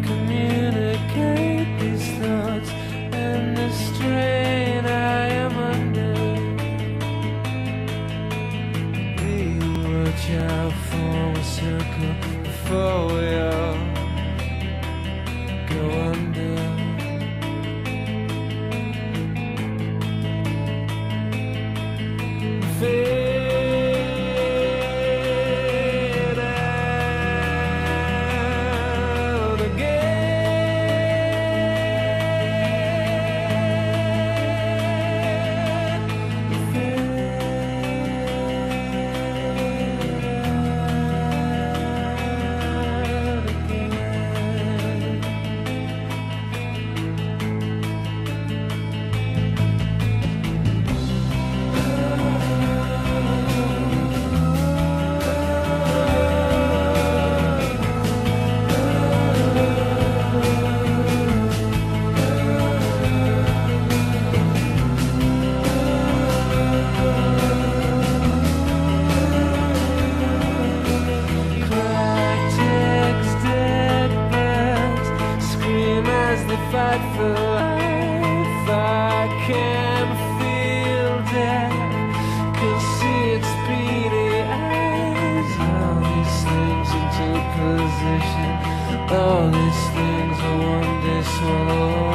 Communicate these thoughts and the strange All these things I one day swallow.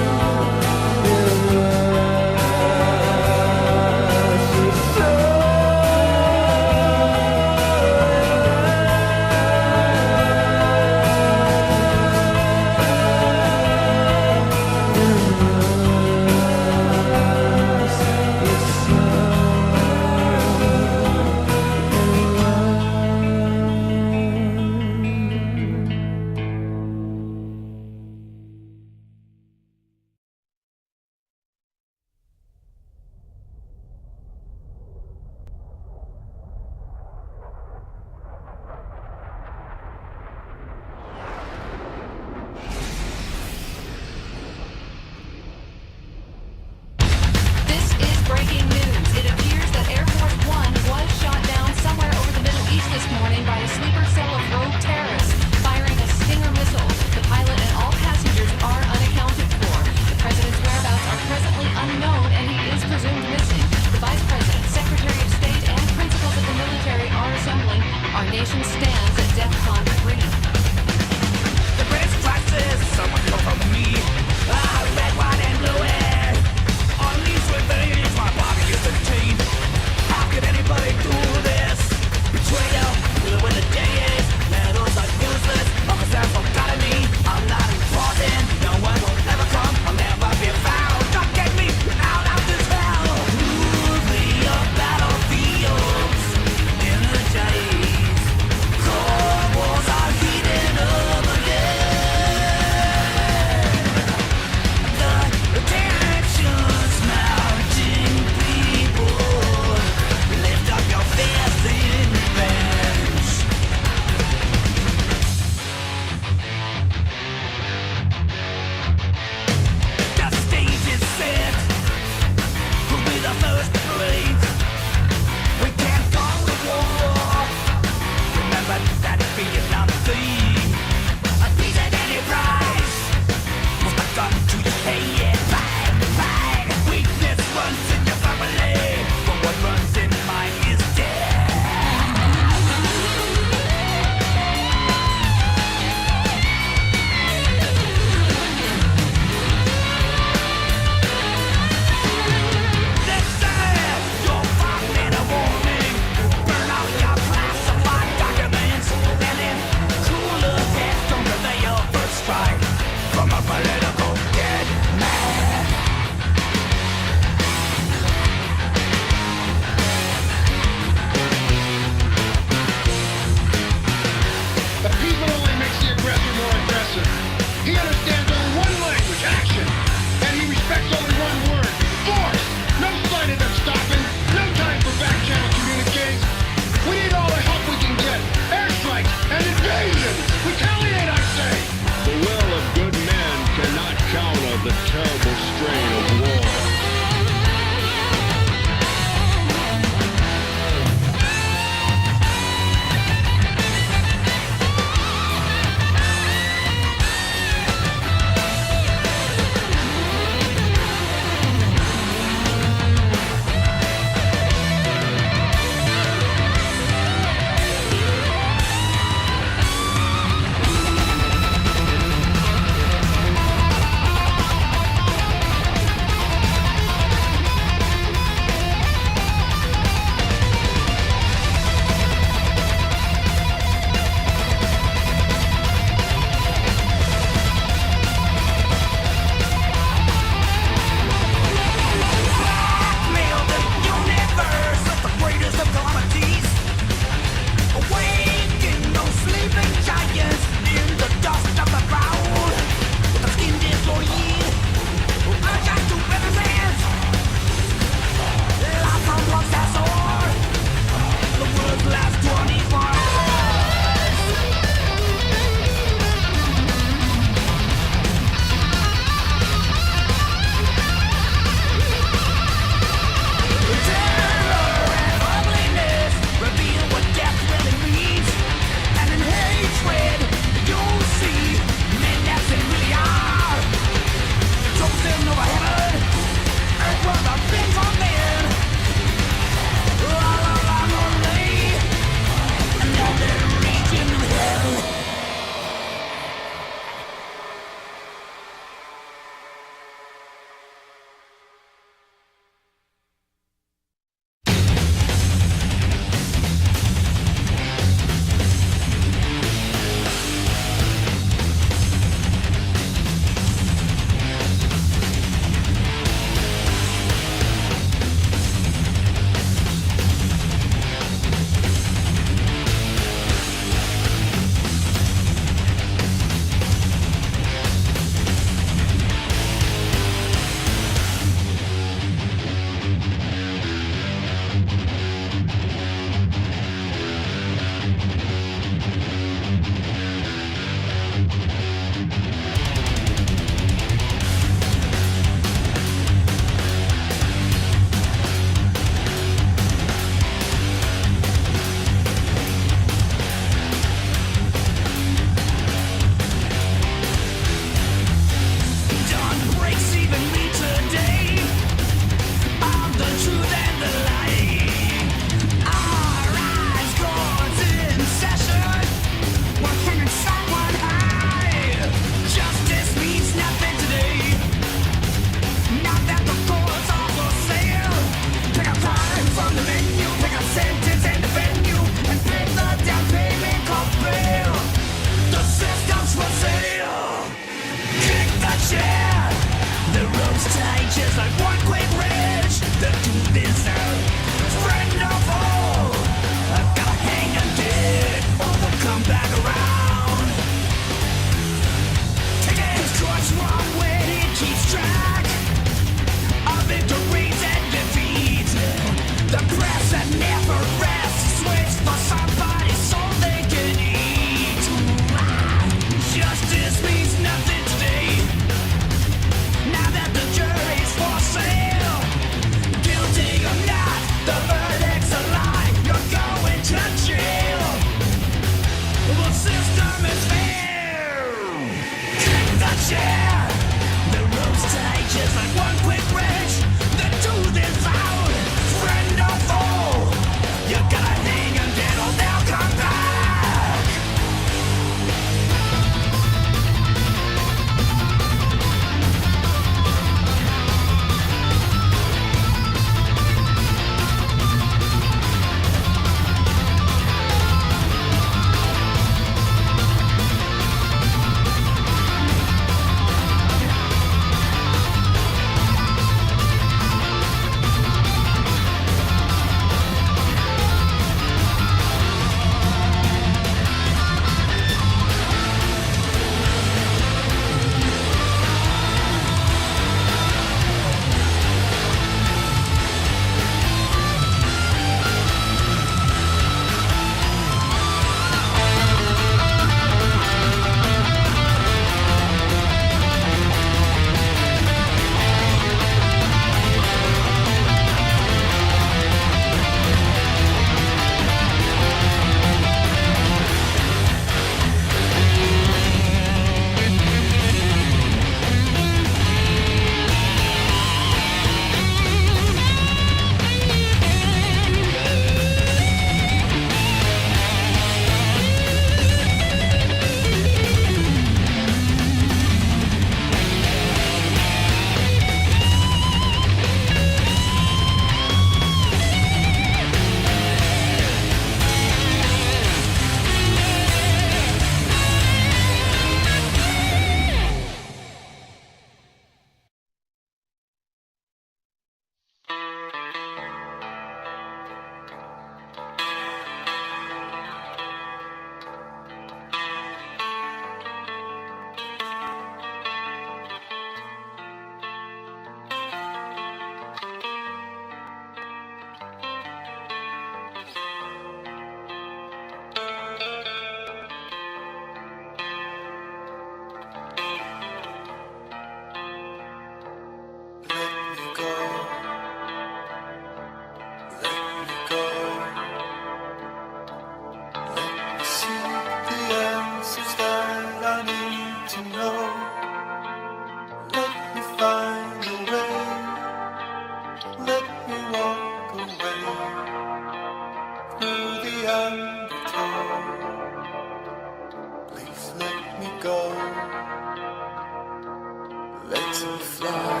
him fly.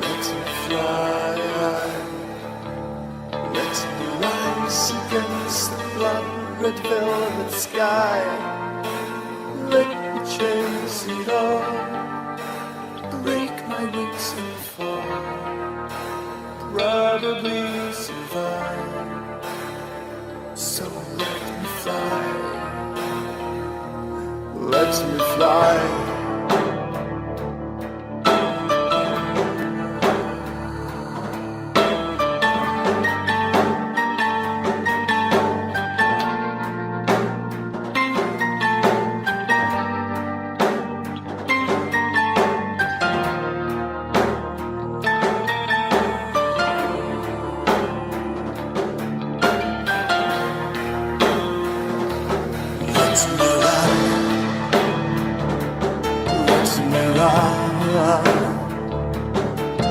Let him fly. Let him rise against the blood-red velvet sky. Let me chase it all, break my wings and fall, probably survive. So let me fly. Let me fly.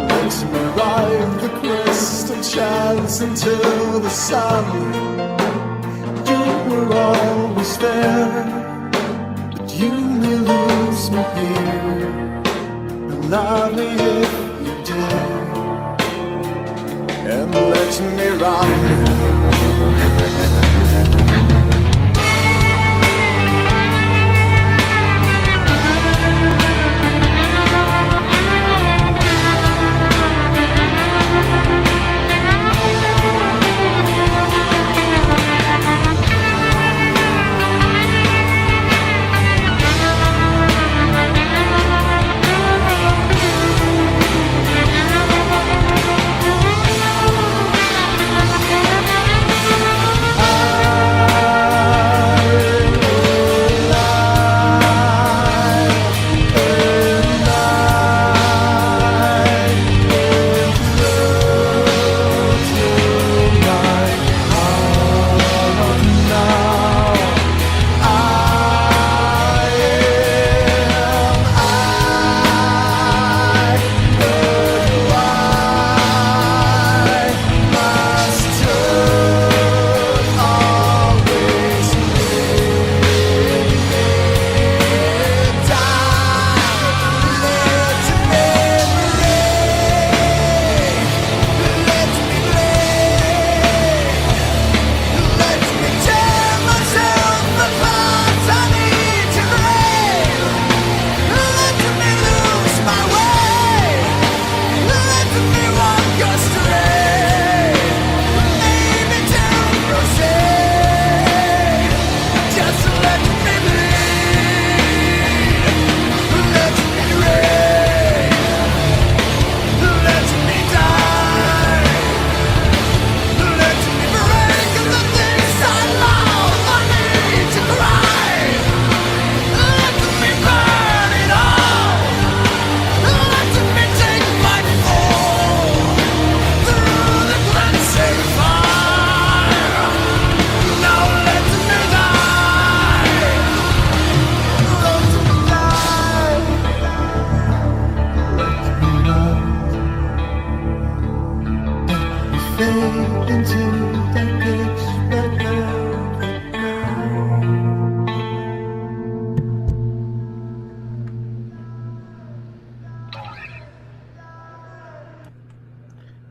Let me ride the crystal chance until the sun. You were always there, but you may lose me here. And love me if you dare, and let me ride.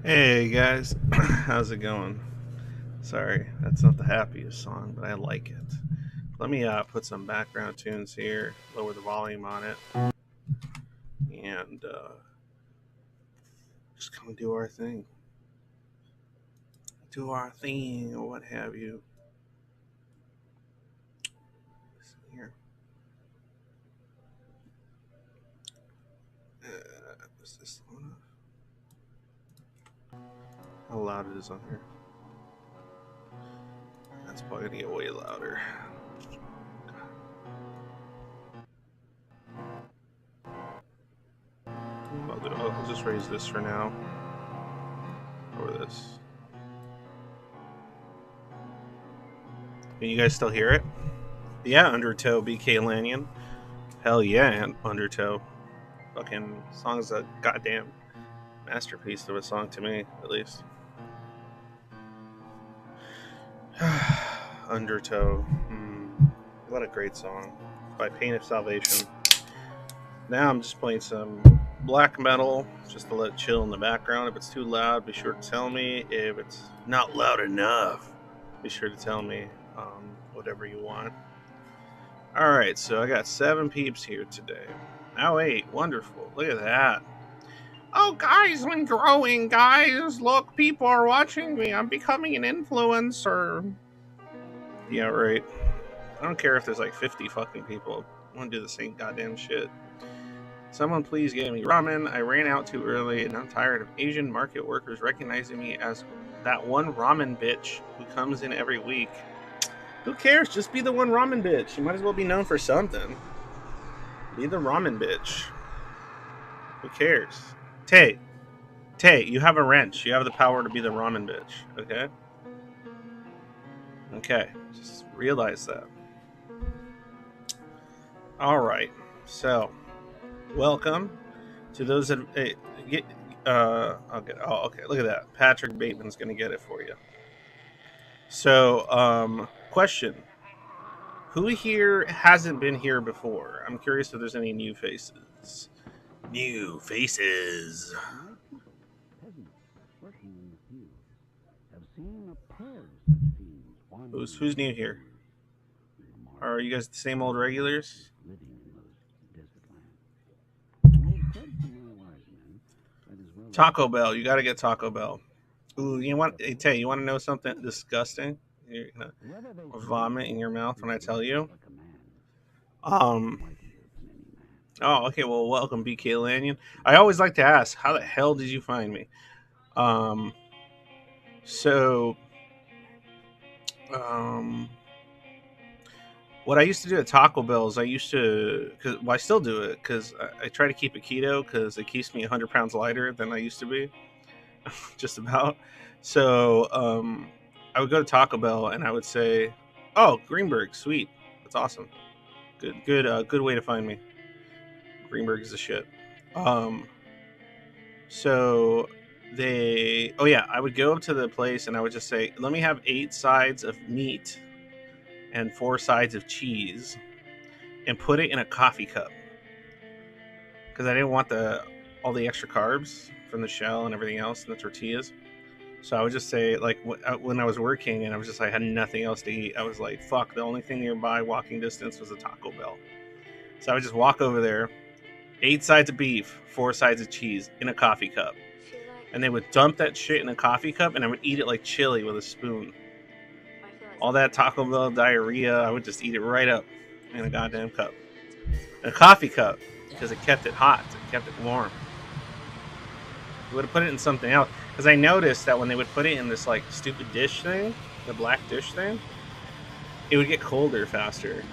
Hey guys, how's it going? Sorry, that's not the happiest song, but I like it. Let me put some background tunes here, lower the volume on it, and just come do our thing. Do our thing, or what have you. Listen here. Is this one? How loud it is on here? That's probably gonna get way louder. I'll just raise this for now. Or this. Can you guys still hear it? Yeah, Undertow, BK Lanyon. Hell yeah, Undertow. Fucking song's a goddamn masterpiece of a song to me, at least. Undertow. What a great song. By Pain of Salvation. Now I'm just playing some black metal just to let it chill in the background. If it's too loud, be sure to tell me. If it's not loud enough, be sure to tell me whatever you want. Alright, so I got 7 peeps here today. Oh, 8. Wonderful. Look at that. Oh, guys, I'm growing, guys. Look, people are watching me. I'm becoming an influencer. Yeah, right. I don't care if there's like 50 fucking people. I want to do the same goddamn shit. Someone please get me ramen. I ran out too early, and I'm tired of Asian market workers recognizing me as that one ramen bitch who comes in every week. Who cares? Just be the one ramen bitch. You might as well be known for something. Be the ramen bitch. Who cares? Tay, you have a wrench. You have the power to be the ramen bitch. Okay? Okay. Just realize that. Alright. So, welcome to those that get. Okay. Oh, okay. Look at that. Patrick Bateman's going to get it for you. So, question. Who here hasn't been here before? I'm curious if there's any new faces. New faces. Who's new here? Are you guys the same old regulars? Taco Bell. You got to get Taco Bell. Ooh, you want? Hey, Tay, you want to know something disgusting? You're gonna vomit in your mouth when I tell you. Oh, okay. Well, welcome, BK Lanyon. I always like to ask, how the hell did you find me? So, what I used to do at Taco Bell is I still do it because I try to keep it keto because it keeps me 100 pounds lighter than I used to be, just about. So, I would go to Taco Bell and I would say, "Oh, Greenberg, sweet, that's awesome, good way to find me. Greenberg is the shit." So I would go up to the place and I would just say, "Let me have 8 sides of meat and 4 sides of cheese, and put it in a coffee cup," because I didn't want all the extra carbs from the shell and everything else and the tortillas. So I would just say, like, when I was working and I had nothing else to eat, I was like, fuck, the only thing nearby walking distance was a Taco Bell. So I would just walk over there, 8 sides of beef, 4 sides of cheese in a coffee cup. And they would dump that shit in a coffee cup and I would eat it like chili with a spoon. All that Taco Bell diarrhea, I would just eat it right up in a goddamn cup. In a coffee cup, because it kept it hot, it kept it warm. You would have put it in something else. Because I noticed that when they would put it in this like stupid dish thing, the black dish thing, it would get colder faster,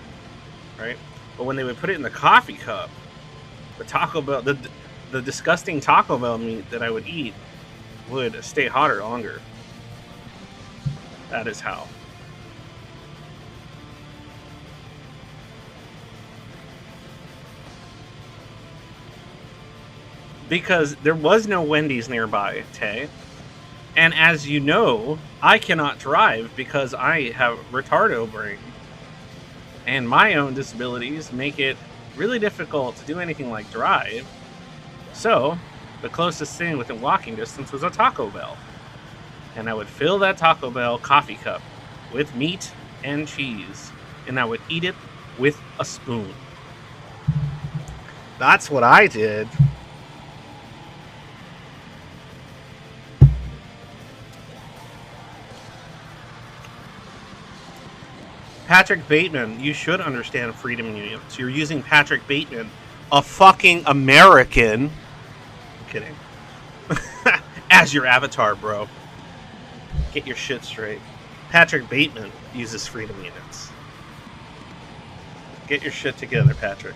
right? But when they would put it in the coffee cup, the Taco Bell, the disgusting Taco Bell meat that I would eat would stay hotter longer. That is how. Because there was no Wendy's nearby, Tay. And as you know, I cannot drive because I have retardo brain. And my own disabilities make it really difficult to do anything like drive. So, the closest thing within walking distance was a Taco Bell. And I would fill that Taco Bell coffee cup with meat and cheese. And I would eat it with a spoon. That's what I did. Patrick Bateman, you should understand freedom units. You're using Patrick Bateman, a fucking American. I'm kidding. As your avatar, bro. Get your shit straight. Patrick Bateman uses freedom units. Get your shit together, Patrick.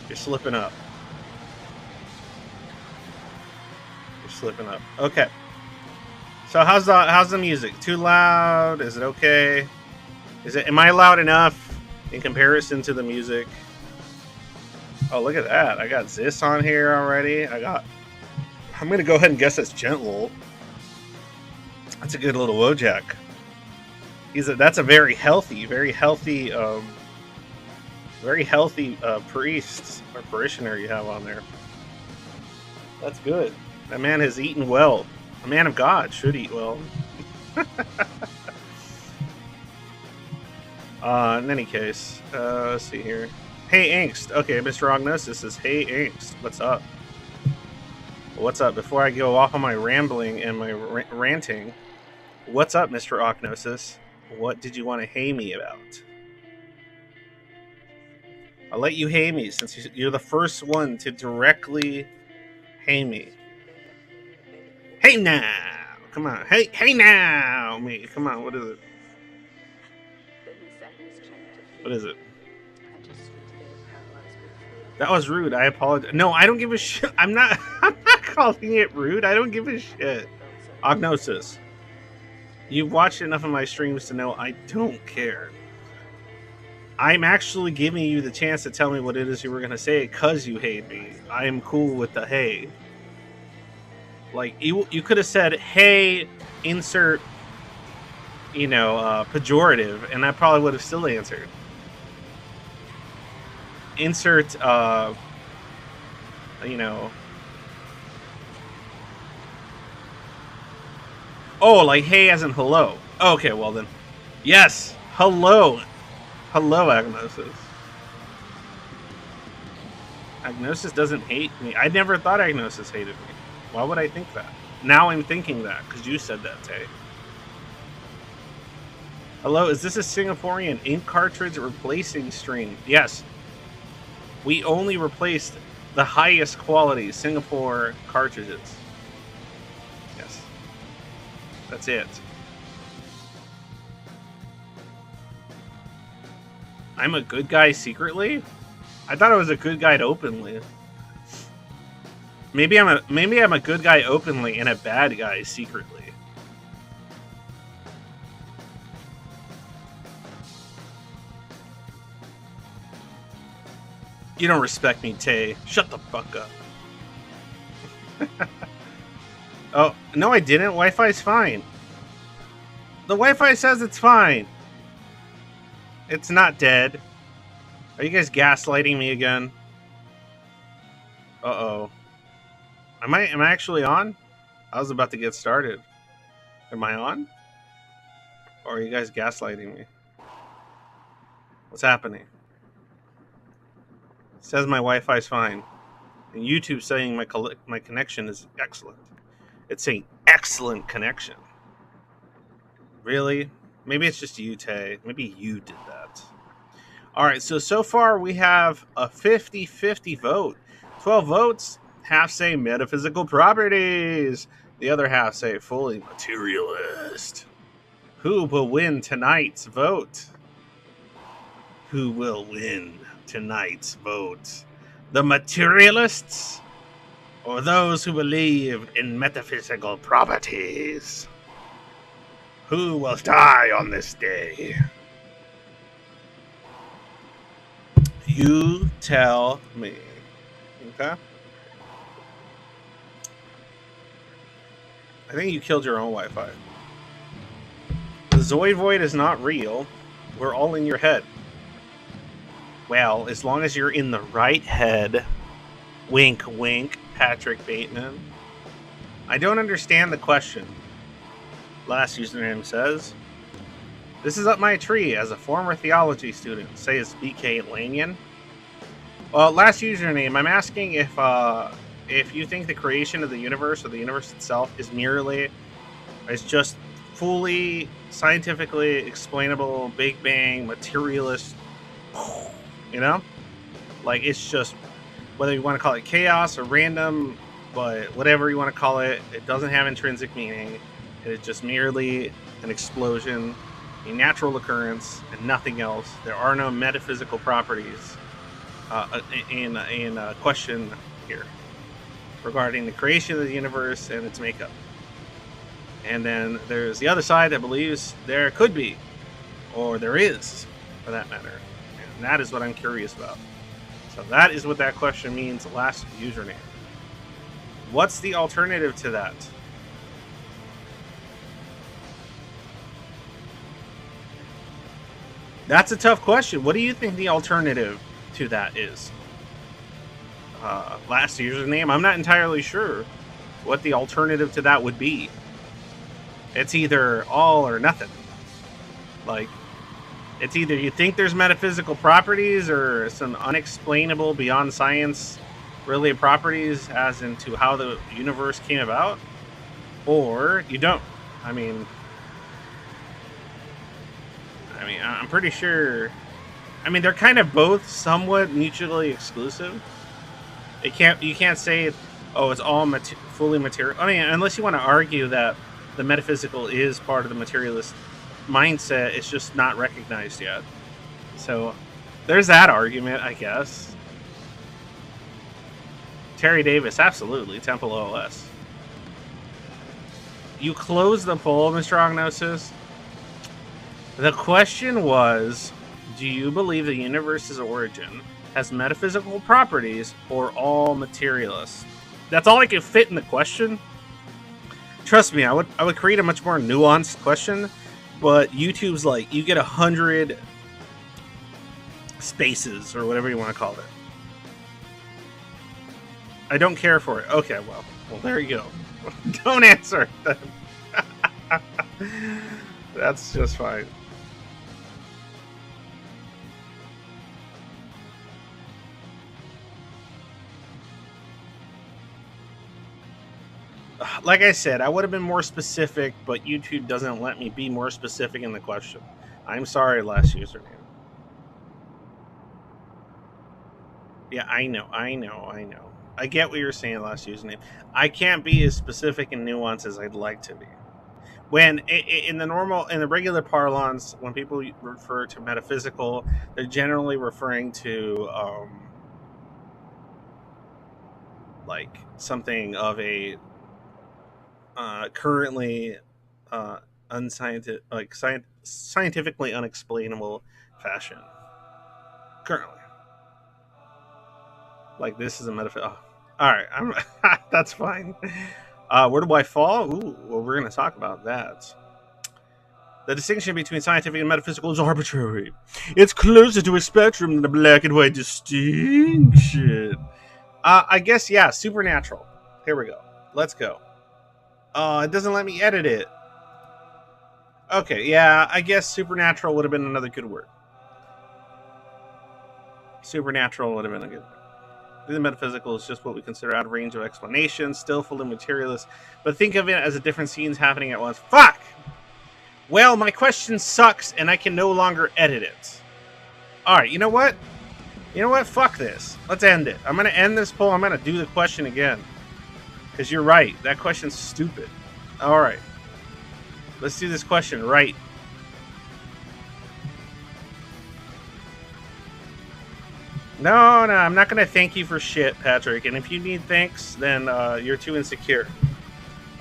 You're slipping up. You're slipping up. Okay. So how's the music? Too loud? Is it okay? Am I loud enough in comparison to the music? Oh, look at that. I got Zis on here already. I'm going to go ahead and guess it's Gentle. That's a good little Wojak. That's a very healthy Very healthy priest or parishioner you have on there. That's good. That man has eaten well. A man of God should eat well. In any case, let's see here. Hey, Angst. Okay, Mr. Ognosis says, hey, Angst. What's up? What's up? Before I go off on my rambling and my ranting, what's up, Mr. Ognosis? What did you want to hey me about? I'll let you hey me since you're the first one to directly hey me. Hey now! Come on. Hey now! Me. Come on, what is it? What is it? That was rude. I apologize. No, I don't give a shit. I'm not calling it rude. I don't give a shit. Ognosis. You've watched enough of my streams to know I don't care. I'm actually giving you the chance to tell me what it is you were going to say because you hate me. I am cool with the hey. Like, you could have said, hey, insert, pejorative, and I probably would have still answered. Insert, oh, like hey as in hello. Okay, well then. Yes, hello. Hello, Agnosis. Agnosis doesn't hate me. I never thought Agnosis hated me. Why would I think that? Now I'm thinking that, because you said that, Tay. Hello, is this a Singaporean ink cartridge replacing stream? Yes. We only replaced the highest quality Singapore cartridges. Yes. That's it. I'm a good guy secretly? I thought I was a good guy openly. Maybe I'm a good guy openly and a bad guy secretly. You don't respect me, Tay. Shut the fuck up. Oh, no I didn't. Wi-Fi's fine. The Wi-Fi says it's fine. It's not dead. Are you guys gaslighting me again? Uh-oh. Am I actually on? I was about to get started. Am I on? Or are you guys gaslighting me? What's happening? It says my Wi-Fi's fine. And YouTube's saying my connection is excellent. It's saying excellent connection. Really? Maybe it's just you, Tay. Maybe you did that. Alright, so far we have a 50-50 vote. 12 votes, half say metaphysical properties. The other half say fully materialist. Who will win tonight's vote? Who will win tonight's vote? The materialists? Or those who believe in metaphysical properties? Who will die on this day? You tell me. Okay? I think you killed your own Wi-Fi. The Zoid Void is not real. We're all in your head. Well, as long as you're in the right head. Wink, wink, Patrick Bateman. I don't understand the question. Last username says, this is up my tree as a former theology student, says BK Lanyon. Well, last username, I'm asking if you think the creation of the universe or the universe itself is just fully scientifically explainable, Big Bang, materialist, like it's just, whether you want to call it chaos or random, but whatever you want to call it, it doesn't have intrinsic meaning. It is just merely an explosion, a natural occurrence, and nothing else. There are no metaphysical properties in question here regarding the creation of the universe and its makeup. And then there's the other side that believes there could be, or there is, for that matter. And that is what I'm curious about. So that is what that question means, last username. What's the alternative to that? That's a tough question. What do you think the alternative to that is. Last username, I'm not entirely sure what the alternative to that would be. It's either all or nothing. Like, it's either you think there's metaphysical properties or some unexplainable beyond science related properties as into how the universe came about, or you don't. I mean, I'm pretty sure. I mean, they're kind of both somewhat mutually exclusive. You can't say, oh, it's all fully material. I mean, unless you want to argue that the metaphysical is part of the materialist mindset, it's just not recognized yet. So there's that argument, I guess. Terry Davis, absolutely. Temple OS. You closed the poll, Mr. Ognosis. The question was, do you believe the universe's origin has metaphysical properties or all materialists? That's all I could fit in the question. Trust me, I would create a much more nuanced question, but YouTube's like, you get 100 spaces or whatever you want to call it. I don't care for it. Okay, well, there you go. Don't answer. That's just fine. Like I said, I would have been more specific, but YouTube doesn't let me be more specific in the question. I'm sorry, last username. Yeah, I know. I get what you're saying, last username. I can't be as specific and nuanced as I'd like to be. When in the regular parlance, when people refer to metaphysical, they're generally referring to like something of a currently unscientific, like scientifically unexplainable fashion. Currently, like this is a metaphysical. Oh, all right, that's fine. Where do I fall? Ooh, well, we're going to talk about that. The distinction between scientific and metaphysical is arbitrary. It's closer to a spectrum than a black and white distinction. I guess, yeah, supernatural. Here we go. Let's go. It doesn't let me edit it. Okay, yeah, I guess supernatural would have been another good word. Supernatural would have been a good word. The metaphysical is just what we consider out of range of explanation, still fully materialist, but think of it as a different scenes happening at once. Fuck! Well, my question sucks, and I can no longer edit it. Alright, you know what? Fuck this. Let's end it. I'm going to end this poll. I'm going to do the question again. Because you're right. That question's stupid. Alright. Let's do this question right. No, I'm not going to thank you for shit, Patrick. And if you need thanks, then you're too insecure.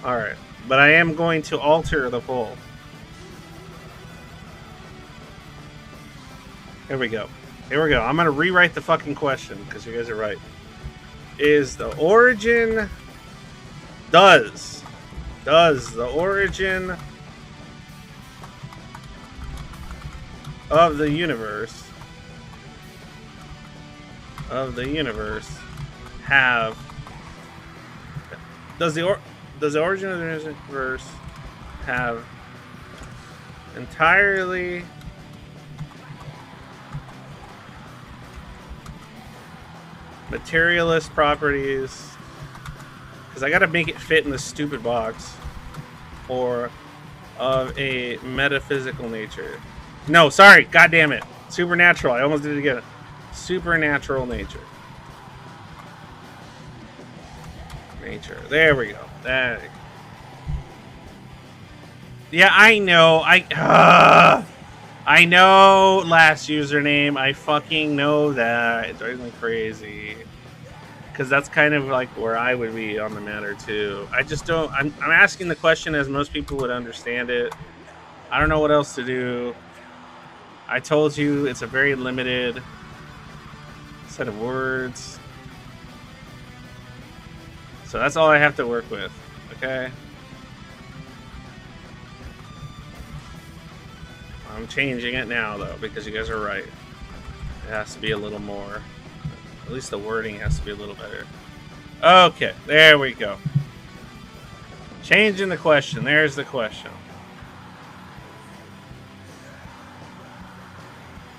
Alright. But I am going to alter the poll. Here we go. I'm going to rewrite the fucking question, because you guys are right. Is the origin... Does the origin of the universe have... Does the origin of the universe have entirely materialist properties? Because I gotta make it fit in this stupid box. Or of a metaphysical nature. No, sorry, god damn it. Supernatural, I almost did it again. Supernatural nature. There we go. Yeah, I know. I know, last username. I fucking know that. It drives me crazy. Because that's kind of like where I would be on the matter, too. I just don't... I'm asking the question as most people would understand it. I don't know what else to do. I told you it's a very limited set of words. So that's all I have to work with. Okay? I'm changing it now, though, because you guys are right. has to be a little more. At least the wording has to be a little better. Okay, there we go. Changing the question. There's the question.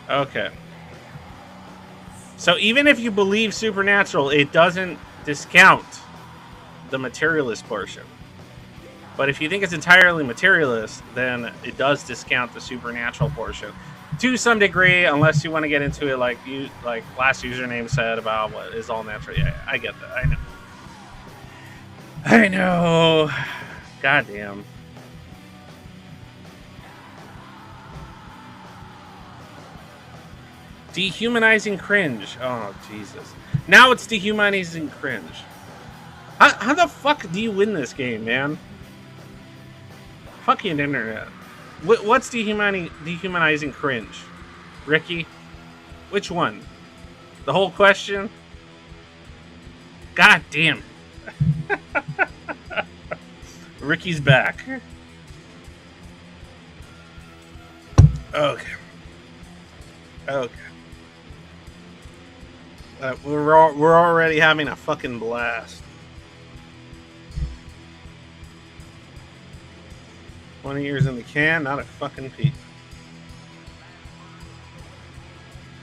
Okay. So even if you believe supernatural, it doesn't discount the materialist portion. But if you think it's entirely materialist, then it does discount the supernatural portion to some degree, unless you want to get into it like last username said about what is all natural. Yeah, I get that. I know. Goddamn. Dehumanizing cringe. Oh, Jesus. Now it's dehumanizing cringe. How the fuck do you win this game, man? Fucking internet. What's dehumanizing cringe? Ricky? Which one? The whole question? God damn. Ricky's back. Okay. Okay. We're already having a fucking blast. 20 years in the can, not a fucking peep.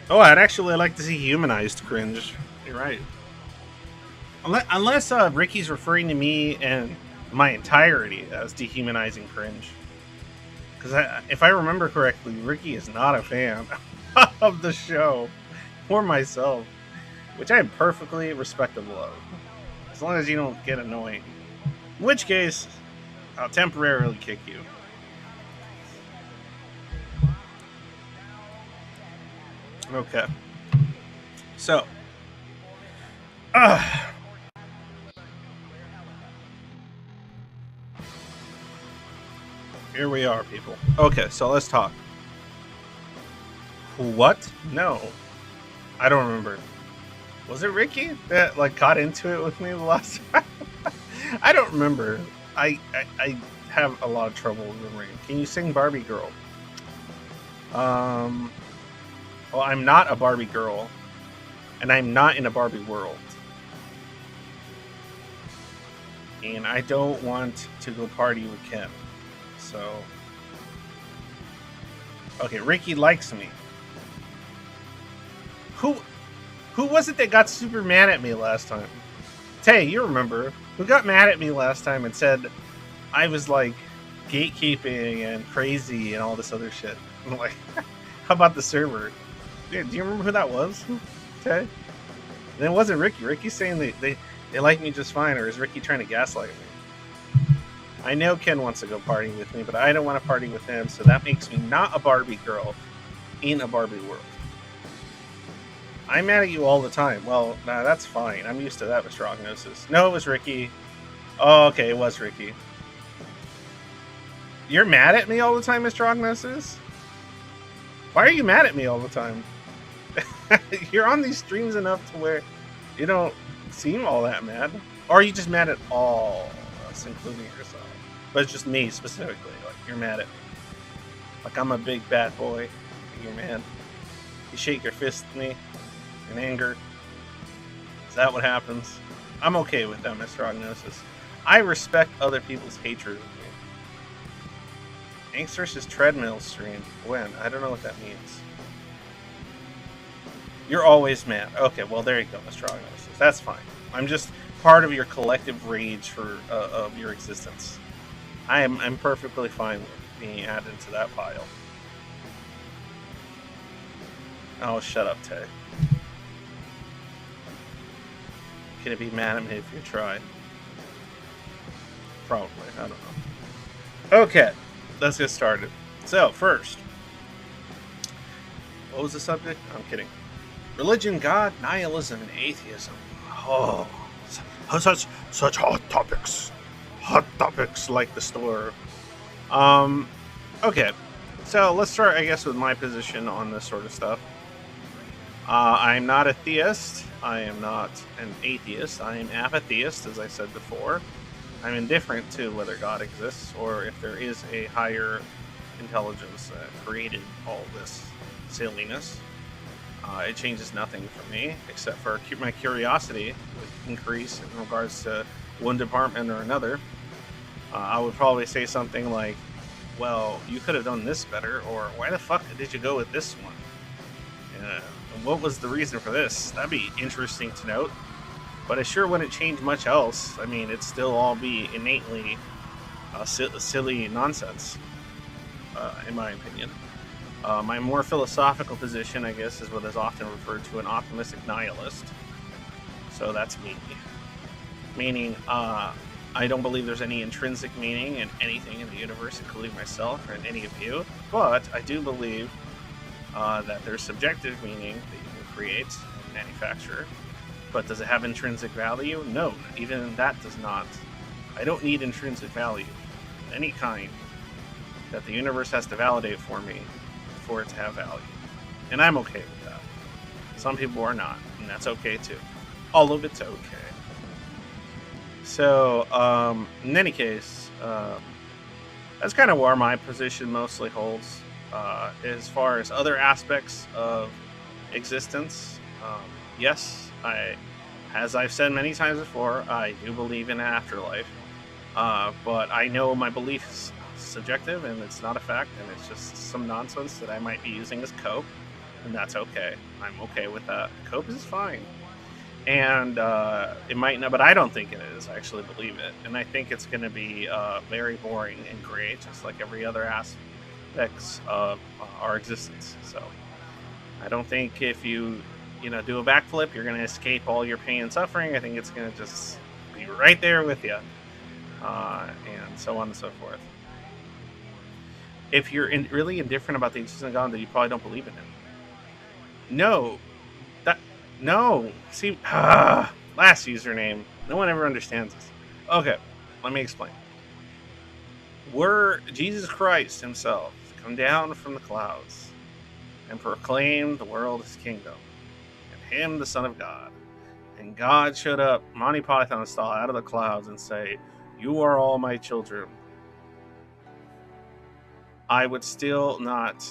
Oh, I'd actually like to see humanized cringe. You're right. Unless Ricky's referring to me and my entirety as dehumanizing cringe. Because if I remember correctly, Ricky is not a fan of the show or myself, which I am perfectly respectable of, as long as you don't get annoying. In which case, I'll temporarily kick you. Okay. So. Here we are, people. Okay, so let's talk. What? No. I don't remember. Was it Ricky that got into it with me the last time? I don't remember. I have a lot of trouble remembering. Can you sing Barbie Girl? Well, I'm not a Barbie girl, and I'm not in a Barbie world. And I don't want to go party with Ken. So, okay, Ricky likes me. Who was it that got super mad at me last time? Tay, you remember. Who got mad at me last time and said I was gatekeeping and crazy and all this other shit? I'm like, how about the server? Dude, do you remember who that was? Tay? And it wasn't Ricky. Ricky's saying they like me just fine, or is Ricky trying to gaslight me? I know Ken wants to go party with me, but I don't want to party with him, so that makes me not a Barbie girl in a Barbie world. I'm mad at you all the time. Well, nah, that's fine. I'm used to that with Strognosis. No, it was Ricky. Oh, okay, it was Ricky. You're mad at me all the time, Mr. Strognosis? Why are you mad at me all the time? You're on these streams enough to where you don't seem all that mad. Or are you just mad at all of us, including yourself? But it's just me specifically. You're mad at me. I'm a big bad boy. You're mad. You shake your fist at me in anger. Is that what happens? I'm okay with that, Mr. Prognosis. I respect other people's hatred of me. Angst vs. Treadmill stream. When? I don't know what that means. You're always mad. Okay, well, there you go, Mr. Prognosis. That's fine. I'm just part of your collective rage of your existence. I'm perfectly fine with being added to that pile. Oh, shut up, Tay. Can it be mad at me if you try? Probably. I don't know. Okay, let's get started. So, first, what was the subject? I'm kidding. Religion, God, nihilism, and atheism. Oh, such hot topics. Hot topics like the store. Okay, so let's start, I guess, with my position on this sort of stuff. I'm not a theist. I am not an atheist. I am apatheist, as I said before. I'm indifferent to whether God exists or if there is a higher intelligence that created all this silliness. It changes nothing for me except for my curiosity would increase in regards to one department or another. I would probably say something like, well, you could have done this better, or why the fuck did you go with this one? What was the reason for this? That'd be interesting to note. But it sure wouldn't change much else. I mean, it'd still all be innately silly nonsense, in my opinion. My more philosophical position, I guess, is what is often referred to an optimistic nihilist. So that's me. Meaning, I don't believe there's any intrinsic meaning in anything in the universe, including myself or in any of you. But I do believe that there's subjective meaning that you can create and manufacture. But does it have intrinsic value? No, even that does not. I don't need intrinsic value of any kind that the universe has to validate for me for it to have value. And I'm okay with that. Some people are not, and that's okay too. All of it's okay. So, in any case, that's kind of where my position mostly holds. As far as other aspects of existence, yes, as I've said many times before, I do believe in an afterlife. But I know my belief is subjective and it's not a fact, and it's just some nonsense that I might be using as cope, and that's okay. I'm okay with that. Cope is fine. And it might not, but I don't think it is. I actually believe it, and I think it's going to be very boring and gray, just like every other aspects of our existence. So I don't think if you do a backflip, you're going to escape all your pain and suffering. I think it's going to just be right there with you, and so on and so forth. If you're really indifferent about the existence of God, then you probably don't believe in Him. No. See, last username. No one ever understands this. Okay, let me explain. Were Jesus Christ Himself come down from the clouds and proclaim the world His kingdom, and Him the Son of God, and God showed up Monty Python style out of the clouds and say, "You are all my children," I would still not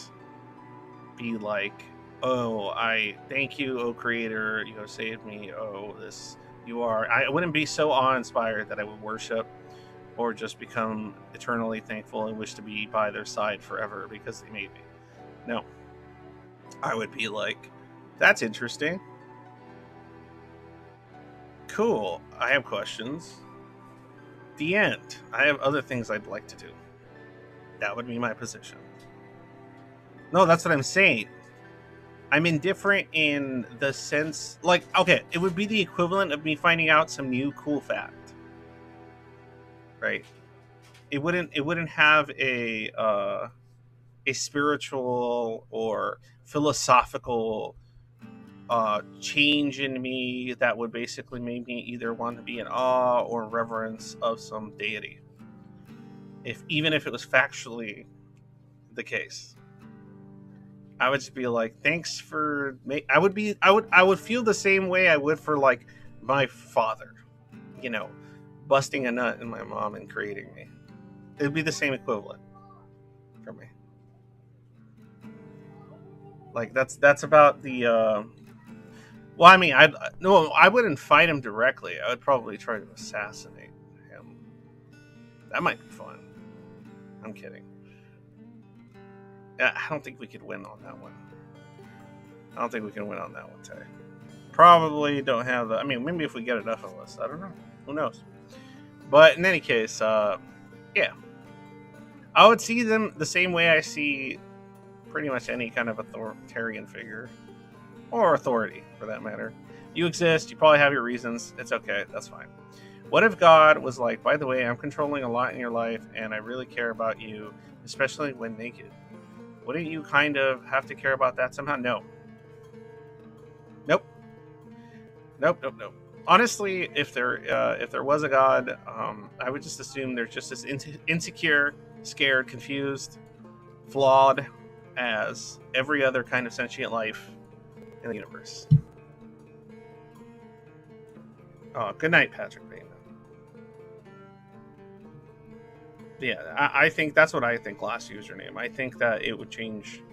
be like, "Oh, I thank you, oh Creator, you have saved me. Oh, this you are." I wouldn't be so awe-inspired that I would worship or just become eternally thankful and wish to be by their side forever because they made me. No, I would be like, "That's interesting. Cool. I have questions. The end. I have other things I'd like to do." That would be my position. No, that's what I'm saying. I'm indifferent in the sense, like, okay, it would be the equivalent of me finding out some new cool fact, right? It wouldn't have a spiritual or philosophical change in me that would basically make me either want to be in awe or reverence of some deity, even if it was factually the case. I would just be like, "Thanks for." I would feel the same way I would for like my father, busting a nut in my mom and creating me. It'd be the same equivalent for me. Like that's about the. Well, I mean, I wouldn't fight him directly. I would probably try to assassinate him. That might be fun. I'm kidding. I don't think we could win on that one. I don't think we can win on that one, Tay. Probably don't have the. I mean, maybe if we get enough of us. I don't know. Who knows? But in any case, yeah. I would see them the same way I see pretty much any kind of authoritarian figure. Or authority, for that matter. You exist. You probably have your reasons. It's okay. That's fine. What if God was like, "By the way, I'm controlling a lot in your life, and I really care about you, especially when naked"? Wouldn't you kind of have to care about that somehow? No. Nope. Honestly, if there was a God, I would just assume they're just as insecure, scared, confused, flawed as every other kind of sentient life in the universe. Oh, good night, Patrick Bateman. Yeah, I think that's what I think. Last username. I think that it would change.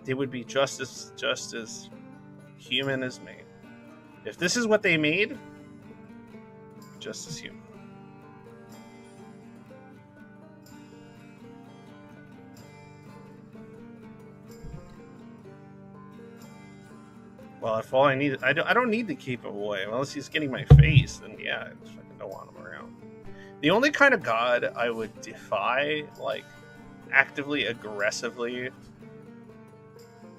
It would be just as human is made. If this is what they made, just as human. Well, if all I need, I don't need to keep him away. Unless he's getting my face, then yeah, I just fucking don't want him around. The only kind of god I would defy, like, actively, aggressively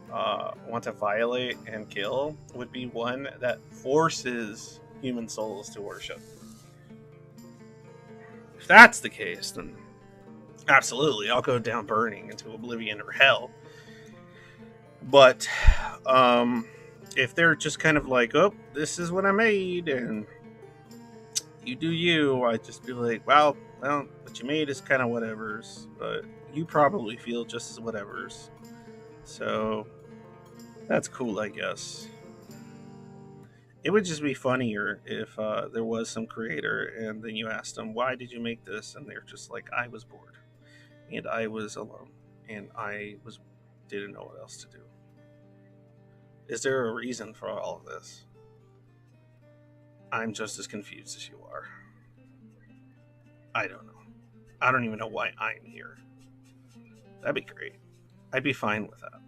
want to violate and kill, would be one that forces human souls to worship. If that's the case, then absolutely, I'll go down burning into oblivion or hell. But, if they're just kind of like, oh, this is what I made, and you do you, I'd just be like, well, what you made is kind of whatever's, but you probably feel just as whatever's. So, that's cool, I guess. It would just be funnier if there was some creator, and then you asked them, why did you make this? And they're just like, I was bored, and I was alone, and didn't know what else to do. Is there a reason for all of this? I'm just as confused as you are. I don't know. I don't even know why I'm here. That'd be great. I'd be fine with that.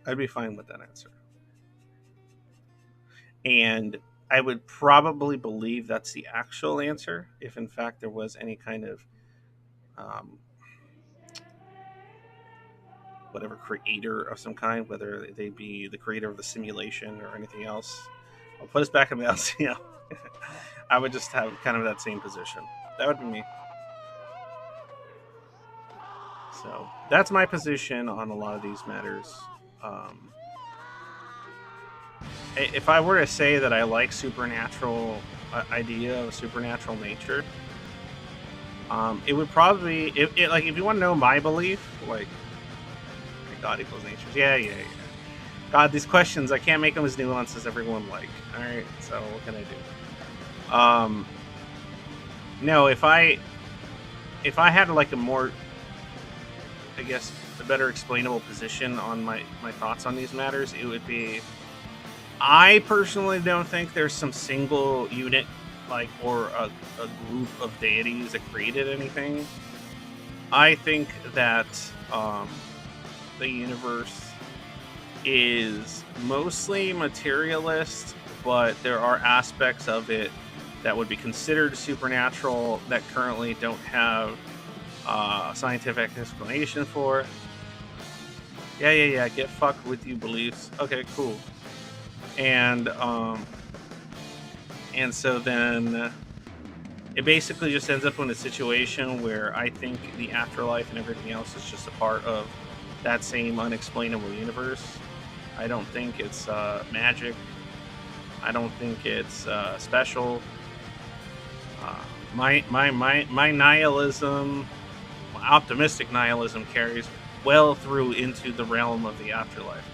I'd be fine with that answer. And I would probably believe that's the actual answer if, in fact, there was any kind of whatever creator of some kind, whether they be the creator of the simulation or anything else. I'll put us back in the LCL. I would just have kind of that same position. That would be me. So that's my position on a lot of these matters. If I were to say that I like supernatural idea of supernatural nature, it would probably like, if you want to know my belief, like, God equals nature. Yeah. God, these questions, I can't make them as nuanced as everyone like. All right, so what can I do? No, if I had like a more, I guess, a better explainable position on my thoughts on these matters, it would be, I personally don't think there's some single unit, like, or a group of deities that created anything. I think that the universe is mostly materialist, but there are aspects of it that would be considered supernatural that currently don't have scientific explanation for. Yeah. Get fucked with you beliefs. Okay, cool. And so then it basically just ends up in a situation where I think the afterlife and everything else is just a part of that same unexplainable universe. I don't think it's magic. I don't think it's special. My nihilism, optimistic nihilism, carries well through into the realm of the afterlife.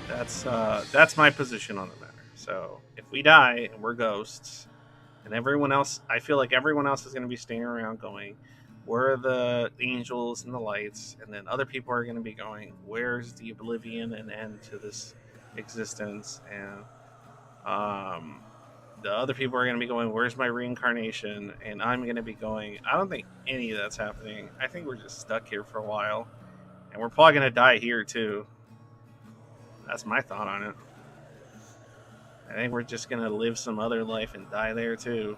Yes. That's my position on the matter. So if we die and we're ghosts, and everyone else, I feel like everyone else is going to be standing around going, where are the angels and the lights? And then other people are going to be going, where's the oblivion and end to this existence? And the other people are going to be going, where's my reincarnation? And I'm going to be going, I don't think any of that's happening. I think we're just stuck here for a while. And we're probably going to die here too. That's my thought on it. I think we're just going to live some other life and die there too.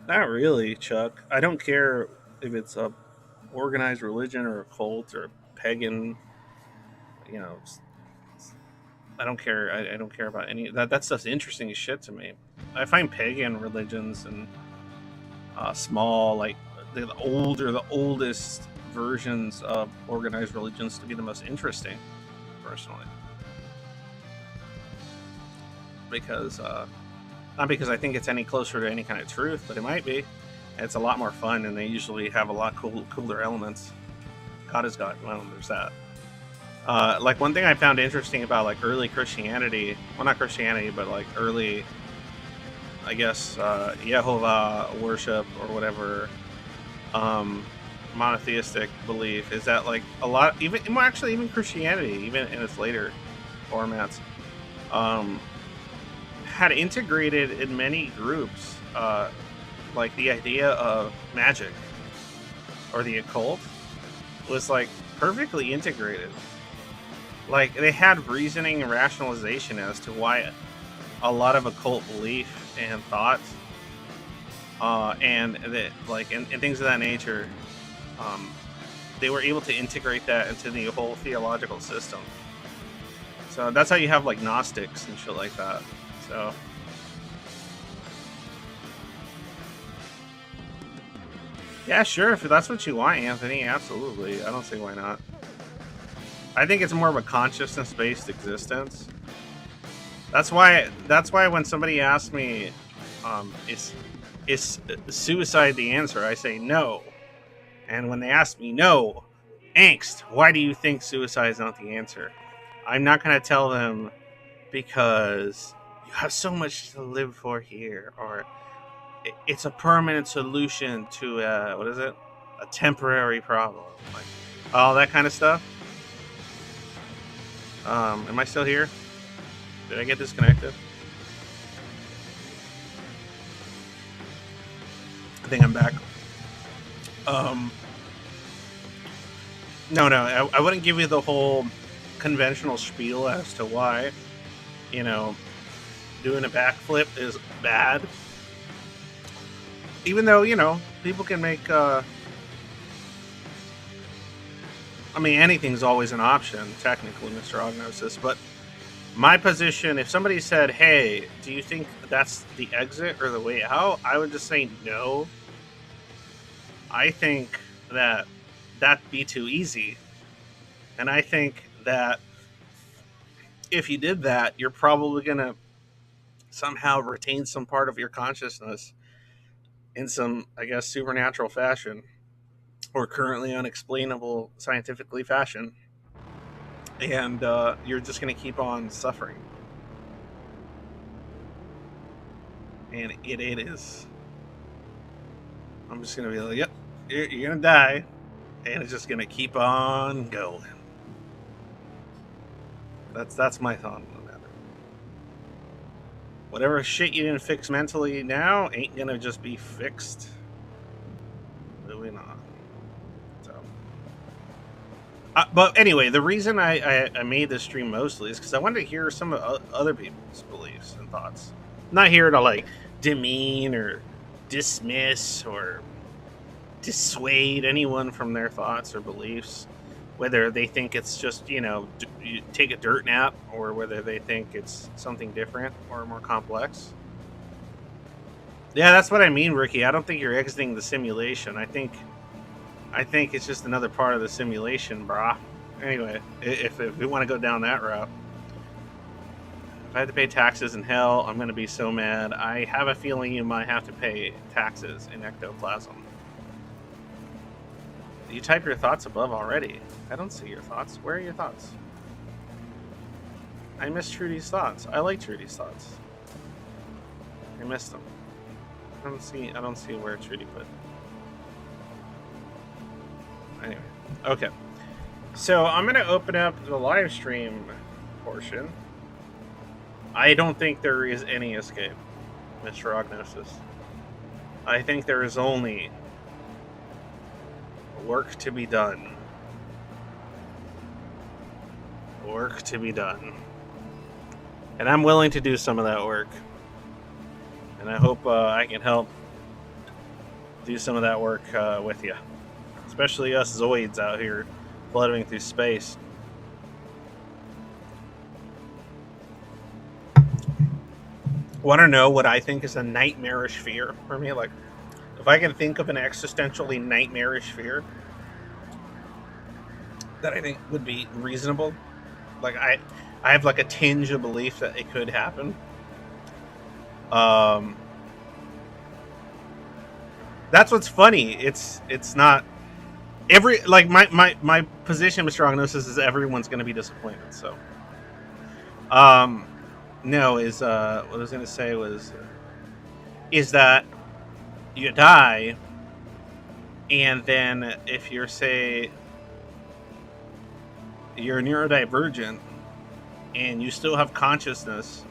Not really, Chuck. I don't care if it's a organized religion or a cult or a pagan. You know, I don't care. I don't care about any that stuff's interesting as shit to me. I find pagan religions and small, like the oldest versions of organized religions to be the most interesting, personally. Because not because I think it's any closer to any kind of truth, but it might be. It's a lot more fun, and they usually have a lot cooler elements. God is God. Well, there's that. Like, one thing I found interesting about, like, early Christianity, well, not Christianity, but like early I guess, Yehovah worship or whatever, monotheistic belief, is that like a lot, even well, actually even Christianity, even in its later formats, um, had integrated in many groups, like the idea of magic or the occult was like perfectly integrated. Like they had reasoning and rationalization as to why a lot of occult belief and thought, and that like and things of that nature, um, they were able to integrate that into the whole theological system. So that's how you have like Gnostics and shit like that. So yeah, sure, if that's what you want, Anthony, absolutely. I don't see why not. I think it's more of a consciousness-based existence. That's why when somebody asks me, is suicide the answer? I say no. And when they ask me no, angst, why do you think suicide is not the answer? I'm not going to tell them because you have so much to live for here, or it's a permanent solution to what is it? A temporary problem, like all that kind of stuff. Am I still here? Did I get disconnected? I think I'm back. Um, no, I wouldn't give you the whole conventional spiel as to why, you know, doing a backflip is bad. Even though, people can make, I mean, anything's always an option, technically, Mr. Ognosis, but my position, if somebody said, hey, do you think that's the exit or the way out? I would just say no. I think that that'd be too easy. And I think that if you did that, you're probably going to somehow retain some part of your consciousness in some, I guess, supernatural fashion or currently unexplainable scientifically fashion. And you're just going to keep on suffering. And it is. I'm just going to be like, yep, you're going to die. And it's just going to keep on going. That's my thought on the matter. Whatever shit you didn't fix mentally now ain't going to just be fixed. Moving on. So. But anyway, the reason I made this stream mostly is because I wanted to hear some of other people's beliefs and thoughts. I'm not here to like demean or dismiss or dissuade anyone from their thoughts or beliefs, whether they think it's just, you take a dirt nap or whether they think it's something different or more complex. Yeah, that's what I mean, Ricky. I don't think you're exiting the simulation. I think it's just another part of the simulation, brah. Anyway, if we want to go down that route. If I have to pay taxes in hell, I'm going to be so mad. I have a feeling you might have to pay taxes in ectoplasm. You type your thoughts above already. I don't see your thoughts. Where are your thoughts? I miss Trudy's thoughts. I like Trudy's thoughts. I missed them. I don't see where Trudy put. Anyway, okay. So I'm gonna open up the live stream portion. I don't think there is any escape, Mr. Ognosis. I think there is only work to be done. Work to be done. And I'm willing to do some of that work. And I hope I can help do some of that work with you. Especially us Zoids out here fluttering through space. Want to know what I think is a nightmarish fear for me? Like, if I can think of an existentially nightmarish fear that I think would be reasonable, like I have like a tinge of belief that it could happen. That's what's funny. It's not every like my position, Mr. Ognosis, is everyone's going to be disappointed. So, no, is what I was going to say was is that you die, and then if you're, say, you're neurodivergent and you still have consciousness,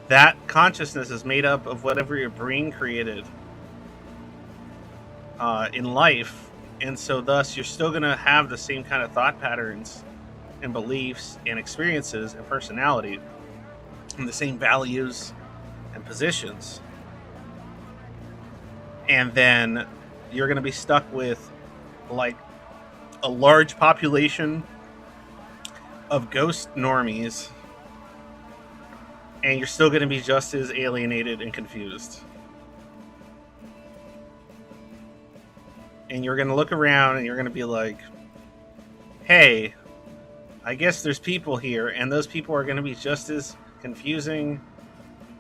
that consciousness is made up of whatever your brain created in life, and so thus you're still going to have the same kind of thought patterns and beliefs and experiences and personality and the same values and positions. And then you're going to be stuck with like a large population of ghost normies, and you're still going to be just as alienated and confused. And you're going to look around and you're going to be like, hey, I guess there's people here, and those people are going to be just as confusing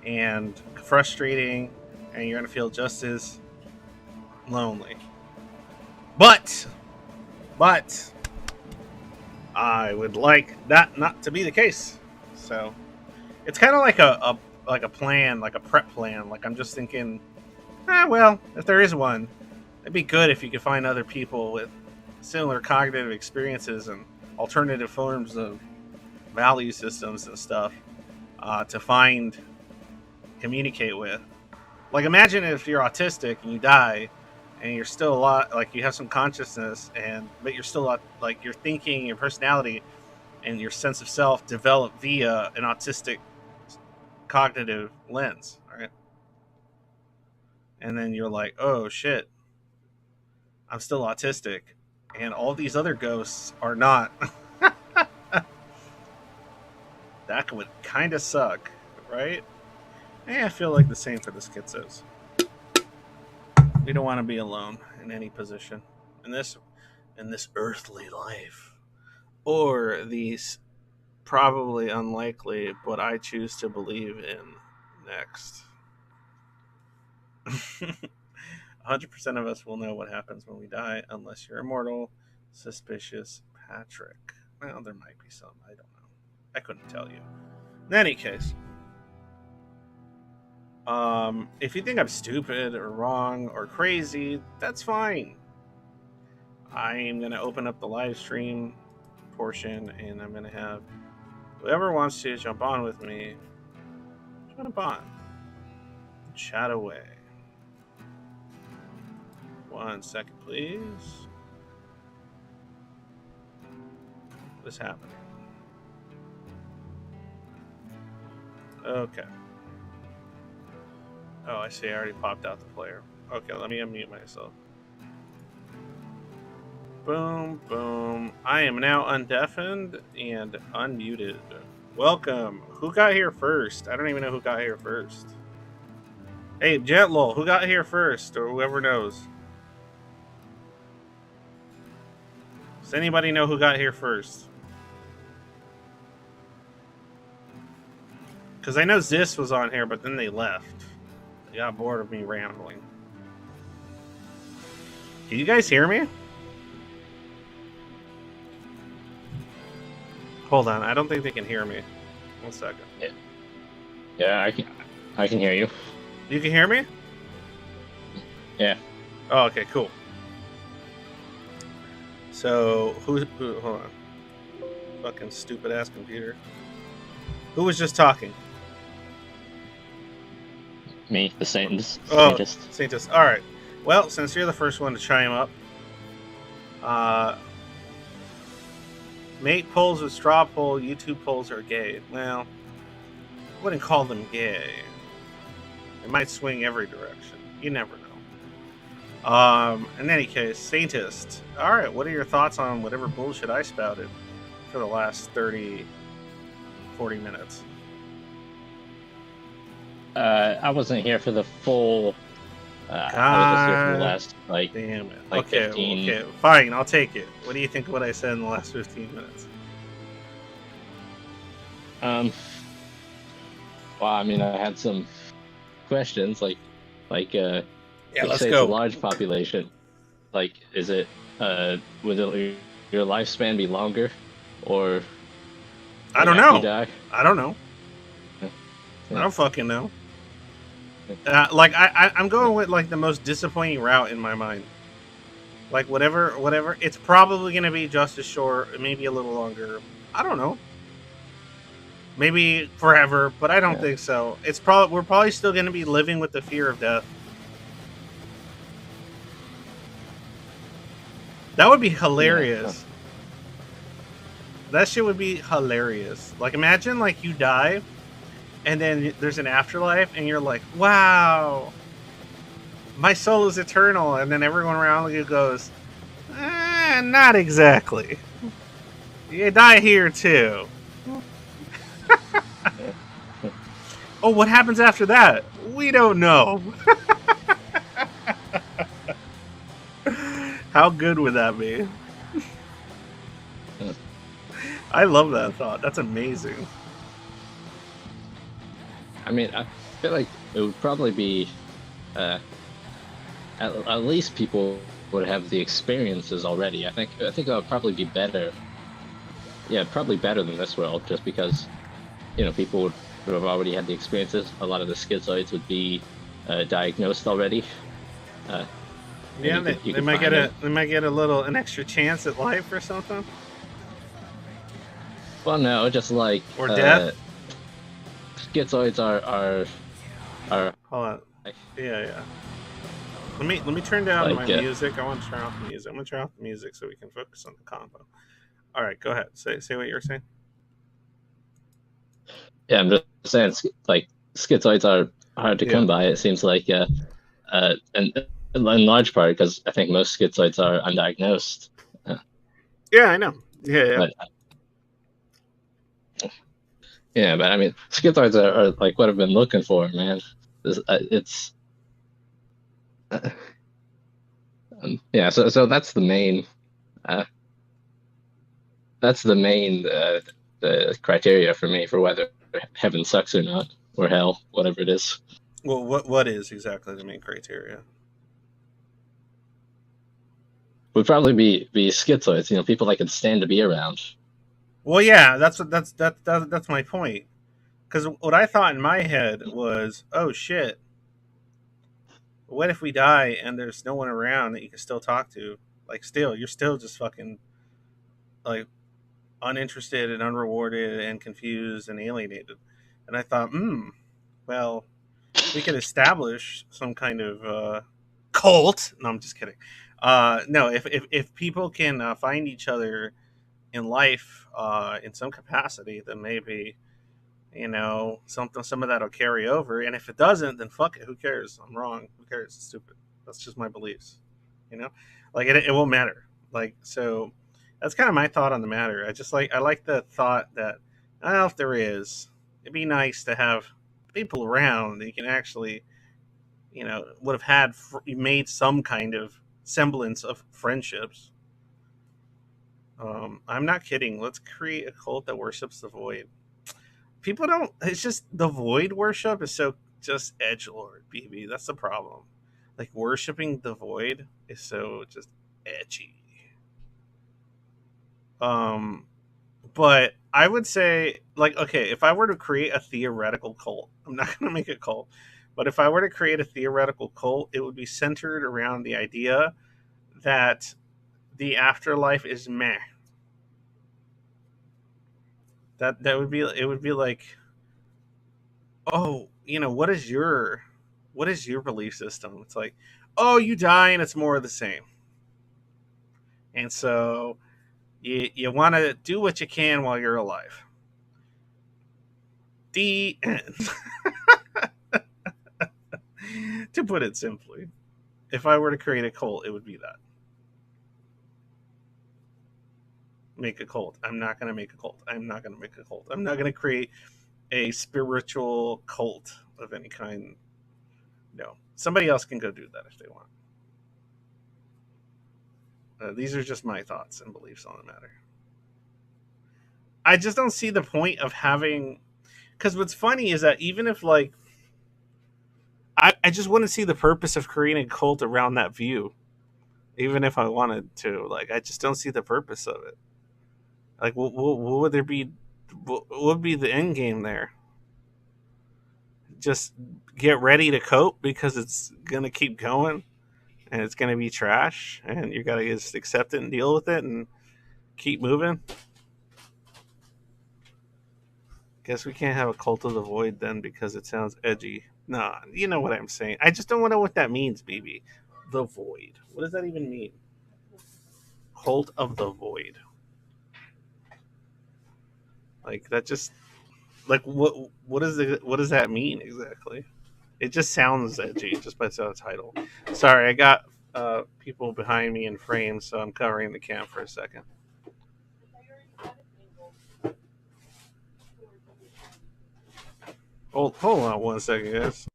and frustrating, and you're going to feel just as lonely. But I would like that not to be the case. So it's kind of like a plan, like a prep plan. Like I'm just thinking, well, if there is one, it'd be good if you could find other people with similar cognitive experiences and alternative forms of value systems and stuff to communicate with. Like imagine if you're autistic and you die, and you're still a lot like you have some consciousness, but you're still like your thinking, your personality, and your sense of self develop via an autistic cognitive lens, right? And then you're like, oh shit, I'm still autistic, and all these other ghosts are not. That would kind of suck, right? I feel like the same for the schizos. We don't want to be alone in any position in this earthly life, or these probably unlikely, but I choose to believe in next. 100% of us will know what happens when we die, unless you're immortal. Suspicious Patrick. Well, there might be some. I don't know. I couldn't tell you. In any case, if you think I'm stupid or wrong or crazy, that's fine. I'm going to open up the live stream portion, and I'm going to have whoever wants to jump on with me, jump on. Chat away. 1 second, please. What is happening? Okay. Oh, I see. I already popped out the player. Okay, let me unmute myself. Boom, boom. I am now undeafened and unmuted. Welcome. Who got here first? I don't even know who got here first. Hey, Gentlol, who got here first? Or whoever knows. Does anybody know who got here first? Because I know Zis was on here, but then they left. They got bored of me rambling. Can you guys hear me? Hold on, I don't think they can hear me. 1 second. Yeah, I can hear you. You can hear me? Yeah. Oh, okay, cool. So, who hold on. Fucking stupid ass computer. Who was just talking? Me, the Satanist. Oh, Saintist. Alright. Well, since you're the first one to chime up, mate polls with straw poll, YouTube polls are gay. Well, I wouldn't call them gay. It might swing every direction. You never know. In any case, Saintist. Alright, what are your thoughts on whatever bullshit I spouted for the last 30, 40 minutes? I wasn't here for the full. I was just here for the last, like, damn it. like Okay, 15. okay, fine, I'll take it. What do you think of what I said in the last 15 minutes? Well, I mean, I had some questions, like, Yeah, you let's say go. It's a large population. Like, is it, would your lifespan be longer, or? I don't after know. you die? I don't know. Yeah. I don't fucking know. Like I'm going with like the most disappointing route in my mind. Like whatever. It's probably gonna be just as short, maybe a little longer. I don't know. Maybe forever, but I don't Yeah. think so. It's probably we're probably still gonna be living with the fear of death. That would be Yeah. hilarious. That shit would be hilarious. Like imagine like you die and then there's an afterlife and you're like, wow, my soul is eternal, and then everyone around you goes, not exactly. You die here too. Oh, what happens after that? We don't know. How good would that be? I love that thought. That's amazing. I mean, I feel like it would probably be uh, at least people would have the experiences already. I think that would probably be better. Yeah, probably better than this world, just because people would have already had the experiences. A lot of the schizoids would be diagnosed already, uh, and Yeah, you could they might find them. get an extra chance at life or something, Well, no, just like or death. schizoids are Hold on. like, Yeah. Let me turn down my like music. I want to turn off the music. I'm gonna turn off the music so we can focus on the combo. All right, go ahead. Say what you're saying. yeah, I'm just saying, like schizoids are hard to Yeah. come by. It seems like, and in large part because I think most schizoids are undiagnosed. Uh, Yeah, I know. Yeah. but yeah, but I mean, schizoids are like what I've been looking for, man. It's yeah. So uh, that's the main the criteria for me for whether heaven sucks or not, or hell, whatever it is. Well, what is exactly the main criteria? Would probably be schizoids. People I could stand to be around. Well, yeah, that's my point. Because what I thought in my head was, oh shit, what if we die and there's no one around that you can still talk to? Like, still, you're still just fucking like uninterested and unrewarded and confused and alienated. And I thought, well, if we could establish some kind of cult. No, I'm just kidding. No, if people can find each other in life in some capacity, then maybe some of that'll carry over. And if it doesn't, then fuck it. Who cares? I'm wrong. Who cares? It's stupid. That's just my beliefs. You know, like it won't matter. Like so, that's kind of my thought on the matter. I like the thought that I don't know if there is. It'd be nice to have people around that you can actually would have had made some kind of semblance of friendships. I'm not kidding. Let's create a cult that worships the void. People don't. It's just the void worship is so just edge lord, BB. That's the problem. Like worshiping the void is so just edgy. Um, but I would say, like, okay, if I were to create a theoretical cult, I'm not going to make a cult, but if I were to create a theoretical cult, it would be centered around the idea that the afterlife is meh. That would be it. Would be like, oh, what is your belief system? It's like, oh, you die and it's more of the same, and so you want to do what you can while you're alive. The end. To put it simply, if I were to create a cult, it would be that. Make a cult. I'm not going to make a cult. I'm not going to make a cult. I'm not going to create a spiritual cult of any kind. No. Somebody else can go do that if they want. These are just my thoughts and beliefs on the matter. I just don't see the point of having. Because what's funny is that even if, like, I just wouldn't see the purpose of creating a cult around that view. Even if I wanted to. Like, I just don't see the purpose of it. Like, what would there be? What would be the end game there? just get ready to cope because it's gonna keep going and it's gonna be trash, and you gotta just accept it and deal with it and keep moving. Guess we can't have a cult of the void then because it sounds edgy. Nah, you know what I'm saying. I just don't know what that means, BB. The void. What does that even mean? Cult of the void. Like that just like what does that mean exactly? It just sounds edgy just by the title. Sorry, I got people behind me in frames, so I'm covering the cam for a second. Hold on one second, guys.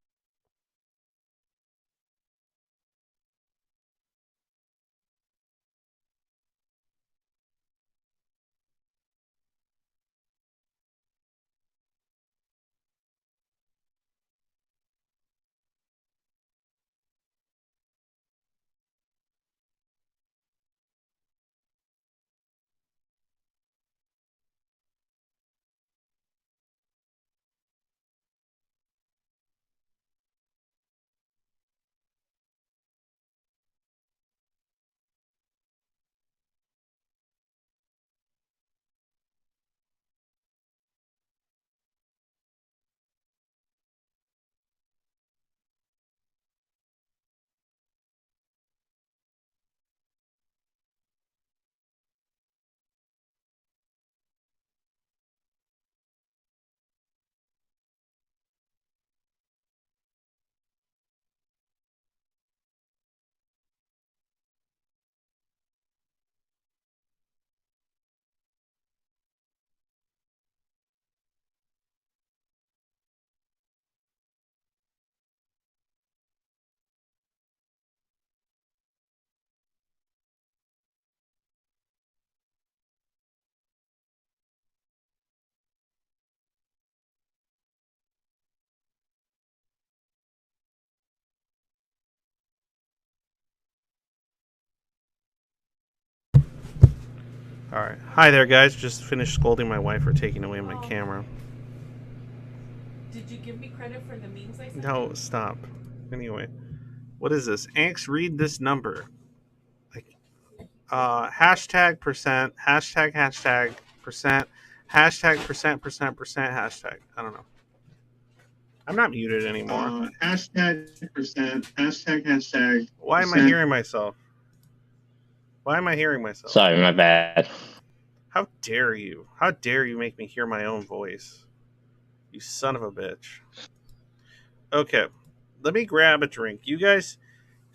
All right. Hi there, guys. Just finished scolding my wife for taking away my camera. Did you give me credit for the memes I sent? No, stop. Anyway, what is this? Anx, read this number. Like, hashtag percent, hashtag percent, hashtag percent, hashtag. I don't know. I'm not muted anymore. Hashtag percent, hashtag. Why am I hearing myself? Why am I hearing myself? Sorry, my bad. How dare you? How dare you make me hear my own voice? You son of a bitch. Okay, let me grab a drink. You guys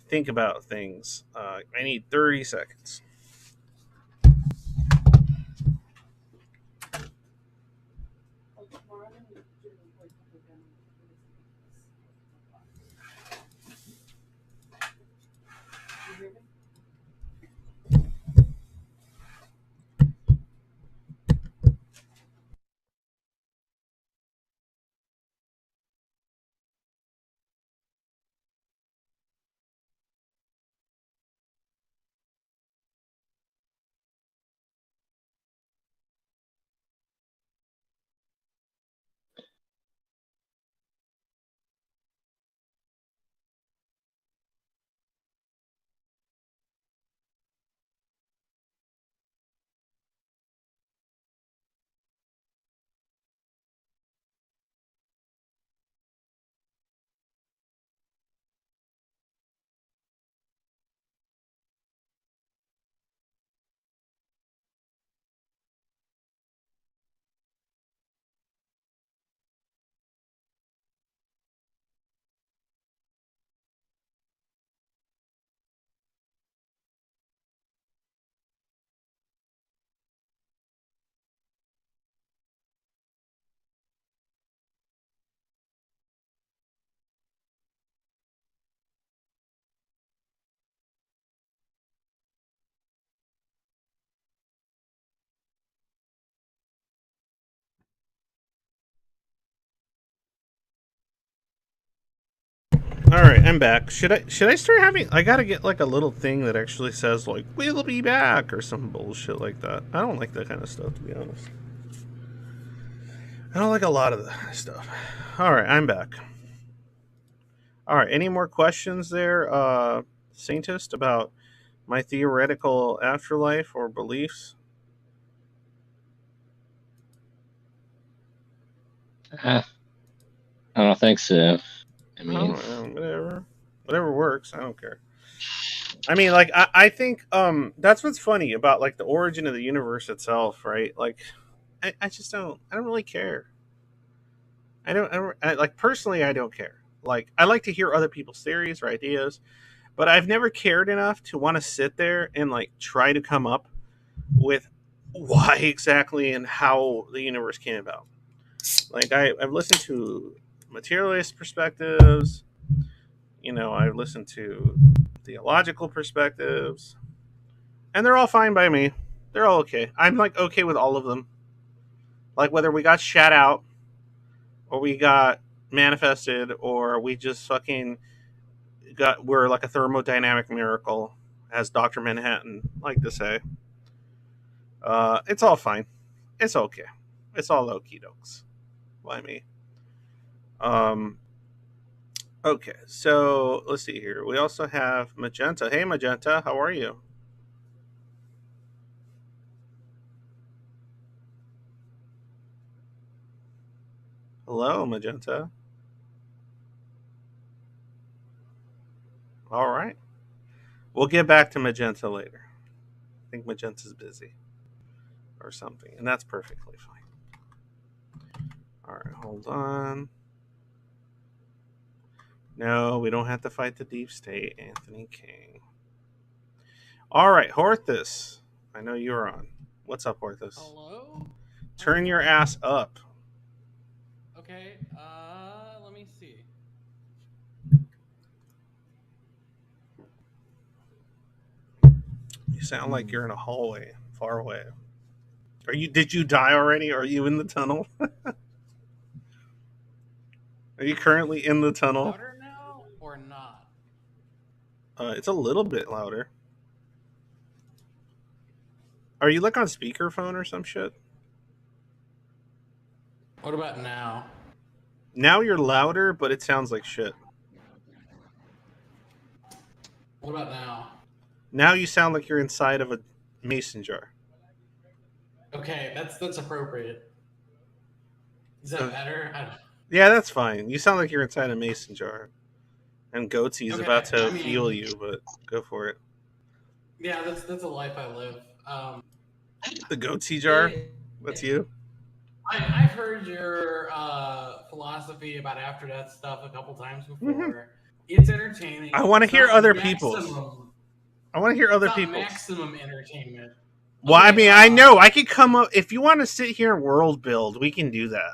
think about things. I need 30 seconds. All right, I'm back. Should I start having? I gotta get like a little thing that actually says like "We'll be back" or some bullshit like that. I don't like that kind of stuff, to be honest. I don't like a lot of the stuff. All right, I'm back. All right. Any more questions there, Saintist, about my theoretical afterlife or beliefs? I don't think so. I mean, Whatever works. I don't care. I mean, like, I think that's what's funny about like the origin of the universe itself, right? Like, I just I don't really care. Like, personally, I don't care. Like, I like to hear other people's theories or ideas, but I've never cared enough to want to sit there and like try to come up with why exactly and how the universe came about. Like, I've listened to materialist perspectives. I've listened to theological perspectives, and they're all fine by me. They're all okay. I'm like okay with all of them. Like, whether we got shat out or we got manifested or we just fucking we're like a thermodynamic miracle, as Dr. Manhattan like to say. It's all fine. It's okay. It's all okie dokes by me. Okay, so let's see here. We also have Magenta. Hey, Magenta, how are you? Hello, Magenta. All right. We'll get back to Magenta later. I think Magenta's busy or something, and that's perfectly fine. All right, hold on. No, we don't have to fight the deep state, Anthony King. All right, Horthus. I know you're on. What's up, Horthus? Hello? Turn your ass up. Okay, let me see. You sound like you're in a hallway far away. Did you die already? Are you in the tunnel? Are you currently in the tunnel? Louder now or not? It's a little bit louder. Are you like on speakerphone or some shit? What about now? Now you're louder, but it sounds like shit. What about now? Now you sound like you're inside of a mason jar. Okay, that's appropriate. Is that better? I don't... Yeah, that's fine. You sound like you're inside a mason jar. And Goatee's Okay, about to I mean- heal you, but go for it. Yeah, that's a life I live. The Goatee jar? That's you? I've heard your philosophy about after death stuff a couple times before. It's entertaining. I want to It's hear not other maximum- people's. I want to hear other it's not people's. maximum entertainment. Well, I Okay, mean, I know I could come up if you want to sit here and world build. We can do that.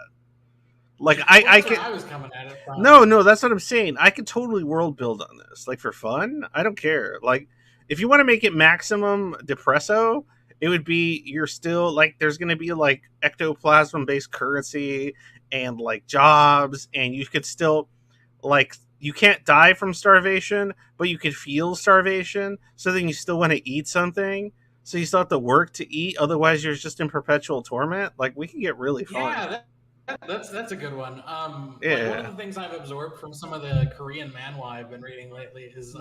Like I That's could. where I was coming at it from. No, that's what I'm saying. I could totally world build on this, like for fun. I don't care. Like, if you want to make it maximum depresso, it would be you're still like there's going to be like ectoplasm based currency and like jobs, and you could still like you can't die from starvation, but you could feel starvation. So then you still want to eat something. So you still have to work to eat. Otherwise, you're just in perpetual torment. Like, we can get really fun. Yeah, that's a good one. Yeah. Like, one of the things I've absorbed from some of the Korean manhwa I've been reading lately is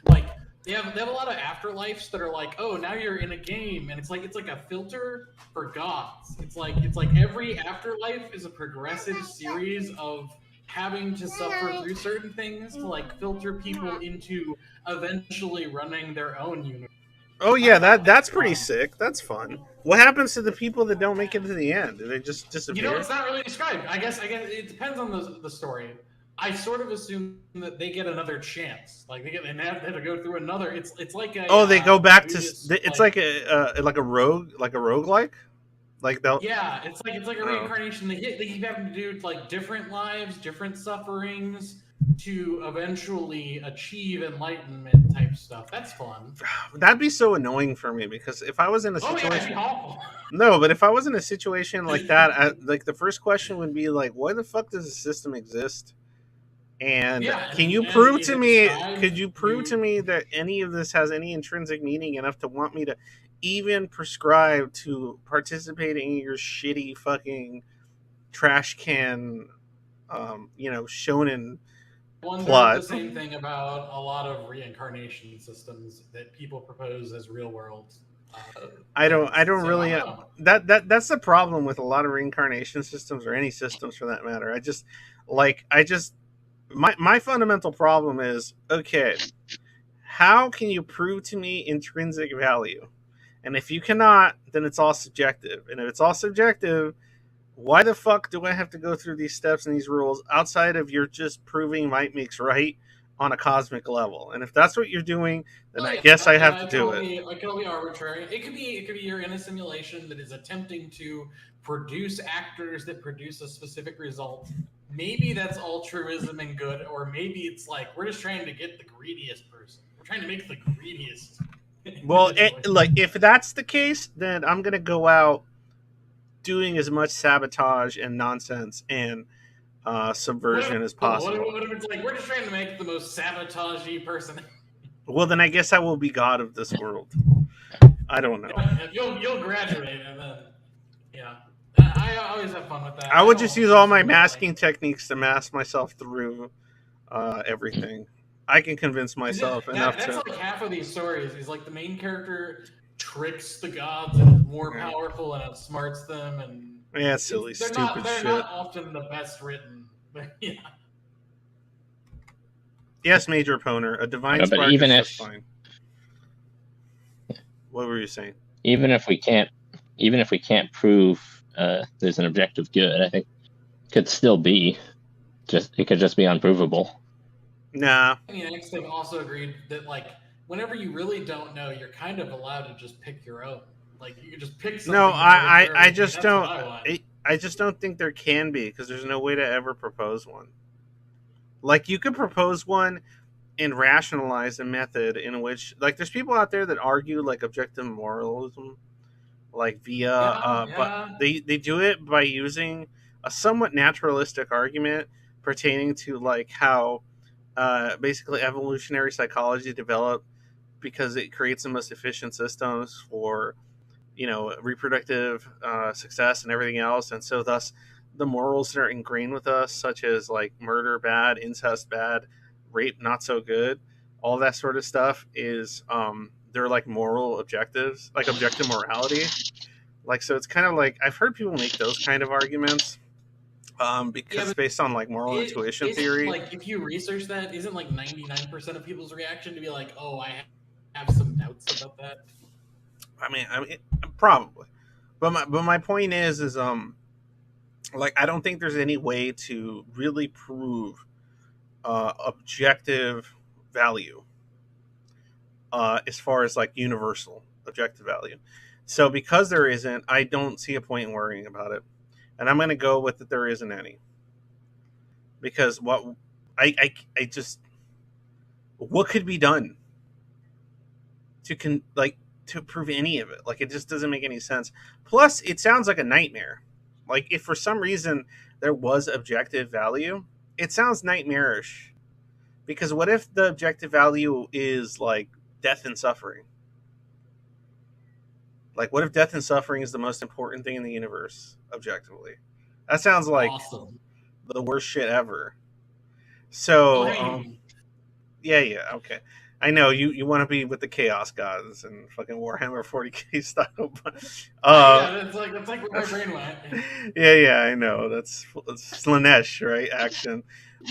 like they have a lot of afterlives that are like, oh, now you're in a game, and it's like a filter for gods. It's like every afterlife is a progressive series of having to suffer through certain things to like filter people into eventually running their own universe. Oh yeah, that's pretty sick. That's fun. What happens to the people that don't make it to the end? Do they just disappear? You know, it's not really described. I guess it depends on the story. I sort of assume that they get another chance. Like they have to go through another. It's like a they go back to. previous, It's like a roguelike. Like they'll. Yeah, it's like a reincarnation. They keep having to do like different lives, different sufferings to eventually achieve enlightenment type stuff. That's fun. That'd be so annoying for me because if I was in a situation, that'd be awful. No, but if I was in a situation like that, like the first question would be like, why the fuck does the system exist? And can you prove to me? Could you prove to me that any of this has any intrinsic meaning enough to want me to even prescribe to participating in your shitty fucking trash can, shonen wonder plot. the same thing about a lot of reincarnation systems that people propose as real world. I don't things. So, really I don't know. that's the problem with a lot of reincarnation systems, or any systems for that matter. I just my fundamental problem is, okay, how can you prove to me intrinsic value? And if you cannot, then it's all subjective. And if it's all subjective, why the fuck do I have to go through these steps and these rules outside of you're just proving might makes right on a cosmic level? And if that's what you're doing, then I guess I have to do it. It can all be arbitrary. It could be you're in a simulation that is attempting to produce actors that produce a specific result. Maybe that's altruism and good, or maybe it's like we're just trying to get the greediest person. We're trying to make the greediest. Well, individual. like if that's the case, then I'm gonna go out doing as much sabotage and nonsense and subversion as possible. What if it's like we're just trying to make the most sabotagey person? Well, then I guess I will be god of this world. I don't know. You'll graduate, and then yeah. I always have fun with that. I would just use all my like, masking techniques to mask myself through everything. I can convince myself enough that's to. like half of these stories. Is like the main character tricks the gods and is more powerful and outsmarts them, and Yeah, silly, they're stupid they're shit. not often the best written. But yeah. Yes, Major Poner, a divine but spark even is if- just fine. What were you saying? Even if we can't prove there's an objective good, I think it could still be it could just be unprovable. Nah. Next thing also agreed that like whenever you really don't know, you're kind of allowed to just pick your own. Like you can just pick something. No, I arbitrarily, just that's don't. what I want. I just don't think there can be, because there's no way to ever propose one. Like, you could propose one and rationalize a method in which, like, there's people out there that argue like objective moralism, like via, but they do it by using a somewhat naturalistic argument pertaining to like how basically evolutionary psychology developed because it creates the most efficient systems for reproductive success and everything else, and so thus the morals that are ingrained with us, such as like murder bad, incest bad, rape not so good, all that sort of stuff is they're like moral objectives, like objective morality. Like, so it's kind of like I've heard people make those kind of arguments because it's based on like moral intuition theory. Like if you research that, isn't like 99% of people's reaction to be like, "Oh, I have some doubts about that." I mean, probably, but my point is like I don't think there's any way to really prove objective value as far as like universal objective value. So because there isn't, I don't see a point in worrying about it, and I'm going to go with that there isn't any, because what I just what could be done to prove any of it? Like, it just doesn't make any sense. Plus, it sounds like a nightmare. Like, if for some reason there was objective value, it sounds nightmarish. Because what if the objective value is like death and suffering? Like, what if death and suffering is the most important thing in the universe, objectively? That sounds like awesome. The worst shit ever. So, yeah, okay. I know you want to be with the Chaos Gods and fucking Warhammer 40k style, but that's like where my brain went. yeah, I know that's Slanesh, right? Action,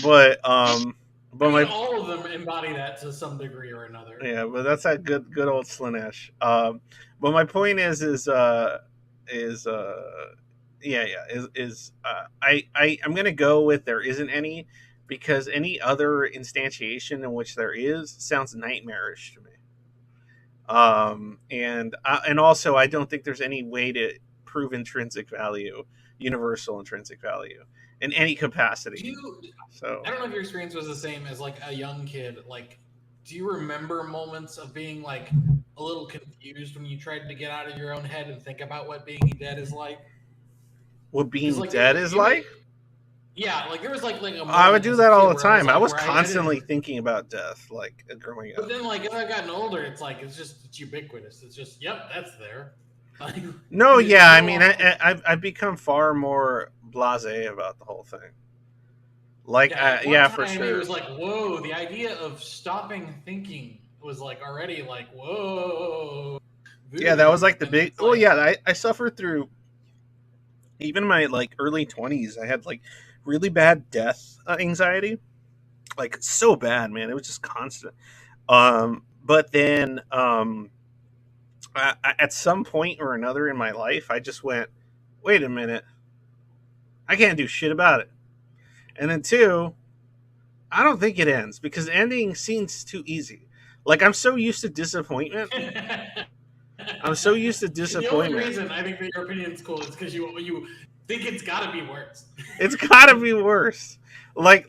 but all of them embody that to some degree or another. Yeah, but that's that good old Slanesh. But my point is I'm gonna go with there isn't any, because any other instantiation in which there is sounds nightmarish to me. And also I don't think there's any way to prove intrinsic value, universal intrinsic value, in any capacity. So I don't know if your experience was the same as like a young kid. Like, do you remember moments of being like a little confused when you tried to get out of your own head and think about what being dead is like? What being dead is like? Yeah, like there was like a I would do that all the time. I was constantly thinking about death, like growing up. But then, like as I've gotten older, it's ubiquitous. It's just, yep, that's there. Like, no, yeah, I mean, I've become far more blasé about the whole thing. Like, at one yeah, for time sure. it was like, whoa, the idea of stopping thinking was like already like, whoa. Yeah, that was like the And big. it's Well, like, yeah, I suffered through even my like early 20s. I had like really bad death anxiety, like so bad, man. It was just constant. But then at some point or another in my life, I just went, wait a minute, I can't do shit about it. And then two, I don't think it ends because ending seems too easy. Like I'm so used to disappointment. I'm so used to the only disappointment. reason I think that your opinion's cool is because you think it's got to be worse. It's gotta be worse. Like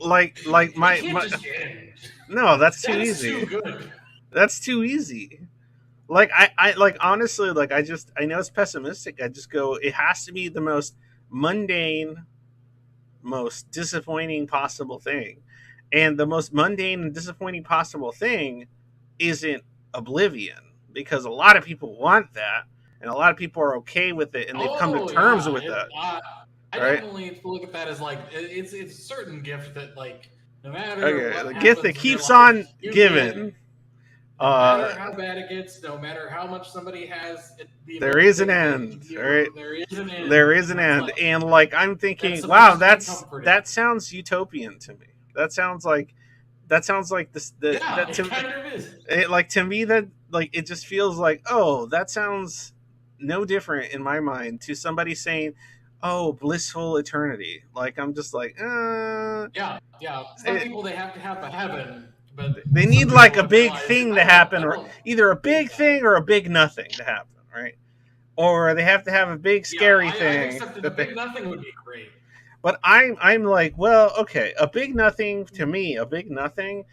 It my, can't my just end. no, that's too That's too easy. good. That's too easy. Like I like honestly, like I know it's pessimistic. I just go, it has to be the most mundane, most disappointing possible thing. And the most mundane and disappointing possible thing isn't oblivion because a lot of people want that and a lot of people are okay with it and they've come to Oh terms yeah, with it, I right? definitely look at that as like it's a certain gift that like no matter Okay, what the gift that happens in your keeps life, on you get. giving. No Uh, matter how bad it gets, no matter how much somebody has the there ability is an to end, give right? you, there is an There end, is and an that's end, like and like I'm that's thinking, wow, sufficiently comforting. that sounds utopian to me. That sounds like this. Yeah, That it to kind of is. it, like to me that like it just feels like, oh, that sounds no different in my mind to somebody saying, oh, blissful eternity. Like I'm just like, Yeah, yeah. Some it, people they have to have a heaven, but they some need like people a have big realized thing to I happen, or don't either a need big that. thing or a big nothing to happen, right? Or they have to have a big Yeah, scary I've thing accepted a that they. big nothing would be great. But I'm like, well, okay, a big nothing to me, a big nothing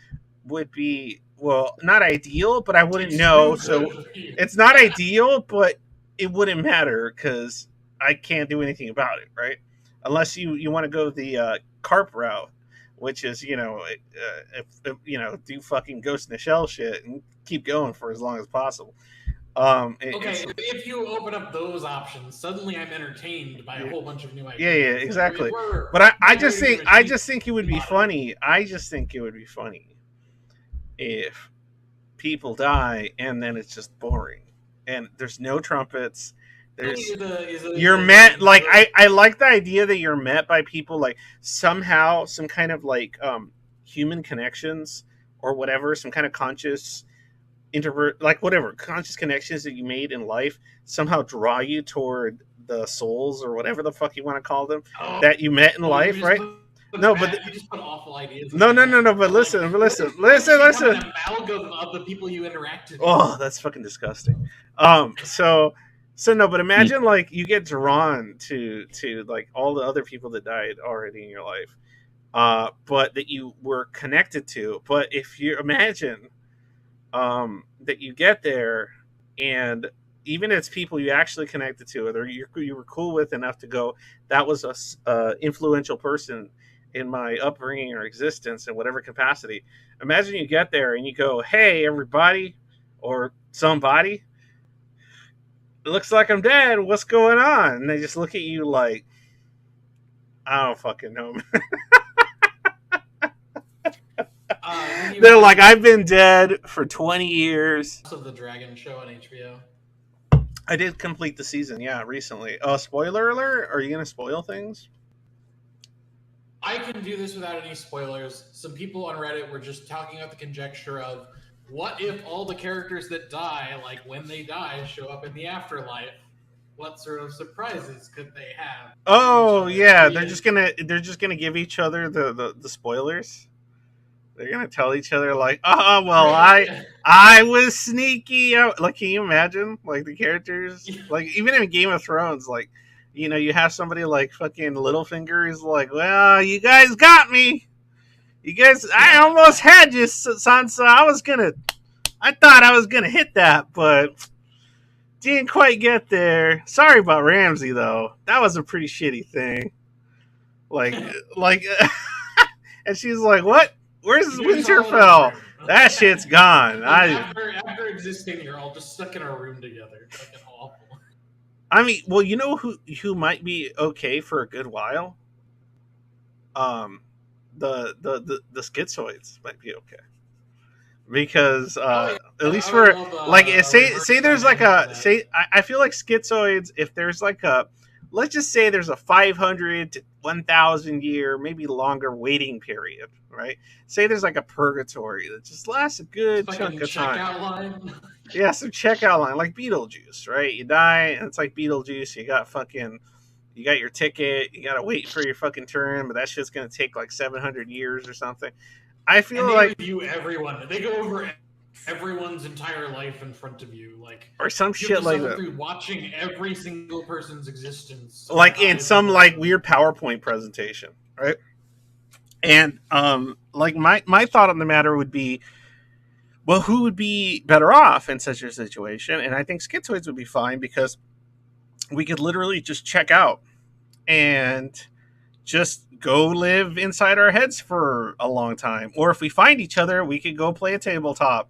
would be, well, not ideal, but I wouldn't It's know. too So good for you. it's not ideal, but it wouldn't matter because I can't do anything about it, right? Unless you want to go the carp route, which is if do fucking Ghost in the Shell shit and keep going for as long as possible. It's Okay, if you open up those options, suddenly I'm entertained by a yeah, whole bunch of new yeah, ideas. Like if exactly. we're But migrating to a I cheap just think it would be model, funny. I just think it would be funny if people die and then it's just boring and there's no trumpets. There's you're met like I like the idea that you're met by people like somehow some kind of like human connections or whatever, some kind of conscious introvert, like whatever conscious connections that you made in life somehow draw you toward the souls or whatever the fuck you want to call them oh, that you met in you life, just right? put No, but you just put awful ideas in no, my no, no, head. no. But Like, listen, what if you become listen. an amalgam of the people you interacted with? Oh, that's fucking disgusting. So no, but Mm. imagine like you get drawn to like all the other people that died already in your life, but that you were connected to. But if you imagine that you get there and even if it's people you actually connected to or you were cool with enough to go, that was a influential person in my upbringing or existence in whatever capacity. Imagine you get there and you go, hey everybody or somebody, it looks like I'm dead, what's going on? And they just look at you like, I don't fucking know. Have you They're like, I've been dead for 20 years. of the Dragon show on HBO? I did complete the season, yeah, recently. Spoiler alert, are you gonna spoil things? I can do this without any spoilers. Some people on Reddit were just talking about the conjecture of what if all the characters that die, like when they die, show up in the afterlife? What sort of surprises could they have? Oh for each other? yeah, Be they're just gonna give each other the spoilers. They're gonna tell each other like, oh well, I was sneaky. Like, can you imagine like the characters? Like even in Game of Thrones, like you have somebody like fucking Littlefinger is like, well, you guys got me. You guys, I almost had you, Sansa. I thought I was gonna hit that, but didn't quite get there. Sorry about Ramsay though. That was a pretty shitty thing. Like, like, and she's like, "What? Where's Here's all of Winterfell? them. That shit's gone." Like, after existing, you're all just stuck in a room together. Fucking awful. I mean, well, you know who might be okay for a good while? the schizoids might be okay. Because Oh, at yeah, least I would for love like a reverse say there's like dynamic for a that. I feel like schizoids, if there's like a, let's just say there's a 500 to 1000 year, maybe longer waiting period, right? Say there's like a purgatory that just lasts a good chunk Fucking of time. checkout line. Yeah, some checkout line, like Beetlejuice, right? You die and it's like Beetlejuice. You got your ticket, you gotta wait for your fucking turn, but that shit's gonna take like 700 years or something. I And feel they like, review everyone. They go over everyone's entire life in front of you. Like or some you have shit to like suffer that, through watching every single person's existence. So like their in eyes some are like open. weird PowerPoint presentation, right? And like my thought on the matter would be, well, who would be better off in such a situation? And I think schizoids would be fine because we could literally just check out and just go live inside our heads for a long time. Or if we find each other, we could go play a tabletop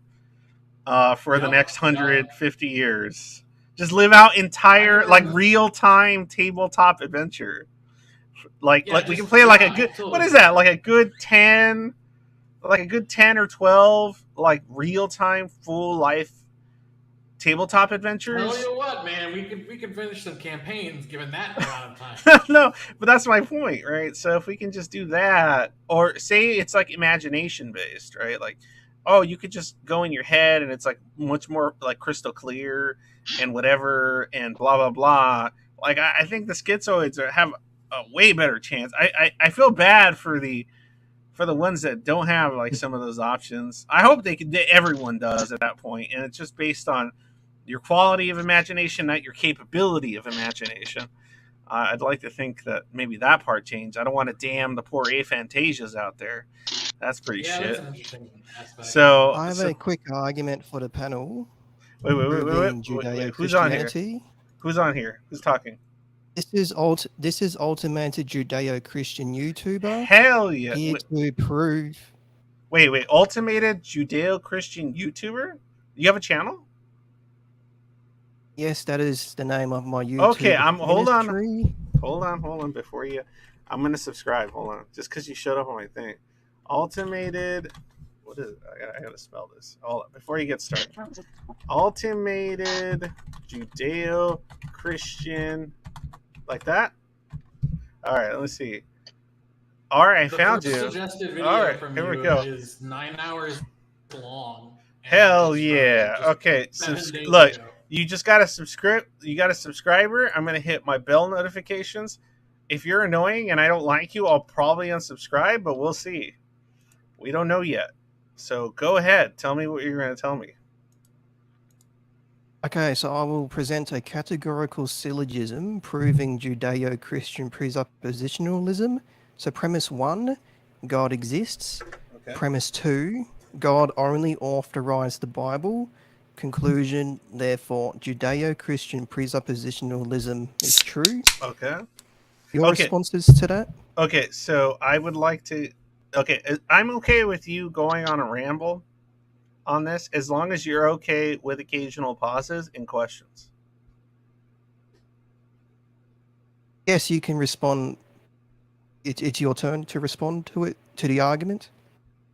for the next Yep. 150 years. Just live out I can entire like remember. real time tabletop adventure. Yeah, We can just play yeah, like a I good, what totally is get that? that. Like a good 10 or 12 like real time full life tabletop Tell adventures. you what, man, we can finish some campaigns given that amount of time. No, but that's my point, right? So if we can just do that, or say it's like imagination based, right? Like, oh, you could just go in your head and it's like much more like crystal clear and whatever and blah blah blah. Like I think the schizoids have a way better chance. I feel bad for the ones that don't have like some of those options. I hope everyone does at that point, and it's just based on your quality of imagination, not your capability of imagination. I'd like to think that maybe that part changed. I don't want to damn the poor aphantasias out there. That's pretty Yeah, that's shit. an interesting aspect. So, I have so a quick argument for the panel wait. proving Who's on here? Judeo-Christianity. Who's on here? Who's talking? This is Ultimated Judeo-Christian YouTuber Hell yeah! here to prove. Wait. Ultimated Judeo-Christian YouTuber? You have a channel? Yes, that is the name of my Okay, YouTube hold on. ministry. Hold on. Before you, I'm gonna subscribe. Hold on, just because you showed up on my thing. Ultimated. What is it? I gotta spell this. Hold on, before you get started. Ultimated Judeo-Christian, like that. All right, let's see. All right, I The found first you. suggested video All right, from here we you go. is 9 hours long. and Hell it's from yeah. just Okay, 7 days look, ago. you just got a You got a subscriber. I'm gonna hit my bell notifications. If you're annoying and I don't like you, I'll probably unsubscribe, but we'll see. We don't know yet. So go ahead. Tell me what you're going to tell me. Okay, so I will present a categorical syllogism proving Judeo-Christian presuppositionalism. So premise 1, God exists. Okay. Premise 2, God only authorized the Bible. Conclusion, therefore, Judeo-Christian presuppositionalism is true. Okay. Your Okay. responses to that? Okay, so I would like to. Okay, I'm okay with you going on a ramble on this as long as you're okay with occasional pauses and questions. Yes, you can respond. It's your turn to respond to it, to the argument.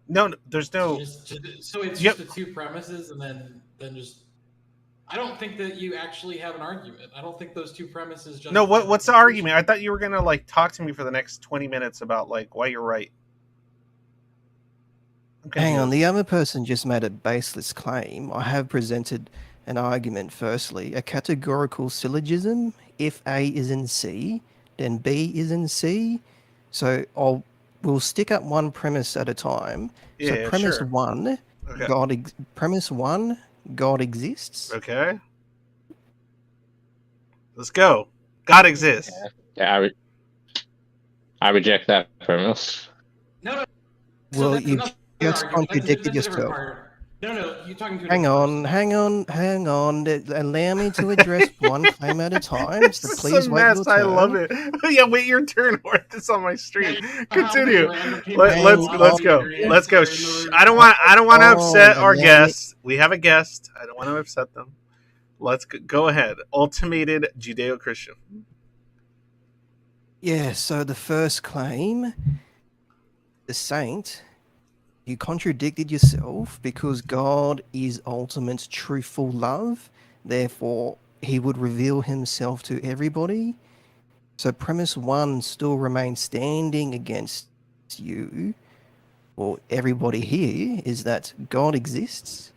No, there's no. So it's Yep. just the two premises, and then just. I don't think that you actually have an argument. I don't think those two premises just. No, what's the argument? I thought you were gonna like talk to me for the next 20 minutes about like why you're right. Hang on, the other person just made a baseless claim. I have presented an argument firstly, a categorical syllogism. If A is in C, then B is in C. So we'll stick up one premise at a time. Yeah, so premise sure. 1, Okay. premise 1, God exists. Okay. Let's go. God exists. Yeah, I reject that premise. No. Well, you've just contradicted yourself. No, you're talking to. Hang on. Allow me to address one claim at a time. So This please is a wait mess. your turn. I love it. Yeah, wait your turn. This on my stream. Continue. Let's go. Let's go. Shh. I don't want to upset our guests. We have a guest. I don't want to upset them. Let's go ahead. Ultimated Judeo-Christian. Yeah. So the first claim the saint, you contradicted yourself because God is ultimate truthful love. Therefore, he would reveal himself to everybody. So premise one still remains standing against you, or everybody here, is that God exists.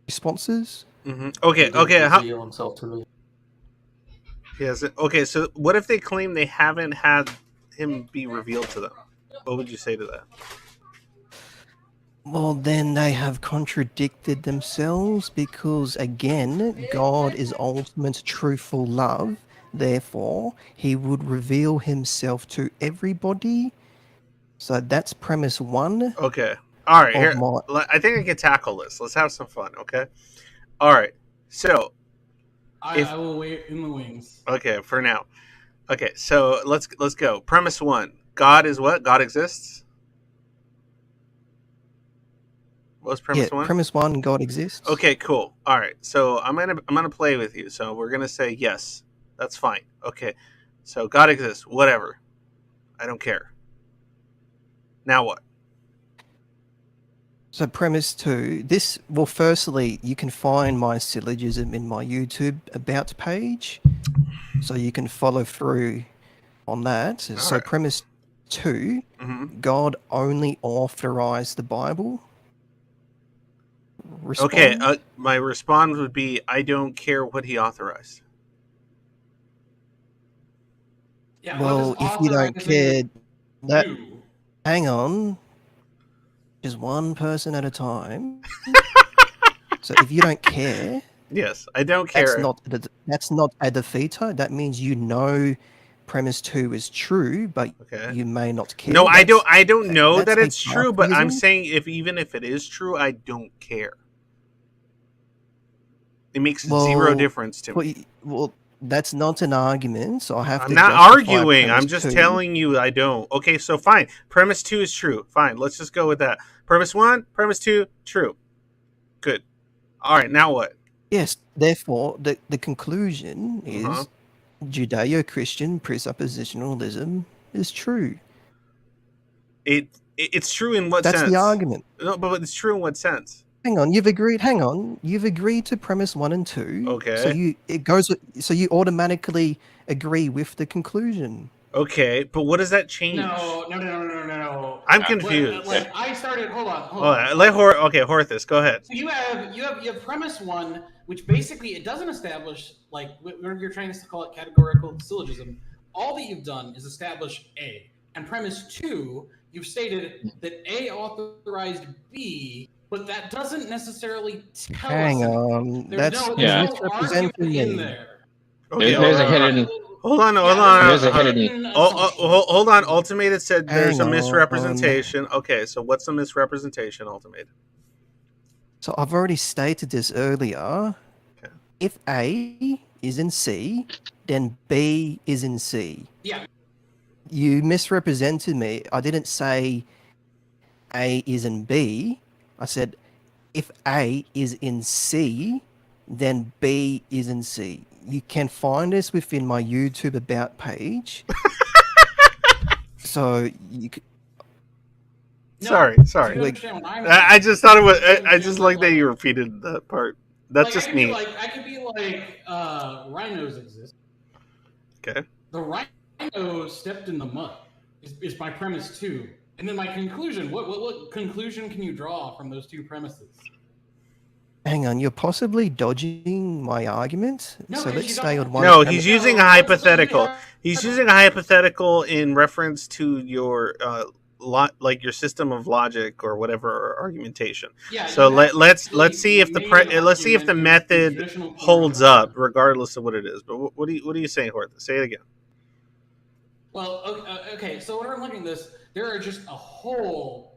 Responses? Okay, okay. How? reveal himself to me. Yes. Okay. So, what if they claim they haven't had him be revealed to them? What would you say to that? Well, then they have contradicted themselves because, again, God is ultimate truthful love. Therefore, he would reveal himself to everybody. So that's premise one Okay. All right. of Here, my. I think I can tackle this. Let's have some fun. Okay. All right. So, I will wait in the wings. okay, for now. Okay. So let's go. Premise one: God is what? God exists. What was premise one? Premise one, God exists. Okay, cool. All right. So I'm gonna play with you. So we're gonna say yes. That's fine. Okay. So God exists. Whatever. I don't care. Now what? So premise two, this, well, firstly, you can find my syllogism in my YouTube about page. So you can follow through on that. So right. premise two, Mm-hmm. God only authorized the Bible. Respond? Okay. My response would be I don't care what he authorized. Yeah, Well, if you don't care, that, hang on, just one person at a time. So if you don't care, Yes, I don't care. that's not a defeater. That means you know premise two is true, but Okay. you may not care. No, I don't know that's that it's true, but I'm atheism. saying even if it is true, I don't care. It makes zero difference to me. Well, that's not an argument. So I have I'm to not justify arguing. I'm premise just two. telling you I don't. Okay, so fine. Premise two is true. Fine. Let's just go with that. Premise one, premise two, true. Good. All right, now what? Yes, therefore, the conclusion is Uh-huh. Judeo-Christian presuppositionalism is true. It's true in what That's sense? the argument. No, but it's true in what sense? Hang on, you've agreed. Hang on, you've agreed to premise one and two. Okay. So you automatically agree with the conclusion. Okay, but what does that change? No. I'm confused. I started. Hold on. Let Horthus, go ahead. So you have premise one, which basically it doesn't establish, like when you're trying to call it categorical syllogism. All that you've done is establish A, and premise two, you've stated that A authorized B, but that doesn't necessarily tell Hang us. on, There's that's no misrepresenting argument in me. there. Okay, There's a hidden. Hold on. There's a hidden. Hold on. Ultimated said there's a Hang misrepresentation. Okay, so what's the misrepresentation, Ultimated? So I've already stated this earlier. Okay. If A is in C, then B is in C. Yeah. You misrepresented me. I didn't say A is in B. I said if A is in C, then B is in C. You can find this within my YouTube about page. So you could. Sorry. I just thought it was. I just like that you repeated that part. That's just me. I could be like, rhinos exist. Okay. The rhino stepped in the mud. Is my premise two, and then my conclusion. What conclusion can you draw from those two premises? Hang on, you're possibly dodging my argument. No, so because let's you stay don't- on one. No, premise. he's using a hypothetical. He's using a hypothetical in reference to your like your system of logic or whatever argumentation. Yeah. So you have let's actually see if made an let's see if the argument in method traditional form holds of up, argument. regardless of what it is. But what are you saying, Horth? Say it again. Well, okay. So when I'm looking at this, there are just a whole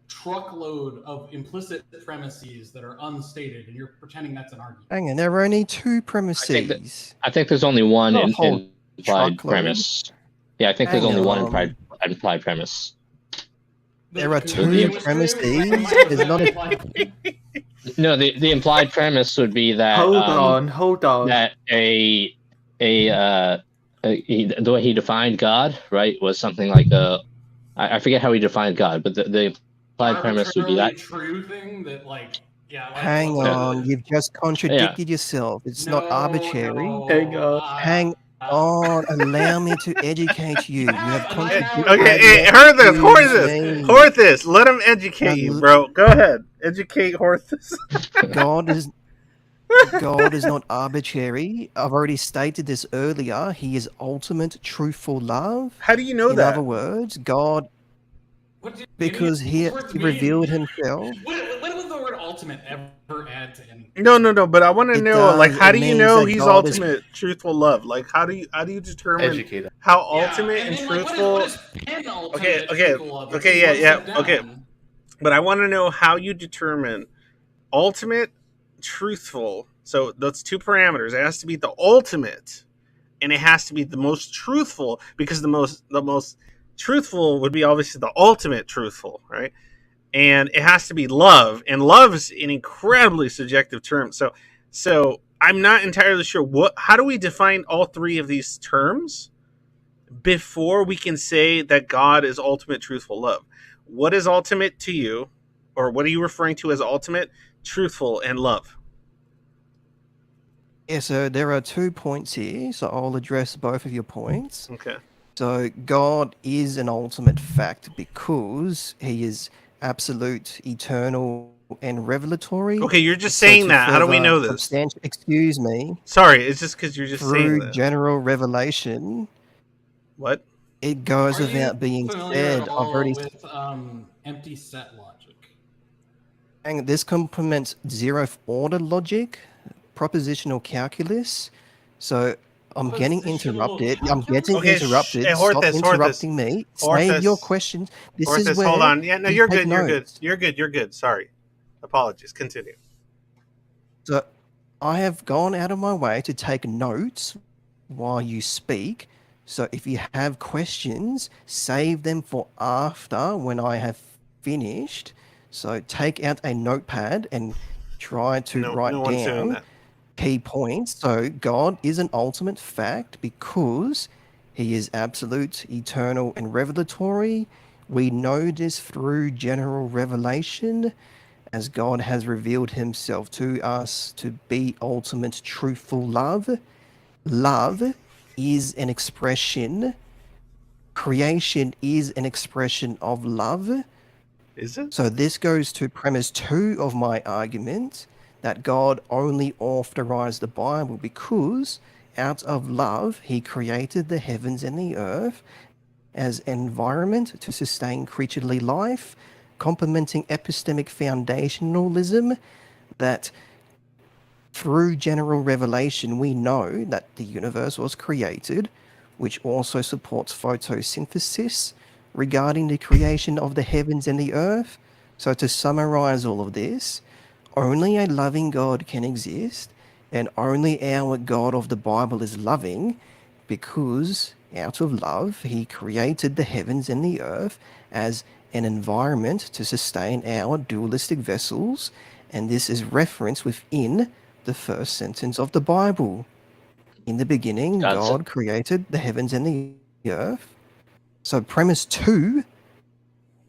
truckload of implicit premises that are unstated, and you're pretending that's an argument. Hang on, there are only two premises. I think there's only one Not a whole implied truckload. premise. Yeah, I think there's Hang only one on. implied premise. There are two conclusion was premises. true, There's not a. No, the implied premise would be that Hold on. that the way he defined God, right, was something like I forget how he defined God, but the implied premise would be arbitrarily that. true thing that like yeah like Hang what's on, you've just contradicted yourself. It's not arbitrary. Hang on. Hang on, allow me to educate you. You have and I have contradicted Okay, what Horthus, you mean. Horthus, let him educate you, Now, bro. Go ahead, educate Horthus. God is not arbitrary. I've already stated this earlier. He is ultimate truthful love. How do you know In that? other words, God, what do because he revealed himself. What does the word ultimate ever add to anything? No, but I want to It know, like, does. how It do you means know that he's God is ultimate truthful love? Like, how do you determine Educate him. how Yeah, ultimate and then, like, truthful? what is Penn ultimate Okay, truthful love? If okay, he was yeah, set okay. down? But I want to know how you determine ultimate truthful. So those two parameters. It has to be the ultimate, and it has to be the most truthful, because the most truthful would be obviously the ultimate truthful, right? And it has to be love, and love is an incredibly subjective term. So I'm not entirely sure how do we define all three of these terms before we can say that God is ultimate truthful love. What is ultimate to you, or what are you referring to as ultimate truthful and love? Yeah, so there are 2 points here, so I'll address both of your points. Okay. So God is an ultimate fact because he is absolute, eternal, and revelatory. Okay, you're just So saying to that. How do we further know this? excuse me, Sorry, it's just because you're just saying through that. general revelation, What? it goes Are you without being familiar at said. I've all already with empty set logic? saying this complements zeroth order logic, propositional calculus. So I'm getting Propositional interrupted. I'm calculus? getting Okay, interrupted. hey, Stop Horthus, interrupting me. Save your Horthus, questions. This is Horthus, where hold on. Yeah, no, we you're take good. You're good. notes. You're good. Sorry. Apologies. Continue. So I have gone out of my way to take notes while you speak. So if you have questions, save them for after when I have finished. So take out a notepad and try to No write one's doing down that. key points. So God is an ultimate fact because he is absolute, eternal, and revelatory. We know this through general revelation, as God has revealed himself to us to be ultimate truthful love. Love is an expression, creation is an expression of love. Is it? So this goes to premise 2 of my argument, that God only authorized the Bible because out of love he created the heavens and the earth as environment to sustain creaturely life, complementing epistemic foundationalism, that through general revelation we know that the universe was created, which also supports photosynthesis regarding the creation of the heavens and the earth. So to summarize all of this, only a loving God can exist, and only our God of the Bible is loving because out of love he created the heavens and the earth as an environment to sustain our dualistic vessels, and this is referenced within the first sentence of the Bible. In the beginning, Gotcha. God created the heavens and the earth. So premise 2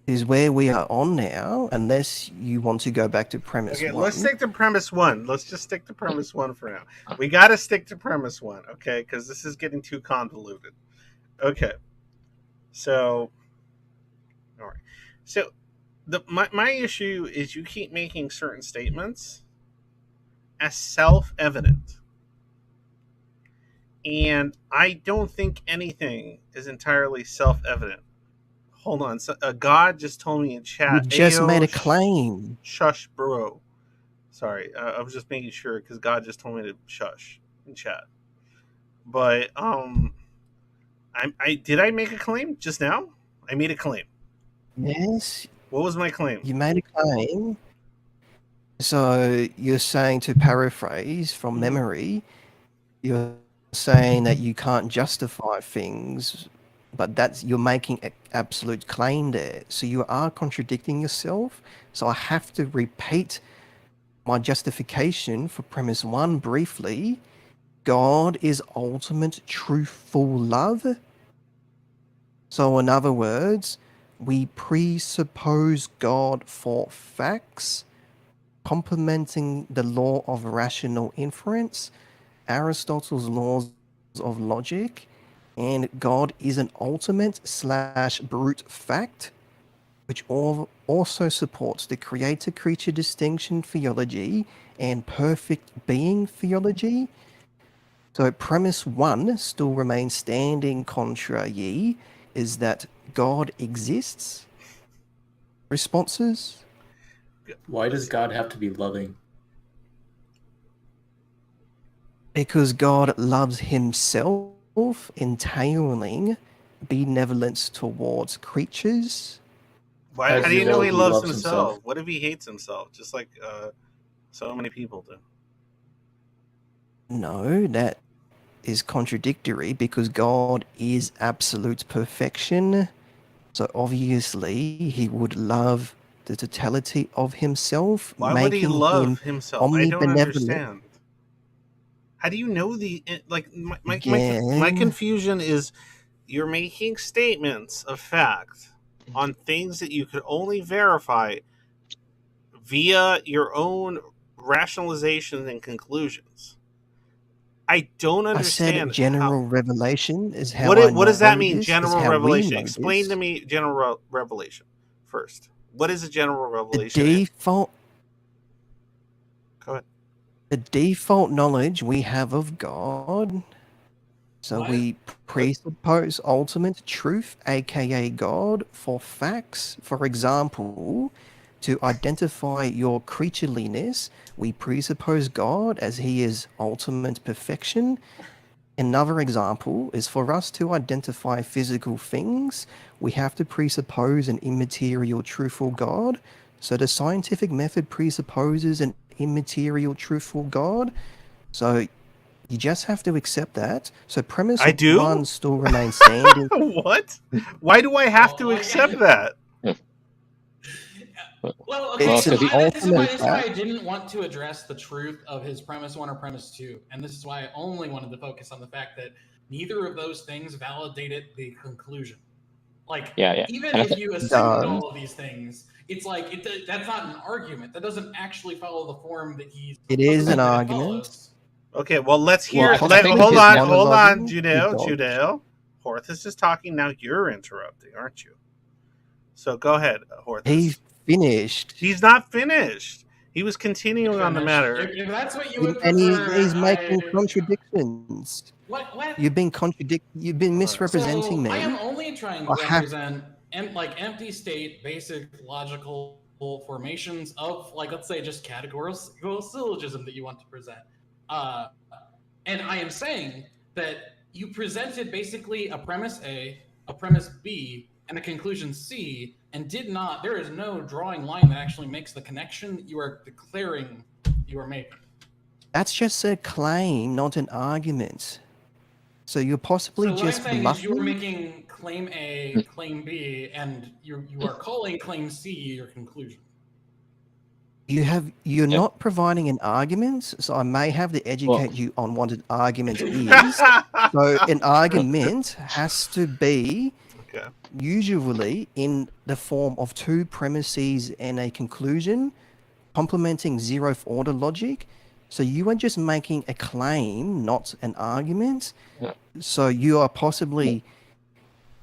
is where we are on now, unless you want to go back to premise Okay, 1. let's stick to premise 1. Let's just stick to premise 1 for now. We got to stick to premise 1, okay? Because this is getting too convoluted. Okay. So, all right. So, my issue is you keep making certain statements as self-evident. And I don't think anything is entirely self-evident. Hold on. So, God just told me in chat. You just made a Ayo, claim. Shush, bro. Sorry, I was just making sure because God just told me to shush in chat. But I did I make a claim just now? I made a claim. Yes, What was my claim? you made a claim. So you're saying, to paraphrase from memory, you're saying that you can't justify things, but you're making an absolute claim there. So you are contradicting yourself. So I have to repeat my justification for premise 1 briefly. God is ultimate truthful love. So in other words, we presuppose God for facts, complementing the law of rational inference, Aristotle's laws of logic, and God is an ultimate / brute fact, which also supports the creator-creature distinction theology and perfect being theology. So premise 1 still remains standing contra ye, is that God exists. Responses? Why does God have to be loving? Because God loves himself, entailing benevolence towards creatures. Why? How How do do you you know know he he loves loves himself? himself? What if he hates himself? Just like so many people do. No, that is contradictory because God is absolute perfection. So obviously he would love the totality of himself, Why would he making him love himself? I don't omnibenevolent. understand. How do you know the like my Again, confusion is you're making statements of fact on things that you could only verify via your own rationalizations and conclusions. I don't I said understand how. general revelation is how I What know does that mean? this, is General how we revelation. know Explain to this. me general revelation first. What is a general The revelation? default Go ahead. the default knowledge we have of God. So What? we presuppose ultimate truth, aka God, for facts. For example, to identify your creatureliness, we presuppose God as he is ultimate perfection. Another example is for us to identify physical things, we have to presuppose an immaterial, truthful God. So the scientific method presupposes an immaterial, truthful God. So you just have to accept that. So premise I do? 1 still remains standing. What? Why do I have to Well, accept that? Well, okay, It's so an because ultimate this is why I fact. didn't want to address the truth of his premise 1 or premise 2, and this is why I only wanted to focus on the fact that neither of those things validated the conclusion. Like, yeah, even and I if think you assumed Does. all of these things, it's like that's not an argument. That doesn't actually follow the form that he's It is an proposing that it argument. follows. Okay, well let's You well, hear I think possibly hold get his on, monologuing. You Judeo, dodge. Judeo. Horthus is talking now, you're interrupting, aren't you? So go ahead, He Horthus. finished. He's not finished. He was You continuing on the finished. matter. If that's what you would And prefer, he's making contradictions. what? You've been All right. misrepresenting So I am me. only trying to I have represent empty state, basic logical formations of, like, let's say, just categorical syllogism that you want to present. Uh, and I am saying that you presented basically a premise A, a premise B, and a conclusion C, and did not. There is no drawing line that actually makes the connection that you are declaring you are making. That's just a claim, not an argument. So you're possibly So what I'm just saying is you are bluffing. making claim A, claim B, and you are calling claim C your conclusion. You're Yep. not providing an argument, so I may have to educate you on what an argument is. So an argument has to be Okay. usually in the form of two premises and a conclusion, complementing zeroth order logic. So you are just making a claim, not an argument. Yeah. So you are possibly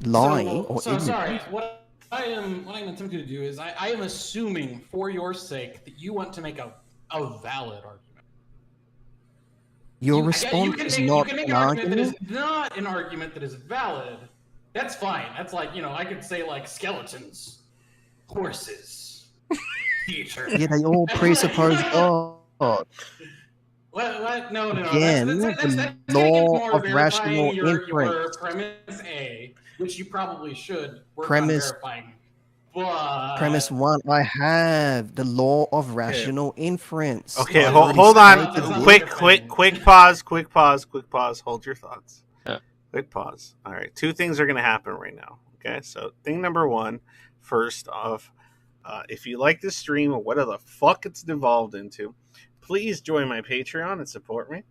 lying or So sorry. ignorant. What I'm attempting to do is I am assuming for your sake that you want to make a valid argument. Your I get, response is you not can make an an argument that is argument. not an argument that is valid. That's fine. That's like, I could say, like, skeletons, horses, theater. Yeah, they all presuppose God. What? No. Again, That's the taking law more of rational verifying your inference. premise A, which you probably should work on Premise verifying. But premise 1, I have the law of Okay. rational inference. Okay, I've already hold on. That's not stated what Quick you're pause. Hold your thoughts. Yeah. Quick pause. All right. Two things are going to happen right now. Okay. So, thing number one, first off, if you like this stream or whatever the fuck it's devolved into, please join my Patreon and support me.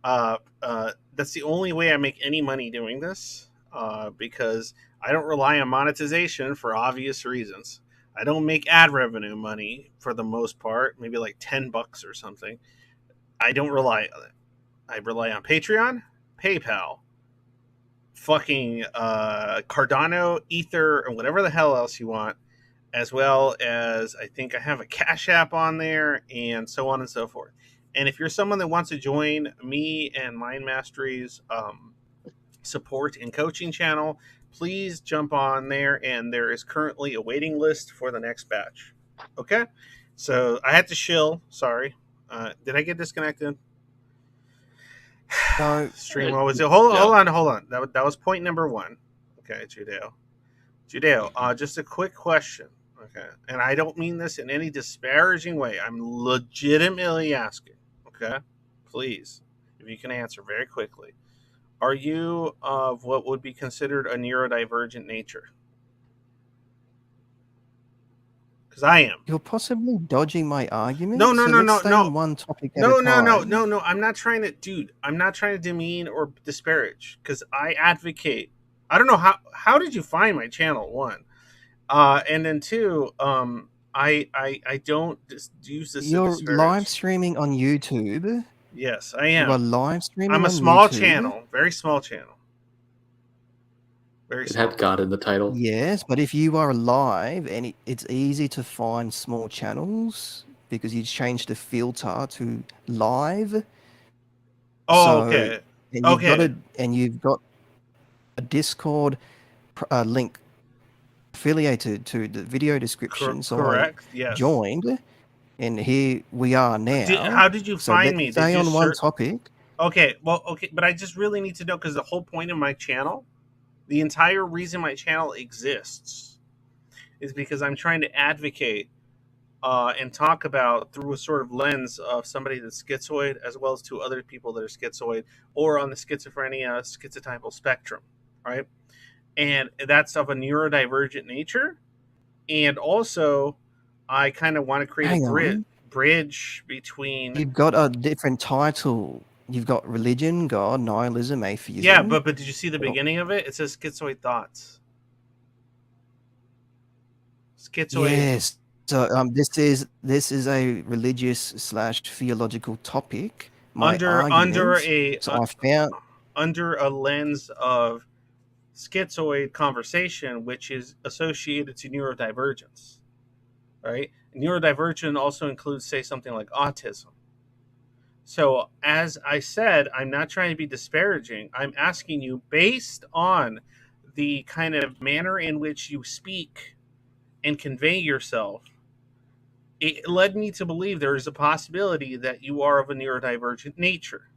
That's the only way I make any money doing this. because I don't rely on monetization for obvious reasons. I don't make ad revenue money for the most part, maybe like $10 or something. I don't rely on it. I rely on Patreon, PayPal, fucking Cardano, Ether, or whatever the hell else you want, as well as I think I have a Cash App on there, and so on and so forth. And if you're someone that wants to join me and Mind Mastery's support and coaching channel, please jump on there, and there is currently a waiting list for the next batch. Okay? So I had to shill. Sorry. Did I get disconnected? No, Stream, what was it? Hold on. That was point number one. Okay, Judeo, just a quick question. Okay, and I don't mean this in any disparaging way. I'm legitimately asking. Okay, please, if you can answer very quickly. Are you of what would be considered a neurodivergent nature? Because I am. you're possibly dodging my argument. No. Let's stay on one topic at a time. No. I'm not trying to, dude. I'm not trying to demean or disparage. Because I advocate. I don't know how did you find my channel? One, and then two. I don't use this. You're live streaming on YouTube. Yes, I am. You are live streaming. I'm a on small YouTube. channel, very small channel. Very It small. had God in the title. Yes, but if you are live, and it's easy to find small channels because you changed the filter to live. Oh, okay. And you've got a Discord link affiliated to the video description. So correct. I Yes. joined, and here we are now. How did you find me? Stay on one topic. Okay, but I just really need to know, because the whole point of my channel, the entire reason my channel exists, is because I'm trying to advocate and talk about through a sort of lens of somebody that's schizoid, as well as to other people that are schizoid or on the schizophrenia, schizotypal spectrum, right? And that's of a neurodivergent nature. And also, I kind of want to create a bridge between... You've got a different title. You've got religion, God, nihilism, atheism. Yeah, but did you see the beginning of it? It says schizoid thoughts. Schizoid. Yes. So this is a religious / theological topic. Under a lens of schizoid conversation, which is associated to neurodivergence, right? Neurodivergent also includes, say, something like autism. So, as I said, I'm not trying to be disparaging. I'm asking you, based on the kind of manner in which you speak and convey yourself, it led me to believe there is a possibility that you are of a neurodivergent nature.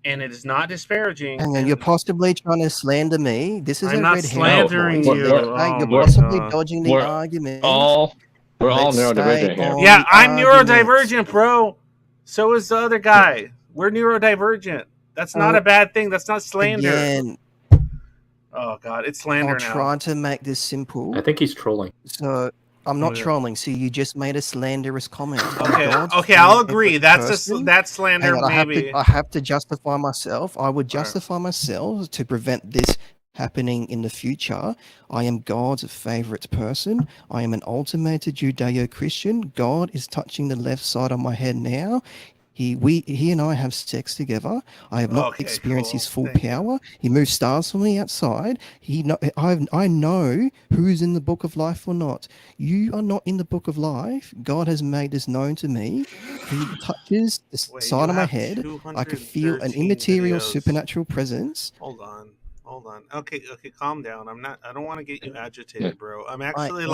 And it is not disparaging. And you're possibly trying to slander me. This is I'm a not red slandering herring. you. You're possibly dodging the argument. We're all neurodivergent here. Yeah, I'm neurodivergent, bro. So is the other guy. We're neurodivergent. That's not a bad thing. That's not slander. Again, oh, God. It's slander now. I'll try to make this simple. I think he's trolling. So I'm not trolling. See, you just made a slanderous comment. Okay, I'll agree. That's slander, maybe. I have to justify myself. I would justify myself to prevent this happening in the future. I am God's favorite person. I am an ultimated Judeo-Christian. God is touching the left side of my head now. He and I have sex together. I have not experienced his full power. He moves stars for me outside. I know who's in the book of life or not. You are not in the book of life. God has made this known to me. He touches the side of my head. I could feel an immaterial supernatural presence. Hold on. Okay, calm down. I don't want to get you agitated, bro. I'm actually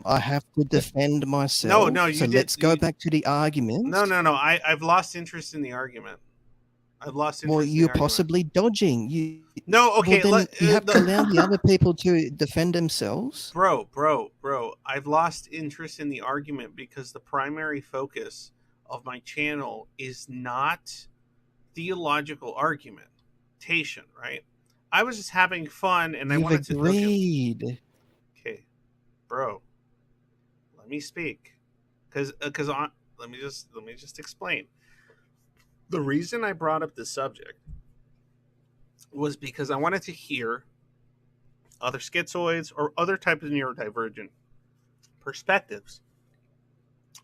I have to defend myself. No, let's go back to the argument. No. I've lost interest in the argument. Well, you're possibly dodging. You have to allow the other people to defend themselves. Bro. I've lost interest in the argument because the primary focus of my channel is not theological argumentation, right? I was just having fun, and I wanted to agreed. Okay, bro, let me speak, because let me just explain. The reason I brought up this subject was because I wanted to hear other schizoids, or other types of neurodivergent perspectives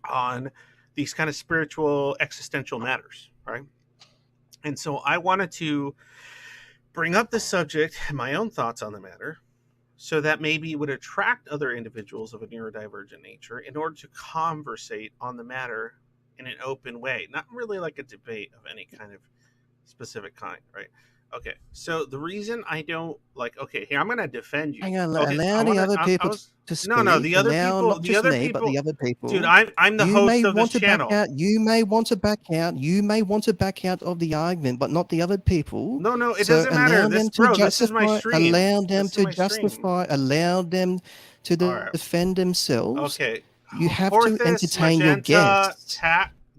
on these kind of spiritual existential matters, right? And so I wanted to bring up this subject and my own thoughts on the matter so that maybe it would attract other individuals of a neurodivergent nature in order to conversate on the matter in an open way, not really like a debate of any kind of specific kind, right? Okay, so the reason I don't like, okay, here I'm going to defend you. Hang on, Okay, allow the other I people was to speak. no, the other Allow people, not just me, but the other dude. people. I'm the You host may of this want to back channel. out. You may want to back out. You may want to back out of the argument, but not the other people. No, it So doesn't matter. allow This, them to bro, this is my justify. stream. Allow them This is to my stream. justify. Allow them to All right. defend themselves. Okay. You have Horthus, to entertain your magenta, guests.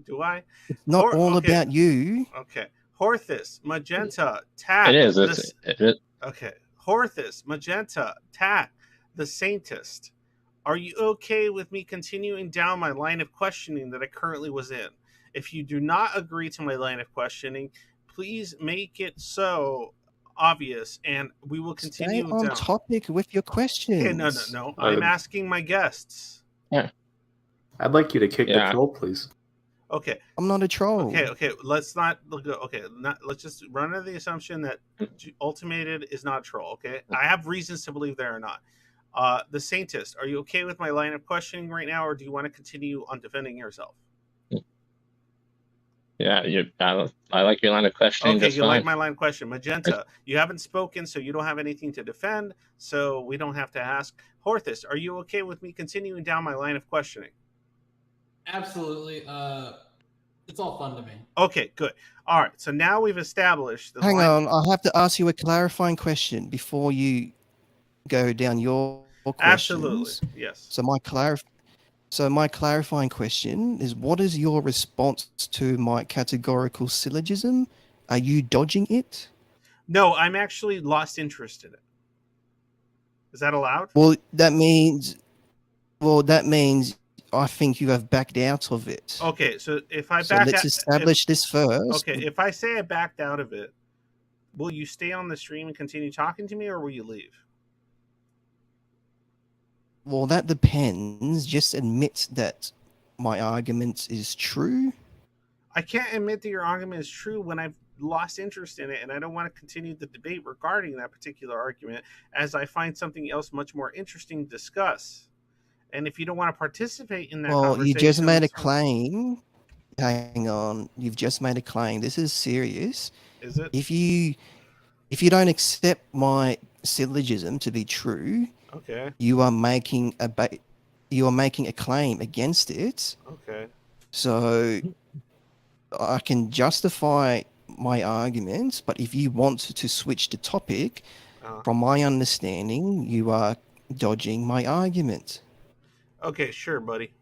do I? It's not all okay. about you. Okay. Horthus, magenta, tat. It is. It Okay. Horthus, magenta, tat, the saintist. Are you okay with me continuing down my line of questioning that I currently was in? If you do not agree to my line of questioning, please make it so obvious, and we will continue Stay on down. topic with your questions. Okay, no. I'm asking my guests. Yeah. I'd like you to kick the troll, please. Okay. I'm not a troll. Okay. Let's not look. Okay, let's just run under the assumption that Ultimated is not a troll. Okay, I have reasons to believe they are not. The Saintist, are you okay with my line of questioning right now, or do you want to continue on defending yourself? Yeah, I like your line of questioning. Okay, just you fine. like my line of question. Magenta, you haven't spoken, so you don't have anything to defend, so we don't have to ask. Horthus, are you okay with me continuing down my line of questioning? Absolutely. It's all fun to me. Okay, good. All right, so now we've established the Hang line. on, I have to ask you a clarifying question before you go down your questions. Absolutely, yes. So my clarifying question is, what is your response to my categorical syllogism? Are you dodging it? No, I'm actually lost interest in it. Is that allowed? Well, that means I think you have backed out of it. Okay, so if I So back let's establish this first. Okay, if I say I backed out of it, will you stay on the stream and continue talking to me, or will you leave? Well, that depends. Just admit that my argument is true. I can't admit that your argument is true when I've lost interest in it, and I don't want to continue the debate regarding that particular argument, as I find something else much more interesting to discuss. And if you don't want to participate in that conversation... Well, you just made a claim. Hang on. You've just made a claim. This is serious. Is it? If you don't accept my syllogism to be true, okay, you are making a claim against it. Okay. So I can justify my arguments, but if you want to switch the topic, from my understanding, you are dodging my argument. Okay, sure, buddy.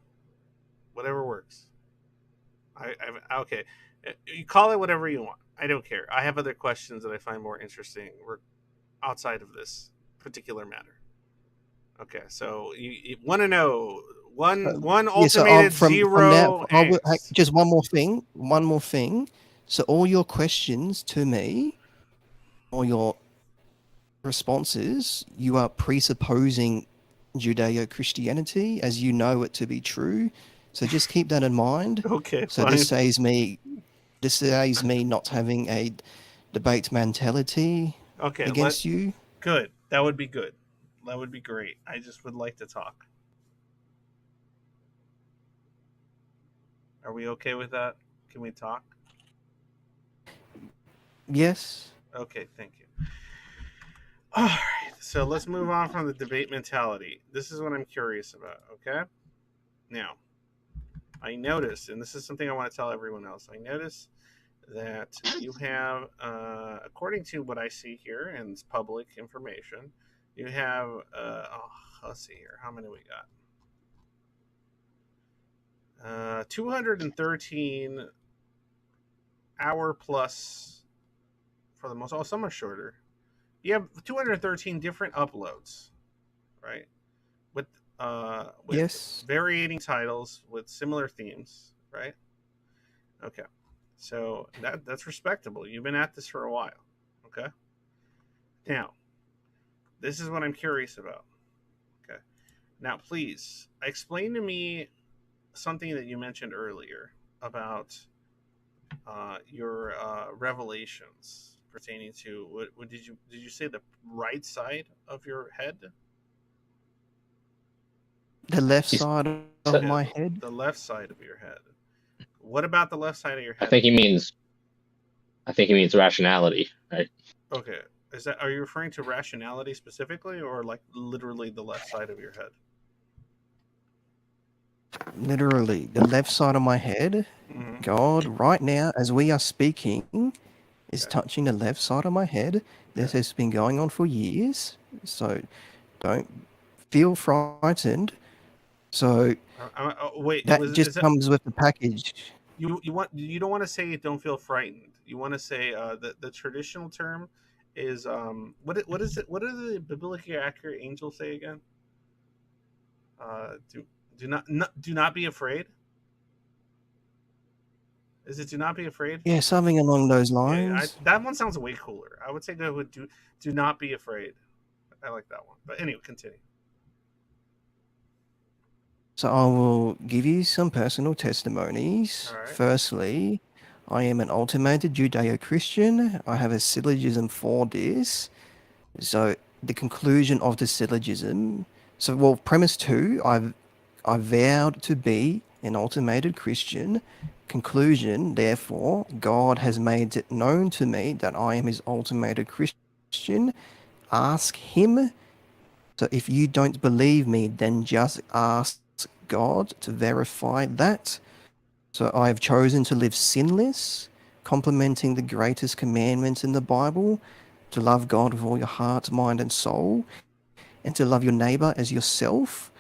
Whatever works. Okay. You call it whatever you want. I don't care. I have other questions that I find more interesting outside of this particular matter. Okay, so you want to know one ultimated zero. Just one more thing. So all your questions to me, or your responses, you are presupposing Judeo-Christianity as you know it to be true. So just keep that in mind. Okay, so fine. this saves me not having a debate mentality against you. Good. That would be good. That would be great. I just would like to talk. Are we okay with that? Can we talk? Yes. Okay, thank you. All right, so let's move on from the debate mentality. This is what I'm curious about, okay? Now, I noticed, and this is something I want to tell everyone else, I noticed that you have, according to what I see here, and it's public information, you have, let's see here, how many we got? 213 hour plus, for the most, some are shorter. You have 213 different uploads, right? With yes, varying titles with similar themes, right? Okay, so that's respectable. You've been at this for a while, okay? Now, This is what I'm curious about. Okay. Now, please explain to me something that you mentioned earlier about your revelations pertaining to what did you say the right side of your head? The left He's, side of Okay, my head. the left side of your head. What about the left side of your I head? think he means I think he means rationality, right? Okay, is that are you referring to rationality specifically, or like literally the left side of your head? Literally, the left side of my head. Mm-hmm. God, right now, as we are speaking, is Okay. touching the left side of my head. This Okay. has been going on for years, so don't feel frightened. So Wait, it that was just is that comes with the package. you don't want to say don't feel frightened. You want to say the traditional term is what is it? What do the biblically accurate angels say again? Do do not be afraid. Is it do not be afraid? Yeah, something along those Yeah, lines. that one sounds way cooler. I would say go with do not be afraid. I like that one. But anyway, continue. So I will give you some personal All testimonies. right. Firstly, I am an ultimated Judeo-Christian. I have a syllogism for this. So the conclusion of the syllogism. So well, premise two, I vowed to be an ultimated Christian. Conclusion, therefore, God has made it known to me that I am his ultimated Christian. Ask him. So if you don't believe me, then just ask God to verify that. So I have chosen to live sinless, complementing the greatest commandments in the Bible, to love God with all your heart, mind, and soul, and to love your neighbor as yourself.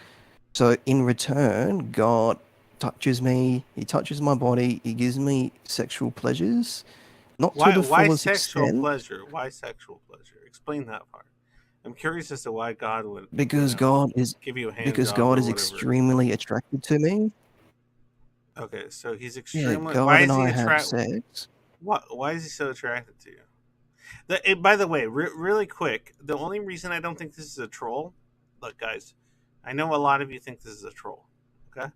So in return, God touches me, he touches my body, he gives me sexual pleasures, not to the Why fullest sexual extent, pleasure? Why sexual pleasure? Explain that part. I'm curious as to why God would, because God is give you a hand because job God or is whatever. extremely attracted to me. Okay, so he's Yeah, extremely. God Why and is he I have attract? sex. Why is he so attracted to you? By the way, really quick, the only reason I don't think this is a troll, look, guys, I know a lot of you think this is a troll. Okay,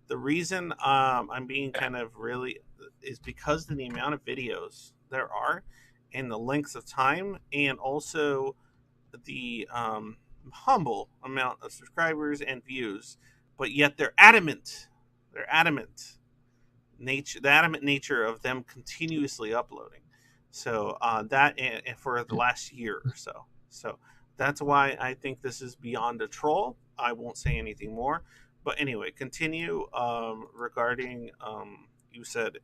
the reason I'm being kind of really is because of the amount of videos there are, and the length of time, and also the humble amount of subscribers and views, but yet they're adamant. They're adamant the adamant nature of them continuously uploading. So that and for the last year or so. So that's why I think this is beyond a troll. I won't say anything more. But anyway, continue regarding you said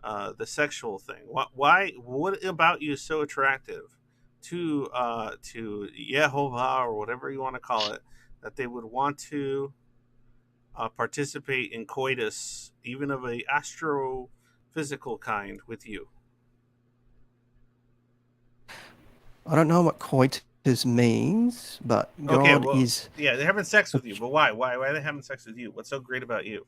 the sexual thing. Why? What about you is so attractive to Yehovah or whatever you want to call it that they would want to participate in coitus, even of a astrophysical kind, with you? I don't know what coitus means, but Okay, God well, is yeah, they're having sex with you, but why? Why are they having sex with you? What's so great about you?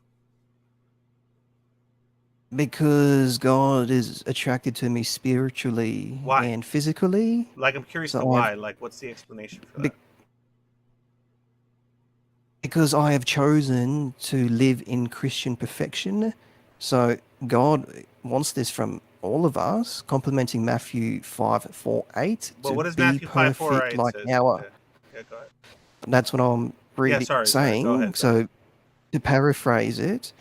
because God is attracted to me spiritually Why? and physically. Like, I'm curious to So I've why. Like, what's the explanation for be- that? because I have chosen to live in Christian perfection. So God wants this from all of us, complementing Matthew 5:4-8, But to what does be Matthew 5:4 perfect 8 like says? our. Okay, yeah, go ahead. That's what I'm Yeah, really sorry. Go saying. ahead. Go ahead. So to paraphrase it,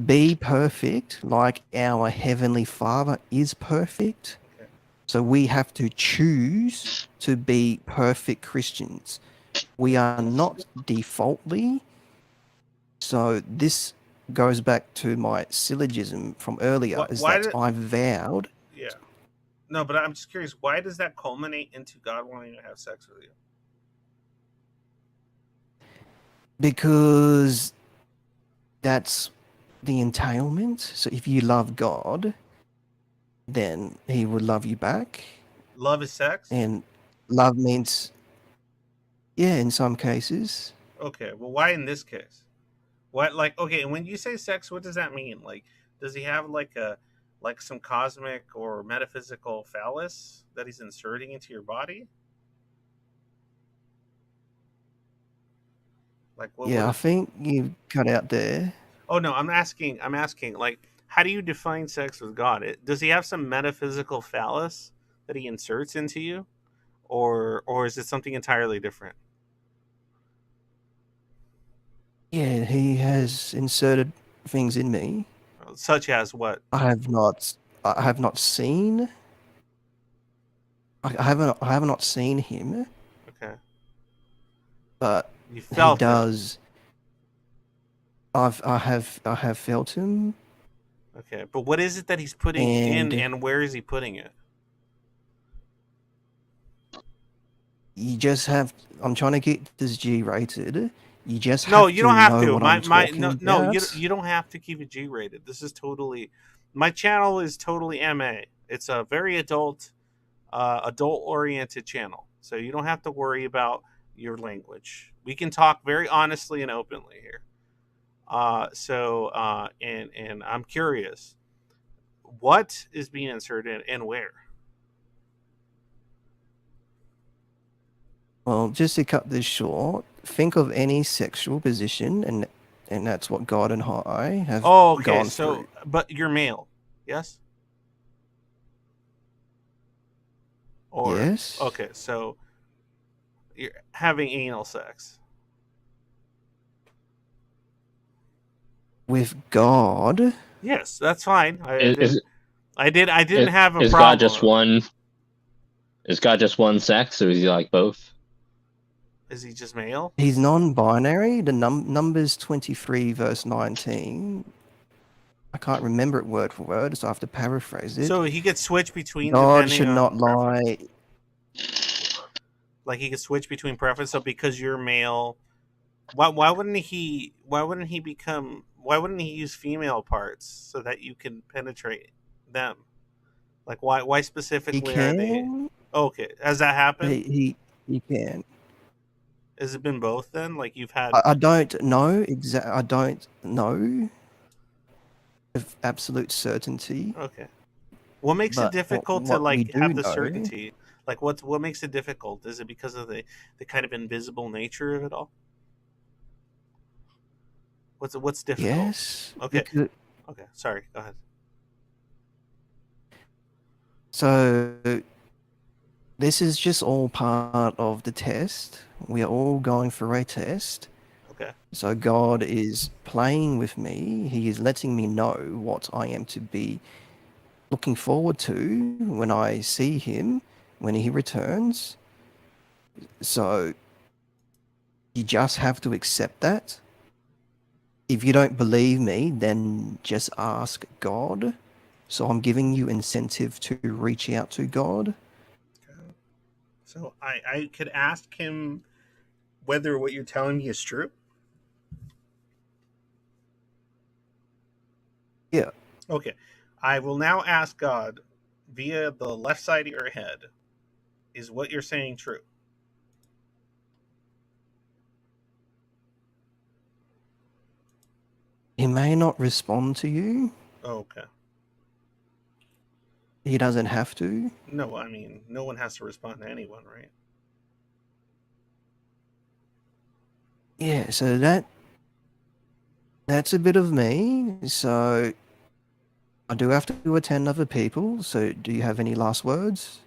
be perfect like our Heavenly Father is perfect. Okay. So we have to choose to be perfect Christians. We are not defaultly. So this goes back to my syllogism from earlier What? is Why that did? I vowed Yeah. No, but I'm just curious. Why does that culminate into God wanting to have sex with you? because that's the entailment. So if you love God, then he would love you back. Love is sex. And love means, yeah, in some cases. Okay. Well, why in this case? What like okay, and when you say sex, what does that mean? Like, does he have like some cosmic or metaphysical phallus that he's inserting into your body? Like, what? Yeah, I think you cut out there. Oh no, I'm asking. Like, how do you define sex with God? Does he have some metaphysical phallus that he inserts into you, or is it something entirely different? Yeah, he has inserted things in me. Such as what? I have not. I have not seen. I haven't. I have not seen him, Okay, but you he felt him. does. I have felt him, Okay, but what is it that he's putting in, and and where is he putting it? you just have. I'm trying to get this G rated. You just No, have you to don't have know to. what I'm talking No, about. you don't have to keep it G rated. This is totally, my channel is totally MA. It's a very adult oriented channel, so you don't have to worry about your language. We can talk very honestly and openly here. And I'm curious, what is being inserted and where? Well, just to cut this short, think of any sexual position, and that's what God and I have Oh, okay. gone So, through. but you're male, yes? Or Yes, okay, so you're having anal sex. with God. Yes, that's fine. Is I didn't have a is God problem. just one? Is God just one sex, or is he like both? Is he just male? He's non-binary. The numbers 23 verse 19. I can't remember it word for word, so I have to paraphrase it. So he could switch between God depending should on not preference. lie. Like he could switch between preference. So because you're male, why wouldn't he? Why wouldn't he become? Why wouldn't he use female parts so that you can penetrate them? Like why He specifically are they? can. Okay, has that happened? He can. Has it been both then? Like you've had? I don't know I don't know with absolute certainty, Okay. What makes it but difficult to what we like do have the know, certainty? Like what makes it difficult? Is it because of the kind of invisible nature of it all? What's difficult? yes, Okay. because Okay. Sorry. Go ahead. so this is just all part of the test. We are all going for a test. Okay. So God is playing with me. He is letting me know what I am to be looking forward to when I see him, when he returns. So you just have to accept that. If you don't believe me, then just ask God. So I'm giving you incentive to reach out to God. Okay. So I could ask him whether what you're telling me is true. Yeah. Okay. I will now ask God via the left side of your head, is what you're saying true? He may not respond to you. Okay. He doesn't have to. No, I mean, no one has to respond to anyone, right? Yeah, so that's a bit of me. So I do have to attend other people. So do you have any last words?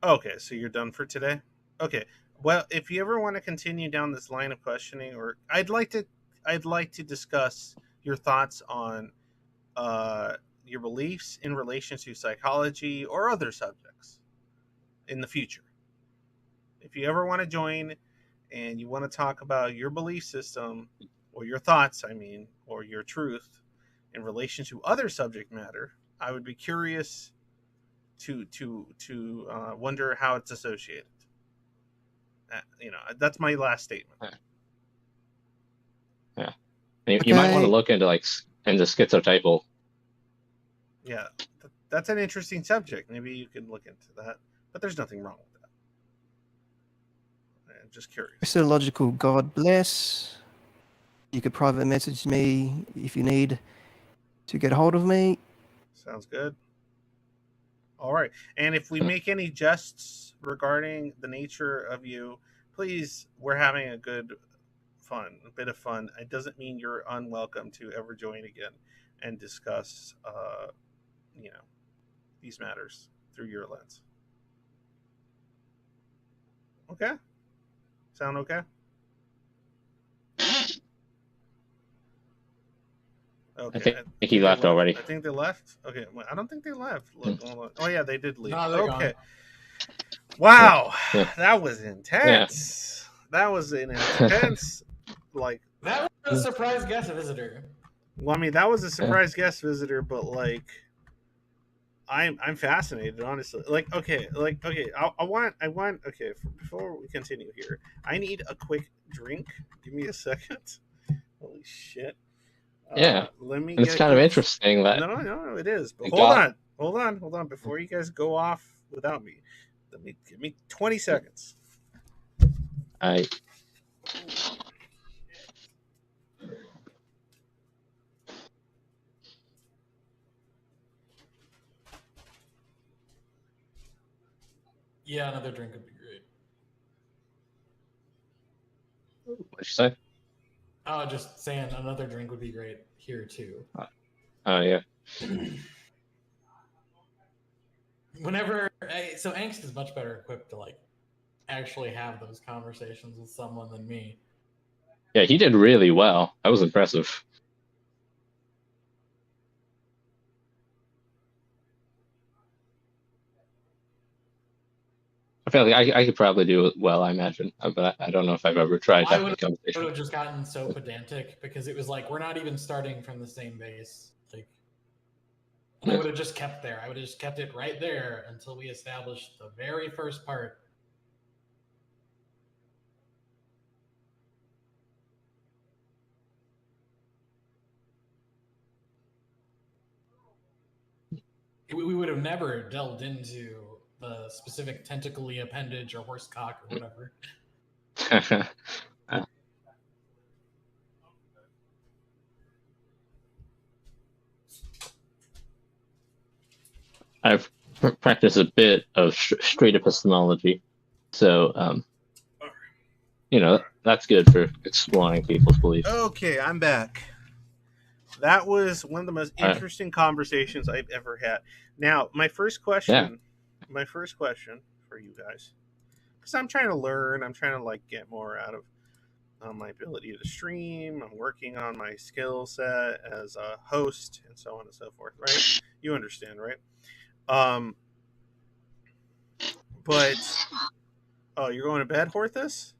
Okay, so you're done for today? Okay. Well, if you ever want to continue down this line of questioning, or I'd like to discuss your thoughts on your beliefs in relation to psychology or other subjects in the future. If you ever want to join and you want to talk about your belief system or your thoughts, I mean, or your truth in relation to other subject matter, I would be curious to wonder how it's associated. That's my last statement. Yeah. You might want to Okay. look into into schizotypal. Yeah, that's an interesting subject. Maybe you can look into that, but there's nothing wrong with that. I'm just curious. Christological God bless. You could private message me if you need to get hold of me. Sounds good. All right. And if we make any jests regarding the nature of you, please, we're having a good fun, a bit of fun. It doesn't mean you're unwelcome to ever join again and discuss, these matters through your lens. Okay? Sound okay? Okay. I think he left already. I think they left. Okay, well, I don't think they left. Look, hold on. Oh yeah, they did leave. No, they're Okay. gone. Wow, Yeah. that was intense. That was an intense, like. That was a surprise guest visitor. Well, I mean, that was a surprise guest visitor, but like, I'm fascinated, honestly. Okay. I want. Okay, before we continue here, I need a quick drink. Give me a second. Holy shit. Yeah, Let me. it's kind of interesting that. No, it is. But hold on. Before you guys go off without me, give me 20 seconds. Yeah, another drink would be great. What'd you say? Oh, just saying another drink would be great here too. Oh yeah. So Angst is much better equipped to like actually have those conversations with someone than me. Yeah, he did really well. That was impressive. I feel like I could probably do it well, I imagine, but I don't know if I've ever tried having a conversation. I would have just gotten so pedantic because it was like we're not even starting from the same base. Like, I would have just kept there. I would have just kept it right there until we established the very first part. We would have never delved into the specific tentacly appendage or horse cock or whatever. I've practiced a bit of straight epistemology, so that's good for exploring people's beliefs. Okay, I'm back. That was one of the most interesting conversations I've ever had. Now, my first question for you guys, because I'm trying to learn, I'm trying to like get more out of my ability to stream. I'm working on my skill set as a host and so on and so forth. Right? You understand, right? But you're going to bed, Horthus?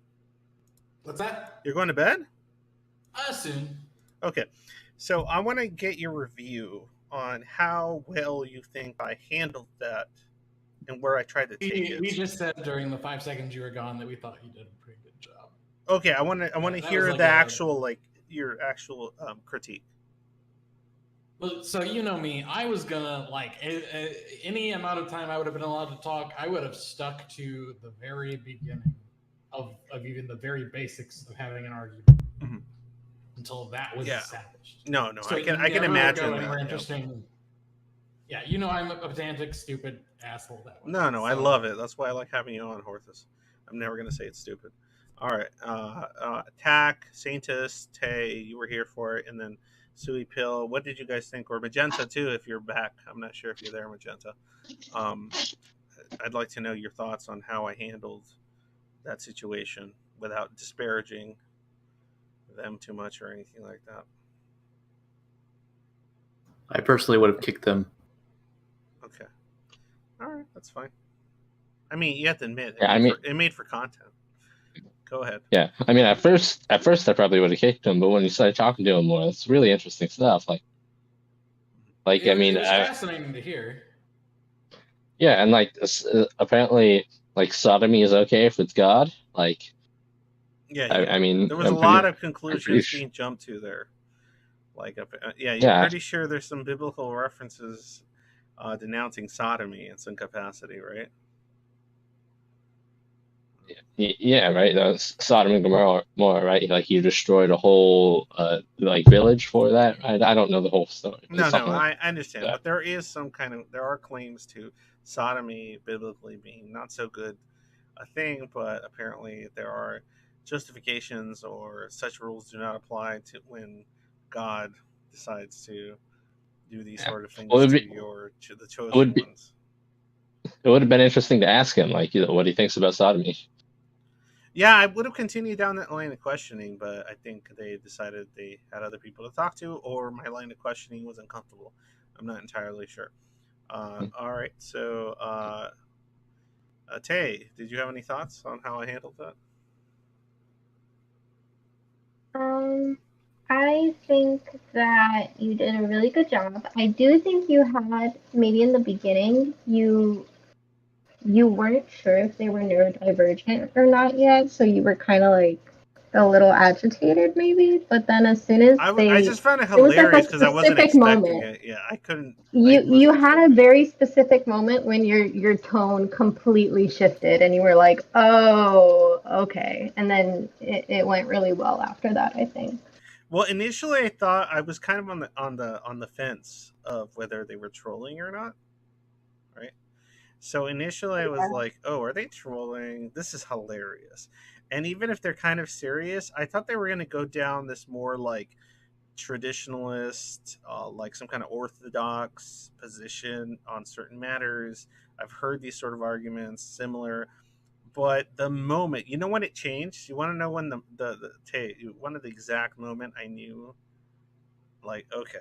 What's that? You're going to bed? Soon. Okay. So I want to get your review on how well you think I handled that and where I tried to take it. We just said during the 5 seconds you were gone that we thought you did a pretty good job. Okay, I want to hear like your actual critique. Well, so you know me, I was gonna like any amount of time I would have been allowed to talk. I would have stuck to the very beginning of even the very basics of having an argument until that was established. No, so I can imagine that. More interesting. Yeah, you know I'm a pedantic, stupid asshole. That way. No, I love it. That's why I like having you on, Horthus. I'm never gonna say it's stupid. All right, Attack, Saintus, Tay, you were here for it, and then Sui Pill. What did you guys think? Or Magenta too, if you're back. I'm not sure if you're there, Magenta. I'd like to know your thoughts on how I handled that situation without disparaging them too much or anything like that. I personally would have kicked them. Okay. All right, that's fine. I mean, you have to admit, it made for content. Go ahead. Yeah, I mean, at first, I probably would have kicked him, but when you started talking to him more, it's really interesting stuff. It was fascinating to hear. Yeah, and apparently, sodomy is okay if it's God. Yeah, I mean, there was a lot of conclusions being jumped to there. You're pretty sure there's some biblical references denouncing sodomy in some capacity, right? Yeah, right. That was Sodom and Gomorrah, right? You destroyed a whole village for that. Right? I don't know the whole story. No, I understand, but there is there are claims to sodomy biblically being not so good a thing, but apparently there are justifications or such rules do not apply to when God decides to do these Yeah. sort of Well, things to the it would chosen be ones. it would have been interesting to ask him, like, what he thinks about sodomy. Yeah, I would have continued down that line of questioning, but I think they decided they had other people to talk to, or my line of questioning was uncomfortable. I'm not entirely sure. All right, so Tay, did you have any thoughts on how I handled that? Um, I think that you did a really good job. I do think you had maybe in the beginning you weren't sure if they were neurodivergent or not yet, so you were kind of like a little agitated maybe. But then I just found it it was like a hilarious because I wasn't specific expecting moment. it. Yeah, I couldn't. I You wasn't had a expecting it. very specific moment when your tone completely shifted and you were like, oh, okay. And then it went really well after that, I think. Well, initially I thought I was kind of on the fence of whether they were trolling or not, right? So initially I was like, "Oh, are they trolling? This is hilarious." And even if they're kind of serious, I thought they were going to go down this more like traditionalist, like some kind of orthodox position on certain matters. I've heard these sort of arguments similar, but the moment, you know, when it changed, you want to know when one of the exact moment I knew, like, okay,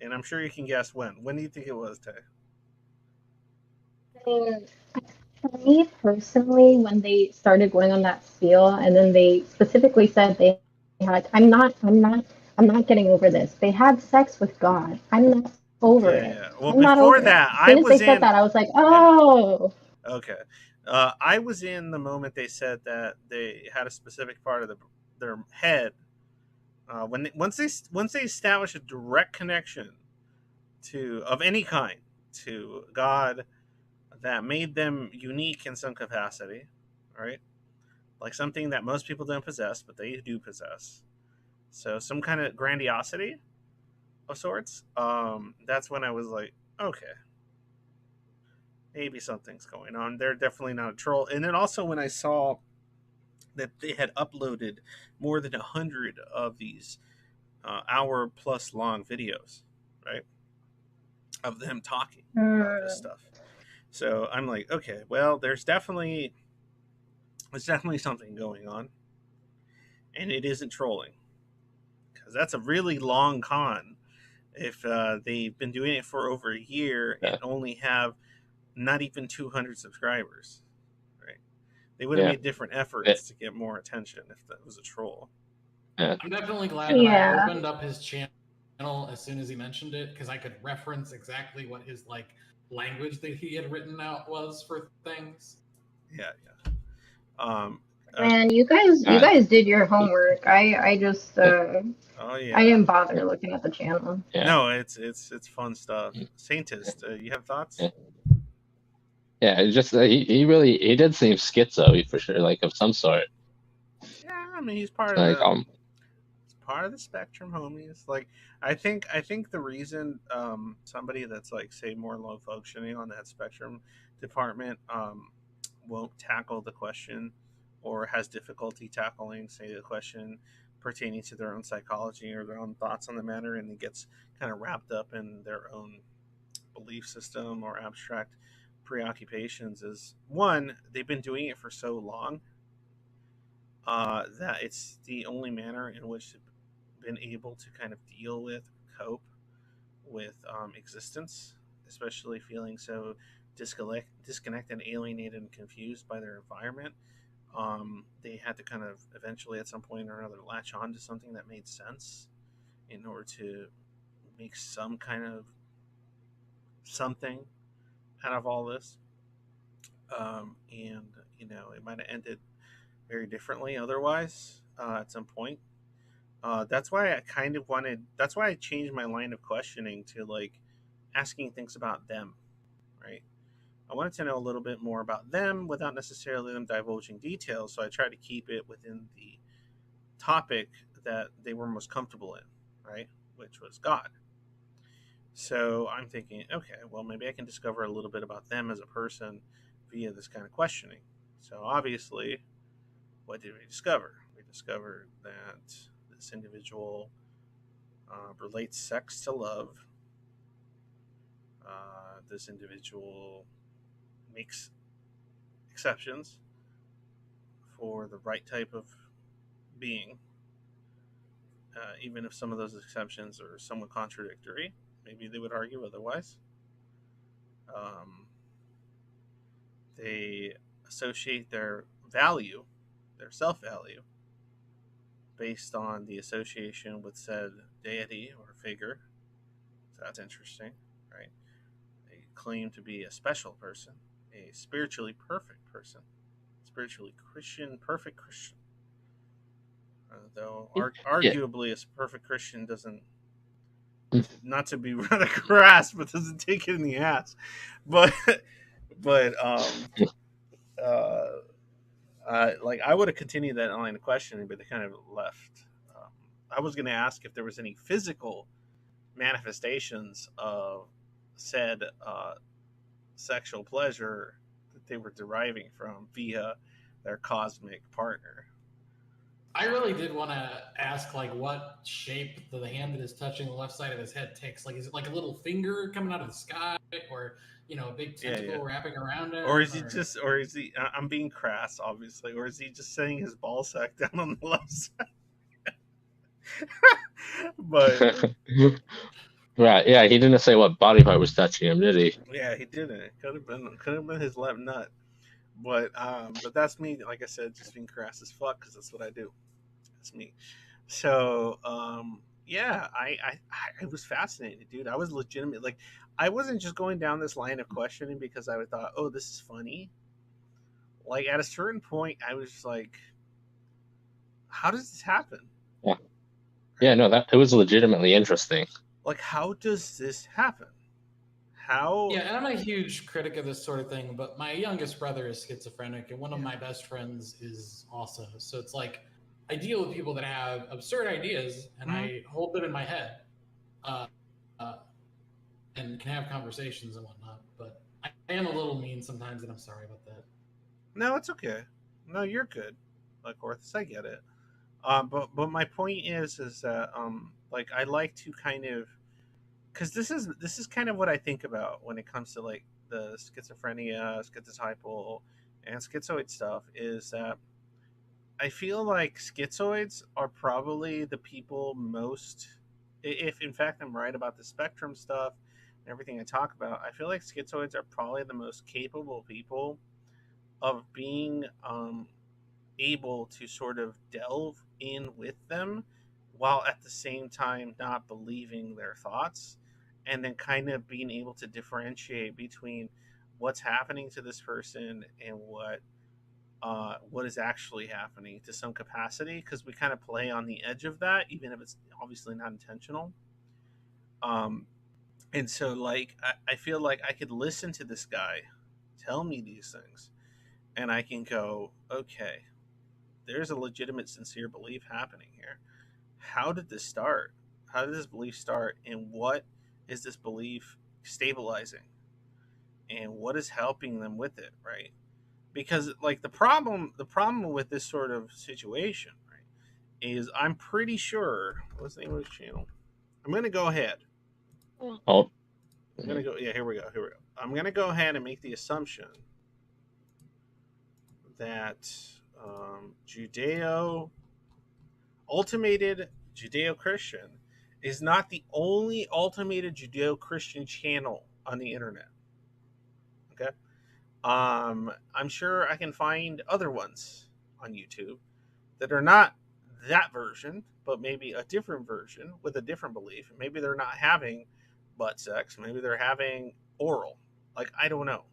and I'm sure you can guess when. When do you think it was, Tay? I mean, for me personally, when they started going on that spiel, and then they specifically said they had, I'm not getting over this. They had sex with God. I'm not over Yeah, it. yeah. Well, I'm not before over it. that, As I soon as they was said in. that, I was like, Yeah. oh. Okay. I was in the moment they said that they had a specific part of their head. Once they establish a direct connection to of any kind to God that made them unique in some capacity, right? Like something that most people don't possess, but they do possess. So some kind of grandiosity of sorts. That's when I was like, okay, maybe something's going on. They're definitely not a troll. And then also when I saw that they had uploaded more than 100 of these hour plus long videos, right, of them talking about this Hmm. stuff. So I'm like, okay, well, there's definitely something going on, and it isn't trolling because that's a really long con. If they've been doing it for over a year Yeah, and only have not even 200 subscribers, right? They would have yeah, made different yeah. efforts to get more attention if that was a troll. Yeah. I'm definitely glad that I Yeah. opened up his channel as soon as he mentioned it because I could reference exactly what his like language that he had written out was for things. Yeah, yeah. Um, uh, Man, you Uh, guys did your homework. I just yeah, oh I yeah. didn't bother looking at the channel. yeah, No, it's fun stuff. Saintist, you have thoughts? yeah. Yeah, it's just he did seem schizo for sure, like of some sort. Yeah, I mean he's part of Like the spectrum, homies. Like I think the reason somebody that's like say more low functioning on that spectrum department won't tackle the question or has difficulty tackling say the question pertaining to their own psychology or their own thoughts on the matter, and it gets kind of wrapped up in their own belief system or abstract preoccupations is one, they've been doing it for so long that it's the only manner in which they've been able to kind of deal with, cope with existence, especially feeling so disconnected, alienated, and confused by their environment. They had to kind of eventually, at some point or another, latch on to something that made sense in order to make some kind of something out of all this. And it might have ended very differently otherwise at some point. That's why I kind of wanted. That's why I changed my line of questioning to like asking things about them. Right. I wanted to know a little bit more about them without necessarily them divulging details. So I tried to keep it within the topic that they were most comfortable in. Right, which was God. So I'm thinking, okay, well maybe I can discover a little bit about them as a person via this kind of questioning. So obviously, what did we discover? We discovered that this individual relates sex to love. This individual makes exceptions for the right type of being, even if some of those exceptions are somewhat contradictory. Maybe they would argue otherwise. They associate their value, their self value, based on the association with said deity or figure. So that's interesting, right? They claim to be a special person, a spiritually perfect person, spiritually Christian, perfect Christian. Though arguably a perfect Christian doesn't, not to be rather crass, but doesn't take it in the ass. But like I would have continued that line of questioning, but they kind of left. I was going to ask if there was any physical manifestations of said sexual pleasure that they were deriving from via their cosmic partner. I really did want to ask, like, what shape the hand that is touching the left side of his head takes. Like, is it like a little finger coming out of the sky, or a big tentacle wrapping around him? Or is he? I'm being crass, obviously. Or is he just saying his ball sack down on the left side? But right, yeah, he didn't say what body part was touching him, did he? Yeah, he didn't. It could have been his left nut. But that's me. Like I said, just being crass as fuck because that's what I do. That's me. So yeah, I was fascinated, dude. I was legitimate. Like, I wasn't just going down this line of questioning because I thought, oh, this is funny. Like, at a certain point, I was just like, how does this happen? Yeah, no, it was legitimately interesting. Like, how does this happen? How? Yeah, and I'm a huge critic of this sort of thing, but my youngest brother is schizophrenic, and one of my best friends is also. So it's like, I deal with people that have absurd ideas, and I hold them in my head, and can have conversations and whatnot. But I am a little mean sometimes, and I'm sorry about that. No, it's okay. No, you're good. Like, Orthus, I get it. But my point is that like, I like to kind of, because this is kind of what I think about when it comes to like the schizophrenia, schizotypal, and schizoid stuff, is that I feel like schizoids are probably the people most, if in fact I'm right about the spectrum stuff and everything I talk about, I feel like schizoids are probably the most capable people of being able to sort of delve in with them while at the same time not believing their thoughts, and then kind of being able to differentiate between what's happening to this person and what is actually happening to some capacity, because we kind of play on the edge of that, even if it's obviously not intentional. And so, like, I feel like I could listen to this guy tell me these things, and I can go, okay, there's a legitimate, sincere belief happening here. How did this start? How did this belief start? And what is this belief stabilizing? And what is helping them with it, right? Because, like, the problem with this sort of situation, right, is I'm pretty sure, what's the name of this channel? I'm going to go ahead. Oh. I'm going to go, yeah, here we go. I'm going to go ahead and make the assumption that ultimated Judeo-Christian is not the only ultimated Judeo-Christian channel on the internet. Okay? I'm sure I can find other ones on YouTube that are not that version, but maybe a different version with a different belief. Maybe they're not having butt sex. Maybe they're having oral. Like, I don't know.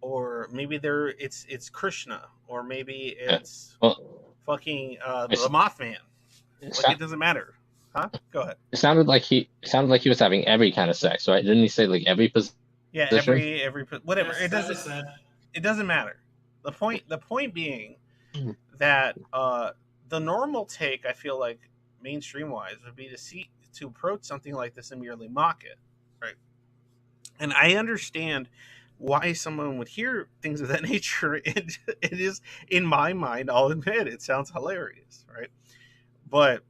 Or maybe it's Krishna, or maybe it's fucking the Mothman. Like, it doesn't matter. Huh? Go ahead. It sounded like he was having every kind of sex, right? Didn't he say like every position? Yeah, every whatever. It doesn't matter. The point being that the normal take, I feel like, mainstream wise, would be to approach something like this and merely mock it, right? And I understand why someone would hear things of that nature. It is, in my mind, I'll admit, it sounds hilarious, right? But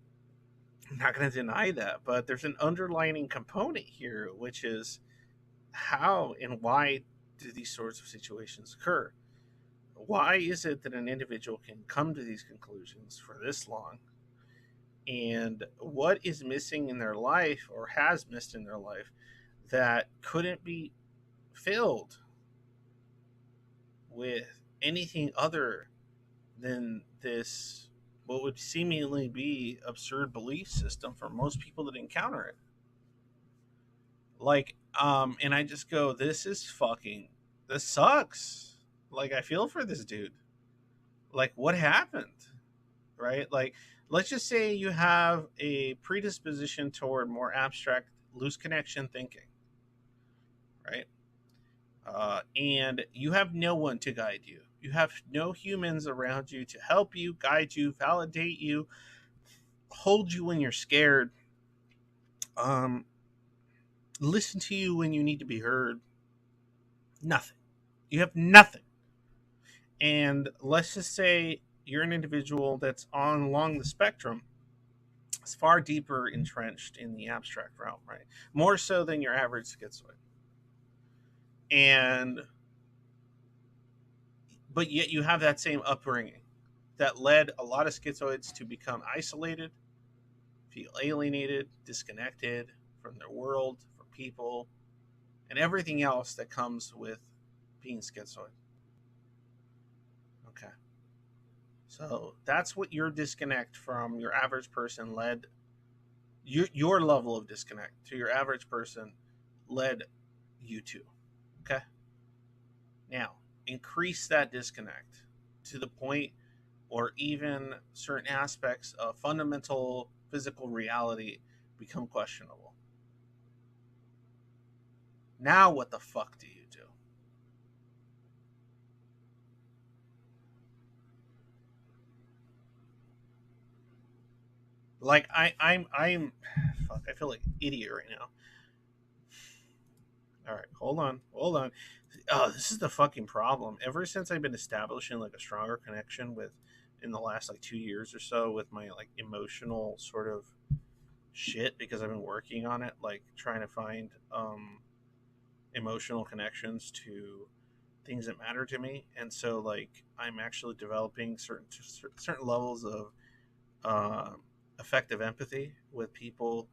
I'm not going to deny that. But there's an underlining component here, which is how and why do these sorts of situations occur? Why is it that an individual can come to these conclusions for this long? And what is missing in their life, or has missed in their life, that couldn't be filled with anything other than this, what would seemingly be absurd belief system for most people that encounter it? Like, and I just go, this sucks. Like, I feel for this dude. Like, what happened? Right? Like, let's just say you have a predisposition toward more abstract, loose connection thinking, right? And you have no one to guide you. You have no humans around you to help you, guide you, validate you, hold you when you're scared, listen to you when you need to be heard. Nothing. You have nothing. And let's just say you're an individual that's along the spectrum. It's far deeper entrenched in the abstract realm, right? More so than your average schizoid. But yet you have that same upbringing that led a lot of schizoids to become isolated, feel alienated, disconnected from their world, from people, and everything else that comes with being schizoid. Okay. So that's what your disconnect from your average person led, your level of disconnect to your average person led you to. Okay. Now, increase that disconnect to the point, or even certain aspects of fundamental physical reality become questionable. Now, what the fuck do you do? Like, I'm fuck, I feel like an idiot right now. All right, hold on. Oh, this is the fucking problem. Ever since I've been establishing like a stronger connection with, in the last like 2 years or so, with my like emotional sort of shit, because I've been working on it, like trying to find emotional connections to things that matter to me, and so like I'm actually developing certain levels of effective empathy with people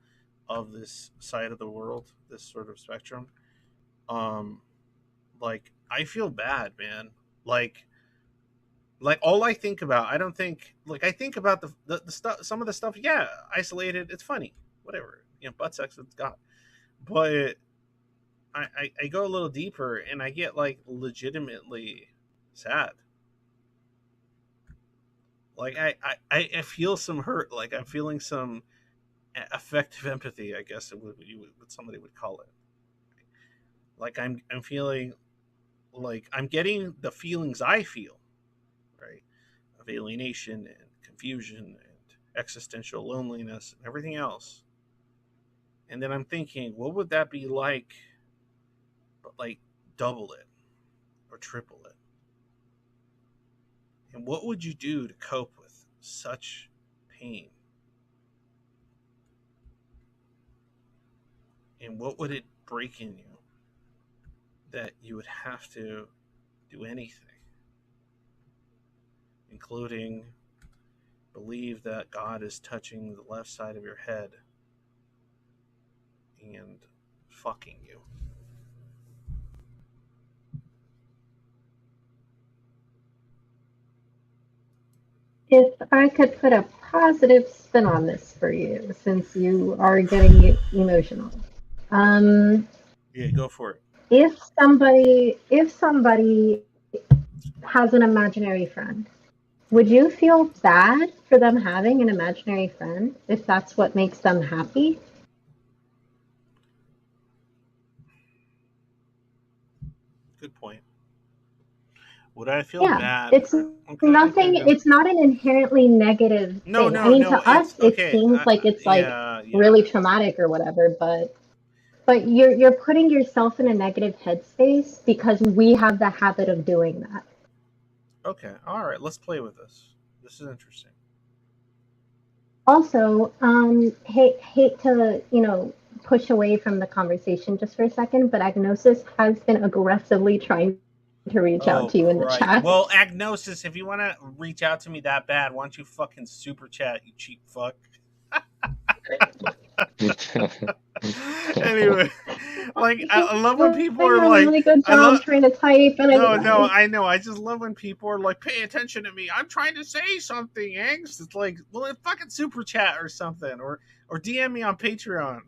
of this side of the world, this sort of spectrum. Like, I feel bad, man. Like all I think about, I don't think, like, I think about the stuff, some of the stuff, yeah, isolated, it's funny, whatever, butt sex with God. But I go a little deeper and I get like legitimately sad. Like, I feel some hurt. Like, I'm feeling some affective empathy, I guess what somebody would call it. Like, I'm feeling like I'm getting the feelings I feel, right? Of alienation and confusion and existential loneliness and everything else. And then I'm thinking, what would that be like, but like double it or triple it? And what would you do to cope with such pain? And what would it break in you that you would have to do anything, including believe that God is touching the left side of your head and fucking you? If I could put a positive spin on this for you, since you are getting emotional. Yeah, go for it. If somebody has an imaginary friend, would you feel bad for them having an imaginary friend if that's what makes them happy? Good point. Would I feel Yeah, bad? it's Okay, nothing. It's not an inherently negative no, thing. no, I mean, no. to us, It's it okay. seems like it's like Yeah, yeah. really traumatic or whatever, but But you're putting yourself in a negative headspace because we have the habit of doing that. Okay, all right, let's play with this. This is interesting. Also, hate to, push away from the conversation just for a second, but Agnosis has been aggressively trying to reach out to you in the right. chat. Well, Agnosis, if you want to reach out to me that bad, why don't you fucking super chat, you cheap fuck? Anyway, like I love when people are doing like, a really good job trying to type, and no, I know. I just love when people are like, pay attention to me. I'm trying to say something, Angst. It's like, well, fucking super chat or something, or DM me on Patreon.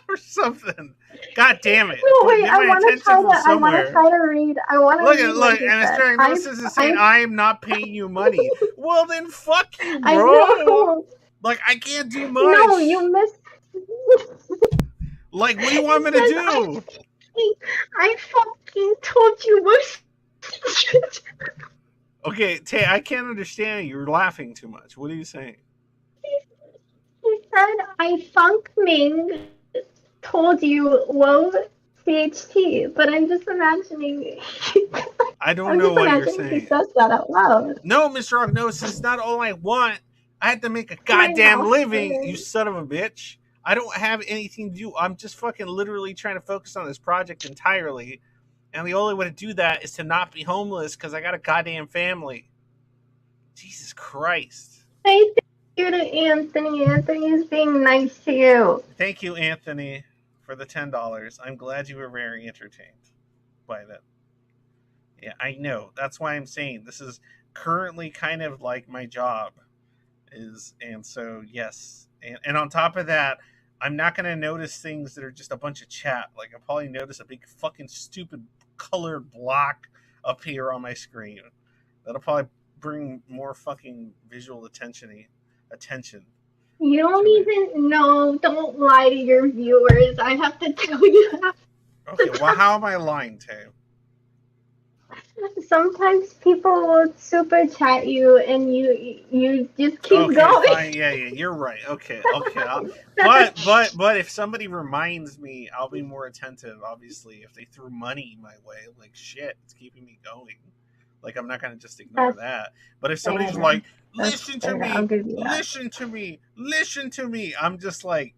Or something. God damn it! No, wait. I want to try to. I want to try to read. I want to read. Look, and Mr. Agnosis is saying I am not paying you money. Well, then fuck you, bro. I know. Like I can't do much. No, you missed. Like, what do you want me to do? I fucking told you what. Okay, Tay, I can't understand. You're laughing too much. What are you saying? He said I funk Ming told you whoa CHT, but I'm just imagining. I don't know what you're saying. He says that out loud. No, Mr. Agnosis, not all I want. I had to make a goddamn living, you son of a bitch. I don't have anything to do. I'm just fucking literally trying to focus on this project entirely. And the only way to do that is to not be homeless because I got a goddamn family. Jesus Christ. I thank you to Anthony. Anthony is being nice to you. Thank you, Anthony, for the $10. I'm glad you were very entertained by that. Yeah, I know. That's why I'm saying this is currently kind of like my job. And so, yes. And on top of that, I'm not going to notice things that are just a bunch of chat. Like, I'll probably notice a big fucking stupid colored block up here on my screen. That'll probably bring more fucking visual attention. You don't even know. Don't lie to your viewers. I have to tell you that. Okay, well, how am I lying, Tay? Sometimes people will super chat you, and you just keep going. Fine. Yeah, you're right. Okay. But if somebody reminds me, I'll be more attentive. Obviously, if they threw money my way, like shit, it's keeping me going. Like I'm not gonna just ignore that. But if somebody's like, listen to me, I'm just like,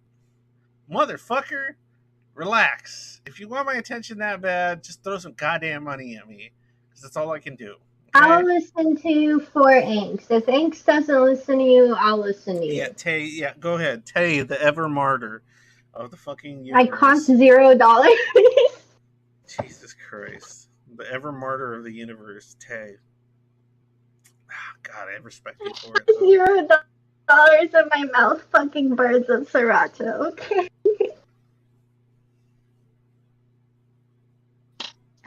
motherfucker, relax. If you want my attention that bad, just throw some goddamn money at me. That's all I can do. Okay? I'll listen to you for Angst. If Angst doesn't listen to you, I'll listen to you. Yeah, Tay. Yeah, go ahead. Tay, the ever martyr of the fucking universe. I cost $0. Jesus Christ, the ever martyr of the universe, Tay. God, I respect you for it. $0 in my mouth, fucking birds of sriracha. Okay.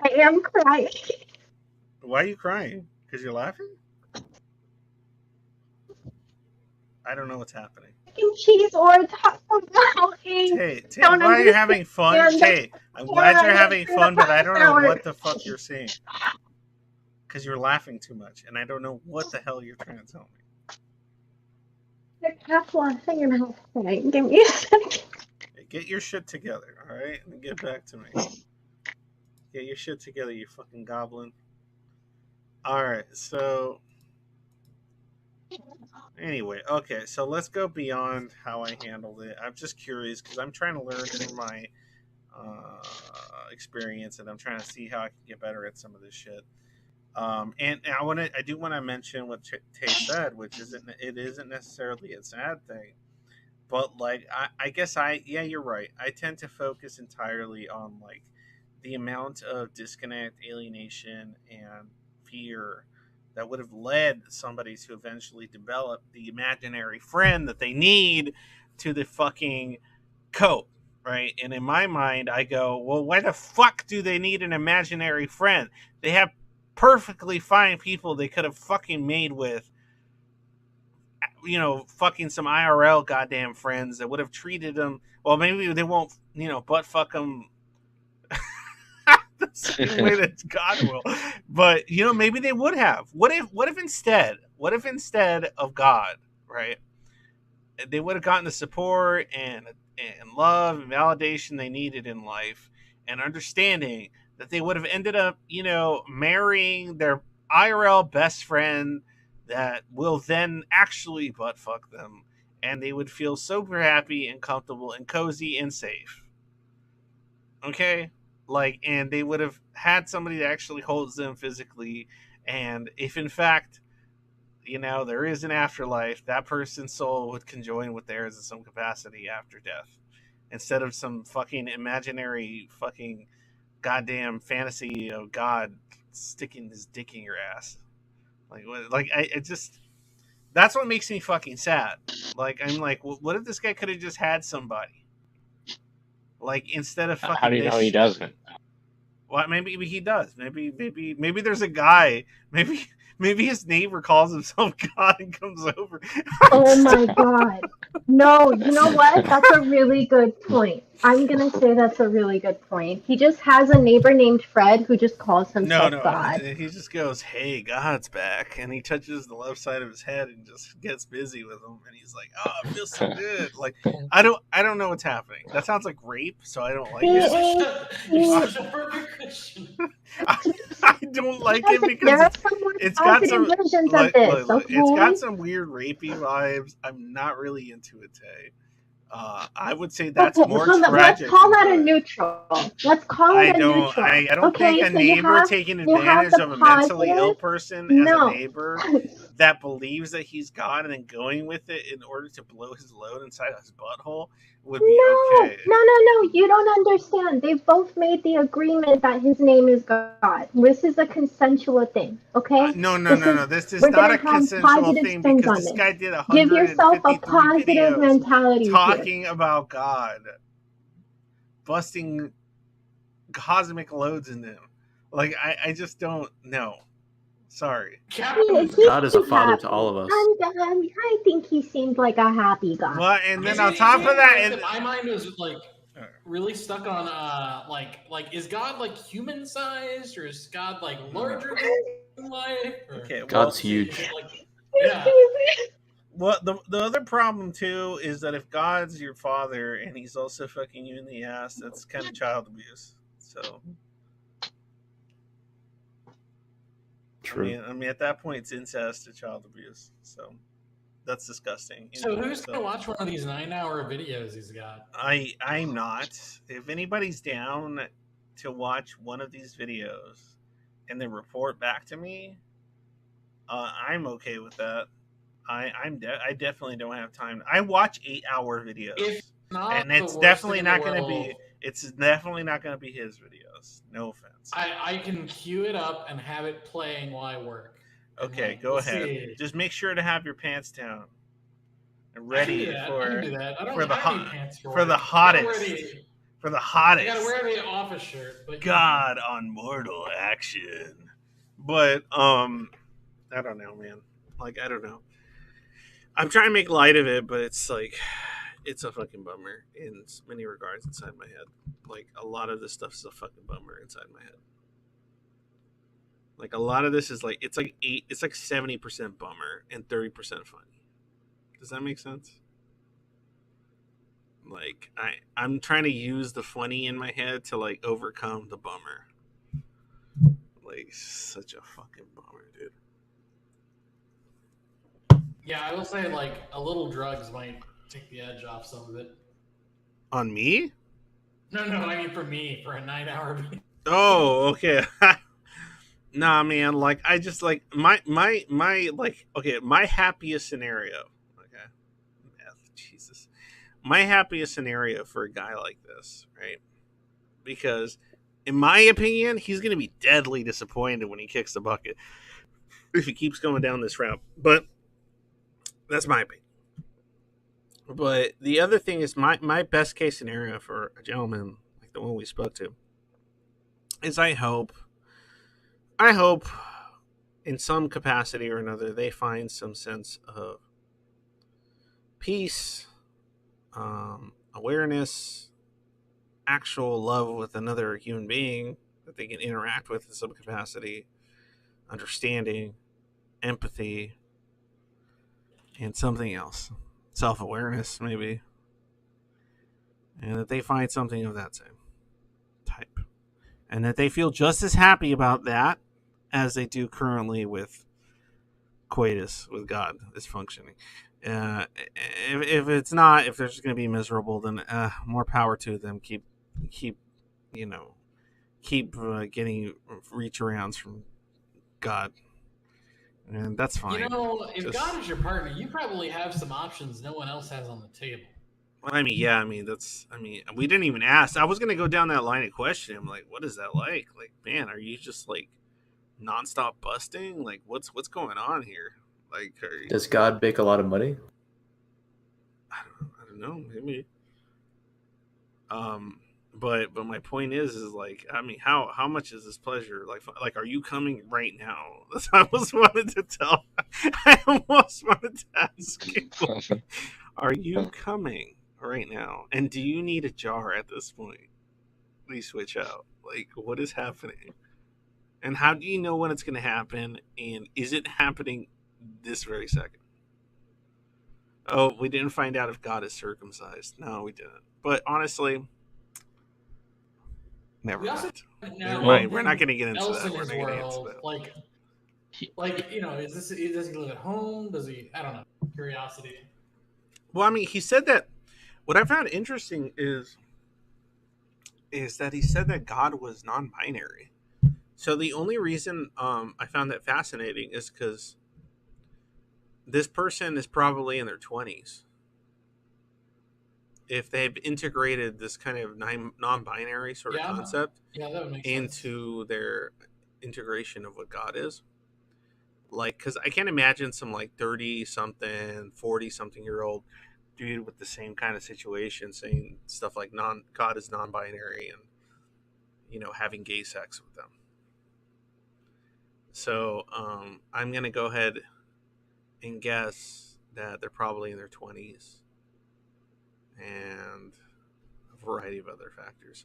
I am crying. Why are you crying? Because you're laughing? I don't know what's happening. Cheese or Taco Bell. Tay, I'm glad you're having fun. Tay, I'm glad you're having fun, but I don't know what the fuck you're saying. Because you're laughing too much, and I don't know what the hell you're trying to tell me. There's half one thing in half thing. Give me a second. Get your shit together, alright? And get back to me. Get your shit together, you fucking goblin. Alright, so anyway, okay, so let's go beyond how I handled it. I'm just curious because I'm trying to learn from my experience, and I'm trying to see how I can get better at some of this shit. And I do want to mention what Tay said, which it isn't necessarily a sad thing, but like I guess you're right. I tend to focus entirely on like the amount of disconnect, alienation, and fear that would have led somebody to eventually develop the imaginary friend that they need to the fucking cope, right? And in my mind, I go, well, why the fuck do they need an imaginary friend? They have perfectly fine people they could have fucking made with, fucking some IRL goddamn friends that would have treated them, well, maybe they won't, butt fuck them the same way that God will. But maybe they would have. What if instead of God, right? they would have gotten the support and love and validation they needed in life, and understanding that they would have ended up, marrying their IRL best friend that will then actually butt fuck them, and they would feel super happy and comfortable and cozy and safe. Okay? And they would have had somebody that actually holds them physically, and if in fact, there is an afterlife, that person's soul would conjoin with theirs in some capacity after death, instead of some fucking imaginary fucking goddamn fantasy of God sticking his dick in your ass. I just, that's what makes me fucking sad. I'm like, what if this guy could have just had somebody? Instead of fucking How do you this know he shit. doesn't? Well, maybe he does. Maybe there's a guy. Maybe his neighbor calls himself God and comes over. Oh my god. No, you know what? That's a really good point. I'm gonna say that's a really good point. He just has a neighbor named Fred who just calls himself No. God. He just goes, "Hey, God's back," and he touches the left side of his head and just gets busy with him, and he's like, "Oh, it feels so good." I don't know what's happening. That sounds like rape, so I don't like it. You're such a perfect Christian. I don't like it because there are some more it's got positive some versions of this, okay? it's got some weird rapey vibes. I'm not really into it, Tay. I would say that's more tragic. Let's call that a neutral. Let's call it a neutral. I don't think a neighbor taking advantage of a mentally ill person as a neighbor that believes that he's God and then going with it in order to blow his load inside his butthole would be okay. No. You don't understand. They've both made the agreement that his name is God. This is a consensual thing, okay? No. This is not a consensual thing because this guy did 153 Give yourself a positive mentality talking about God busting cosmic loads in them. I just don't know. Sorry. God is a father to all of us. I think he seemed like a happy guy. Well, and then on top of that, my mind was really stuck on is God human sized, or is God larger than life? Okay, God's huge. Yeah. Well, the other problem too is that if God's your father and he's also fucking you in the ass, that's kind of child abuse. So, true. I mean, at that point, it's incest to child abuse. So, that's disgusting. So who's gonna watch one of these 9-hour videos he's got? I'm not. If anybody's down to watch one of these videos and then report back to me, I'm okay with that. I definitely don't have time. I watch 8-hour videos, and it's definitely not going to be. It's definitely not going to be his videos. No offense. I can queue it up and have it playing while I work. Okay, go ahead. See. Just make sure to have your pants down and ready for the hottest. For the hottest. I gotta wear the office shirt. But God on mortal action. But I don't know, man. I don't know. I'm trying to make light of it, but it's it's a fucking bummer in many regards inside my head. A lot of this stuff is a fucking bummer inside my head. A lot of this is it's 70% bummer and 30% funny. Does that make sense? I'm trying to use the funny in my head to overcome the bummer. Such a fucking bummer, dude. Yeah, I will say a little drugs might take the edge off some of it. On me? No, I mean for me, for a 9-hour video. Oh, okay. Nah, man, I just my happiest scenario. Okay. Jesus. My happiest scenario for a guy like this, right? Because in my opinion, he's going to be deadly disappointed when he kicks the bucket if he keeps going down this route. But that's my opinion. But the other thing is my best case scenario for a gentleman like the one we spoke to is I hope in some capacity or another they find some sense of peace, awareness, actual love with another human being that they can interact with in some capacity, understanding, empathy, and something else. self-awareness, maybe, and that they find something of that same type, and that they feel just as happy about that as they do currently with coitus with God is functioning. If it's not, if they're just going to be miserable, then more power to them. Keep you know keep getting reach arounds from God, and that's fine. You know, if Just, God is your partner, you probably have some options no one else has on the table. I mean, yeah, I mean that's, I mean, we didn't even ask. I was gonna go down that line of question. I'm like, what is that like? Like, man, are you just like nonstop busting? Like, what's going on here? Like, Does God make a lot of money? I don't know, maybe. But my point is like, I mean, how much is this pleasure? Like, are you coming right now? That's what I almost wanted to tell. I almost wanted to ask you, are you coming right now? And do you need a jar at this point? Please switch out. Like, what is happening? And how do you know when it's going to happen? And is it happening this very second? Oh, we didn't find out if God is circumcised. No, we didn't. But honestly, never mind. Never mind. We're not going to get into else that. in We're his not going to get world, into that. like you know, does he live at home? Does he? I don't know. Curiosity. Well, I mean, he said that. What I found interesting is that he said that God was non-binary. So the only reason I found that fascinating is because this person is probably in their 20s. If they've integrated this kind of non-binary sort of concept that would make into their integration of what God is. Like, because I can't imagine some like 30-something, 40-something-year-old dude with the same kind of situation saying stuff like God is non-binary and, having gay sex with them. So I'm going to go ahead and guess that they're probably in their 20s and a variety of other factors.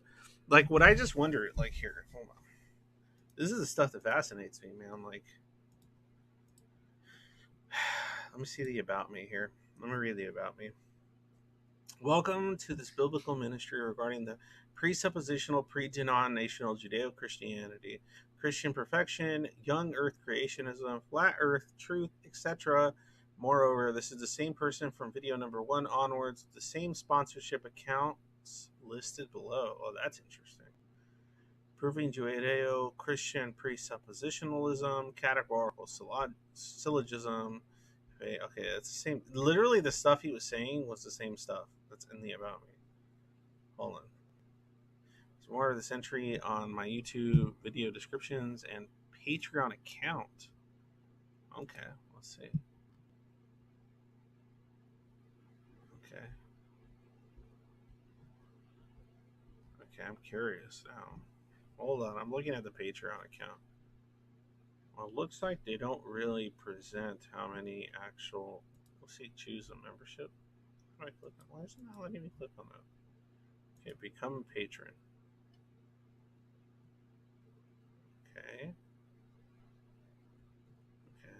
Like, what I just wonder, like, here, hold on. This is the stuff that fascinates me, man. Like, let me see the about me here. Let me read the about me. Welcome to this biblical ministry regarding the presuppositional, pre-denominational Judeo-Christianity, Christian perfection, young earth creationism, flat earth, truth, etc. Moreover, this is the same person from video number 1 onwards, the same sponsorship accounts listed below. Oh, that's interesting. Proving Judeo-Christian presuppositionalism, categorical syllogism. Okay, it's the same. Literally, the stuff he was saying was the same stuff that's in the about me. Hold on. There's more of this entry on my YouTube video descriptions and Patreon account. Okay, let's see. Okay, I'm curious now. Hold on, I'm looking at the Patreon account. Well, it looks like they don't really present how many actual. Let's see, choose a membership. Why is it not letting me click on that? Okay, become a patron. Okay,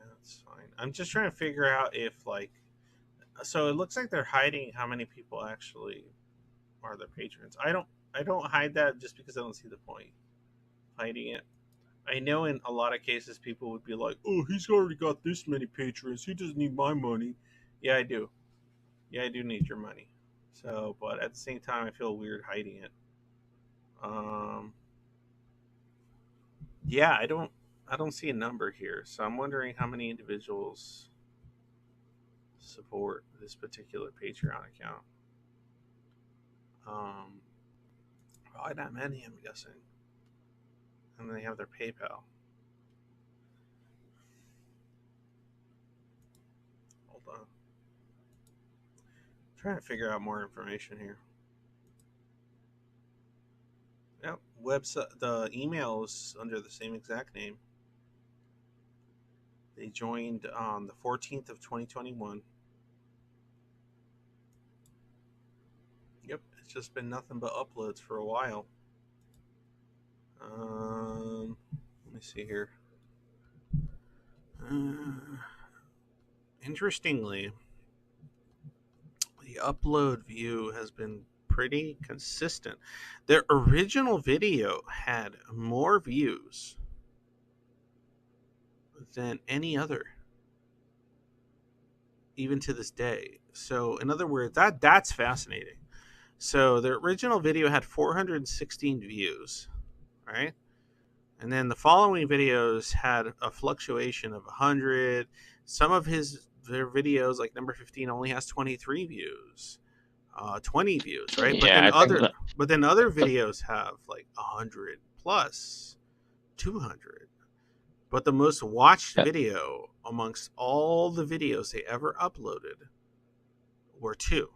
that's fine. I'm just trying to figure out if, like, so it looks like they're hiding how many people actually are their patrons. I don't hide that just because I don't see the point of hiding it. I know in a lot of cases people would be like, "Oh, he's already got this many patrons. He doesn't need my money." Yeah, I do. Yeah, I do need your money. So, but at the same time, I feel weird hiding it. Yeah, I don't see a number here, so I'm wondering how many individuals support this particular Patreon account. Probably not many, I'm guessing. And then they have their PayPal. Hold on. I'm trying to figure out more information here. Yep, website. The email is under the same exact name. They joined on the 14th of 2021. Yep, it's just been nothing but uploads for a while. Let me see here. Interestingly, the upload view has been pretty consistent. Their original video had more views than any other, even to this day. So in other words, that's fascinating. So the original video had 416 views, right? And then the following videos had a fluctuation of 100. Some of their videos, like number 15, only has 23 views, 20 views, right? Yeah, But then other videos have like 100 plus, 200. But the most watched video amongst all the videos they ever uploaded were two,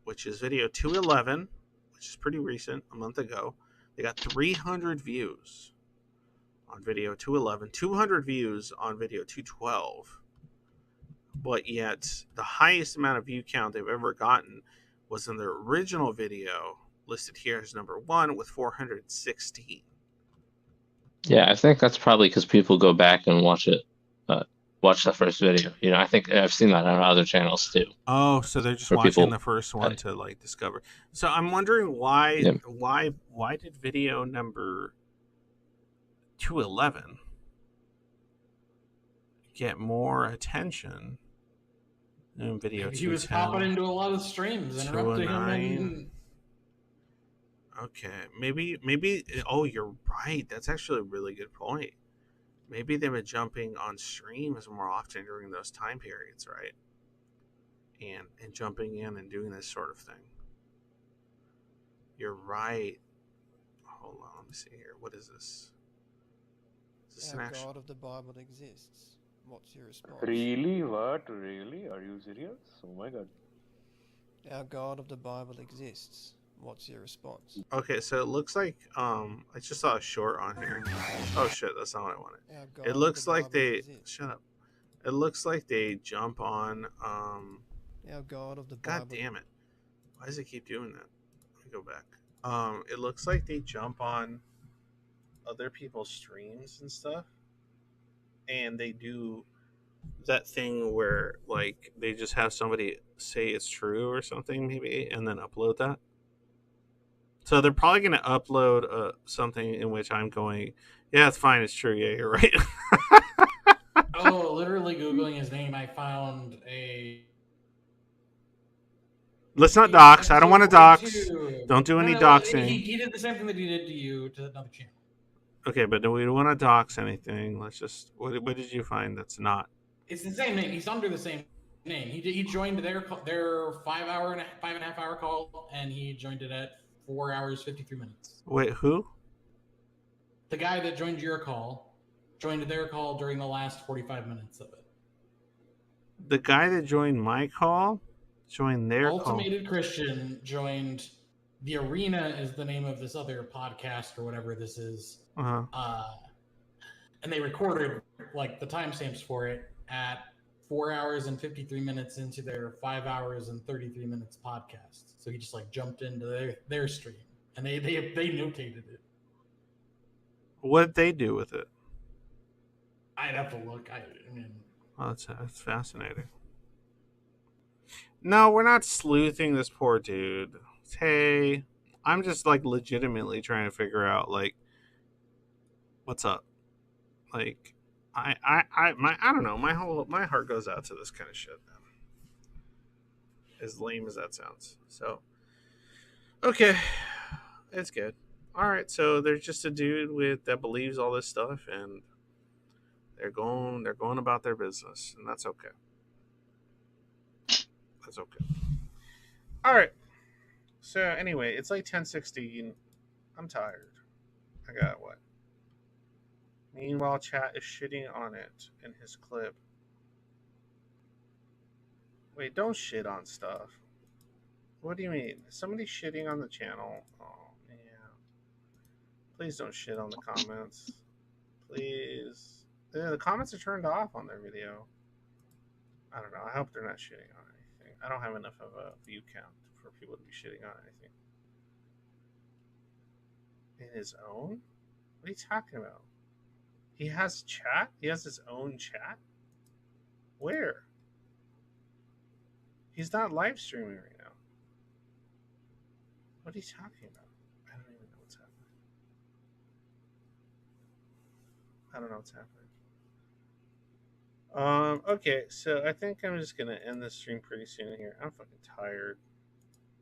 which is video 211, which is pretty recent, a month ago. They got 300 views on video 211, 200 views on video 212. But yet, the highest amount of view count they've ever gotten was in their original video, listed here as number 1 with 416. Yeah, I think that's probably because people go back and watch the first video. You know, I think I've seen that on other channels too. Oh, so they're just watching the first one to like discover. So I'm wondering why did video number 211 get more attention than video 210? He was popping into a lot of streams, interrupting him. And... Okay, maybe. Oh, you're right. That's actually a really good point. Maybe they've been jumping on streams more often during those time periods, right? And jumping in and doing this sort of thing. You're right. Hold on, let me see here. What is this? Is this Our an actual... God of the Bible exists. What's your response? Really? What? Really? Are you serious? Oh my god. Our God of the Bible exists. What's your response? Okay, so it looks like I just saw a short on here. Oh shit, that's not what I wanted. It looks like they shut up. It looks like they jump on Our God of the Bible. God damn it. Why does it keep doing that? Let me go back. It looks like they jump on other people's streams and stuff. And they do that thing where like they just have somebody say it's true or something maybe and then upload that. So they're probably going to upload something in which I'm going, yeah, it's fine, it's true, yeah, you're right. Oh, literally Googling his name, I found a... Let's not dox. I don't want to dox. Don't do any doxing. He did the same thing that he did to you to another channel. Okay, but we don't want to dox anything. Let's just... What did you find that's not? It's the same name. He's under the same name. He joined their 5.5 hour call, and he joined it at 4 hours 53 minutes. Wait, who? The guy that joined your call joined their call during the last 45 minutes of it. The guy that joined my call joined their Ultimated call. Christian joined The Arena is the name of this other podcast or whatever this is. Uh-huh. And they recorded like the timestamps for it at 4 hours and 53 minutes into their 5 hours and 33 minutes podcast. So he just like jumped into their stream and they notated it. What did they do with it? I'd have to look. I mean, oh, that's fascinating. No, we're not sleuthing this poor dude. Hey, I'm just like legitimately trying to figure out like what's up. Like, I don't know. My heart goes out to this kind of shit, man. As lame as that sounds. So, okay, it's good. All right, so there's just a dude that believes all this stuff, and they're going about their business, and that's okay. That's okay. All right. So anyway, it's like 10:16. I'm tired. I got what? Meanwhile, chat is shitting on it in his clip. Wait, don't shit on stuff. What do you mean? Somebody shitting on the channel? Oh, man. Please don't shit on the comments. Please. The comments are turned off on their video. I don't know. I hope they're not shitting on anything. I don't have enough of a view count for people to be shitting on anything. In his own? What are you talking about? He has chat? He has his own chat? Where? He's not live streaming right now. What are you talking about? I don't even know what's happening. I don't know what's happening. Okay, so I think I'm just gonna end the stream pretty soon here. I'm fucking tired.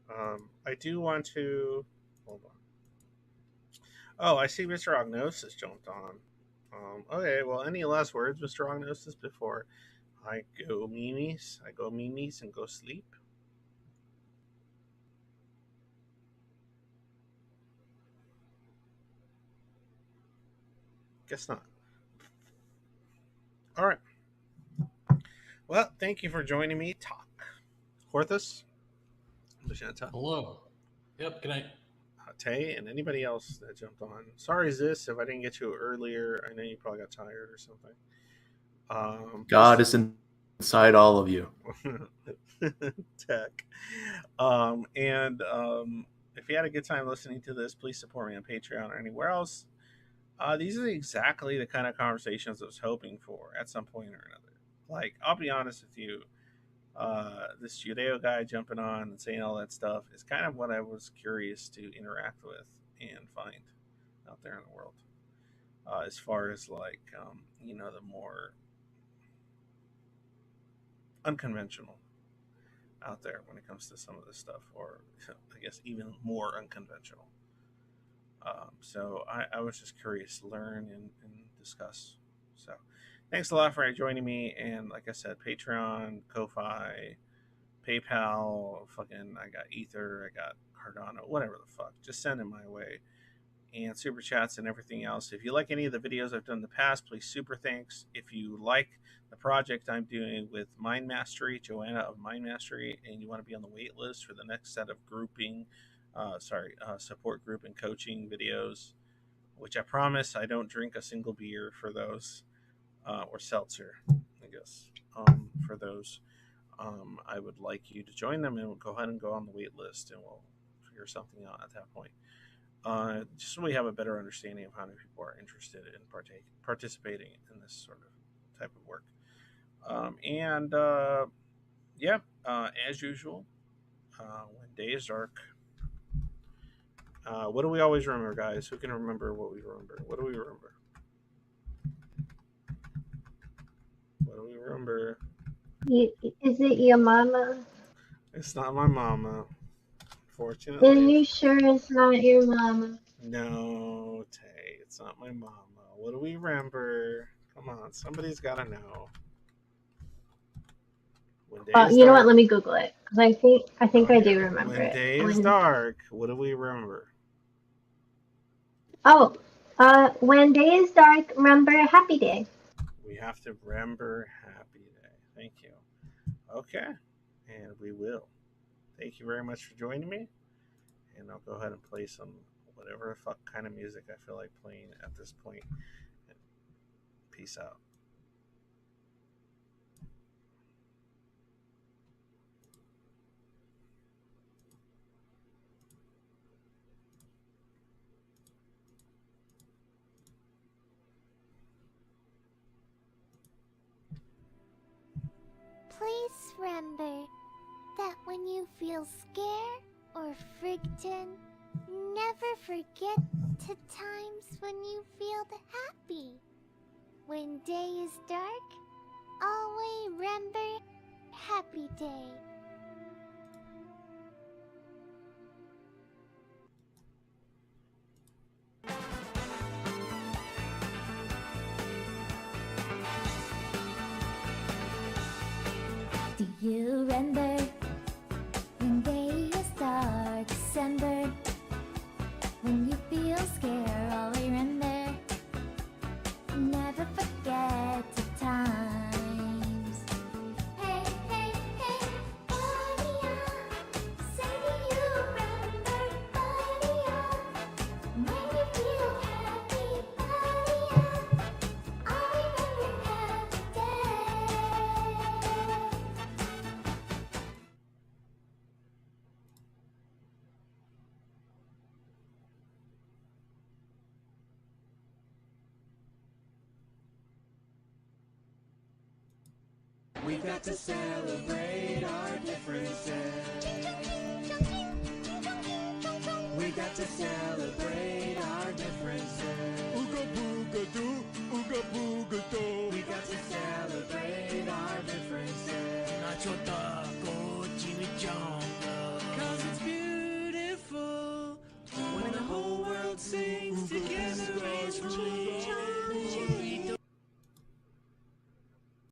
I do want to hold on. Oh, I see Mr. Ognosis jumped on. Okay, well, any last words, Mr. Ognosis, before I go memes? I go memes and go sleep. Guess not. All right. Well, thank you for joining me. Talk. Horthus. Magenta. Hello. Yep, good night. Tay, and anybody else that jumped on. Sorry, Zis, if I didn't get to it earlier. I know you probably got tired or something. God is inside all of you. Tech. If you had a good time listening to this, please support me on Patreon or anywhere else. These are exactly the kind of conversations I was hoping for at some point or another. Like, I'll be honest with you, this Judeo guy jumping on and saying all that stuff is kind of what I was curious to interact with and find out there in the world. As far as like, the more unconventional out there when it comes to some of this stuff, or I guess even more unconventional. So I was just curious to learn and discuss. So thanks a lot for joining me. And like I said, Patreon, Ko-Fi, PayPal, fucking, I got Ether, I got Cardano, whatever the fuck. Just send it my way. And super chats and everything else. If you like any of the videos I've done in the past, please super thanks. If you like the project I'm doing with Mind Mastery, Joanna of Mind Mastery, and you want to be on the wait list for the next set of support group and coaching videos, which I promise I don't drink a single beer for those, or seltzer, I guess, for those. I would like you to join them, and we'll go ahead and go on the wait list, and we'll figure something out at that point. Just so we have a better understanding of how many people are interested in participating in this sort of type of work. As usual, when day is dark, what do we always remember, guys? Who can remember what we remember? What do we remember? What do we remember? Is it your mama? It's not my mama, fortunately. Are you sure it's not your mama? No, Tay, it's not my mama. What do we remember? Come on, somebody's got to know. You know what? Let me Google it, because I think I do remember when it. Day is dark, what do we remember? Oh, when day is dark, remember Happy Day. We have to remember Happy Day. Thank you. Okay, and we will. Thank you very much for joining me, and I'll go ahead and play some whatever the fuck kind of music I feel like playing at this point. Peace out. Please remember that when you feel scared or frightened, never forget the times when you feel happy. When day is dark, always remember Happy Day. Do you remember when day is dark, December? When you feel scared, always remember, never forget the times. Hey, hey, hey, party on. Say you remember, party on. When you feel happy, party on. Always remember Happy Day. We've got to celebrate our differences. booga doo, ooga booga doo. We got to celebrate our differences. Cause it's beautiful when the whole world sings together.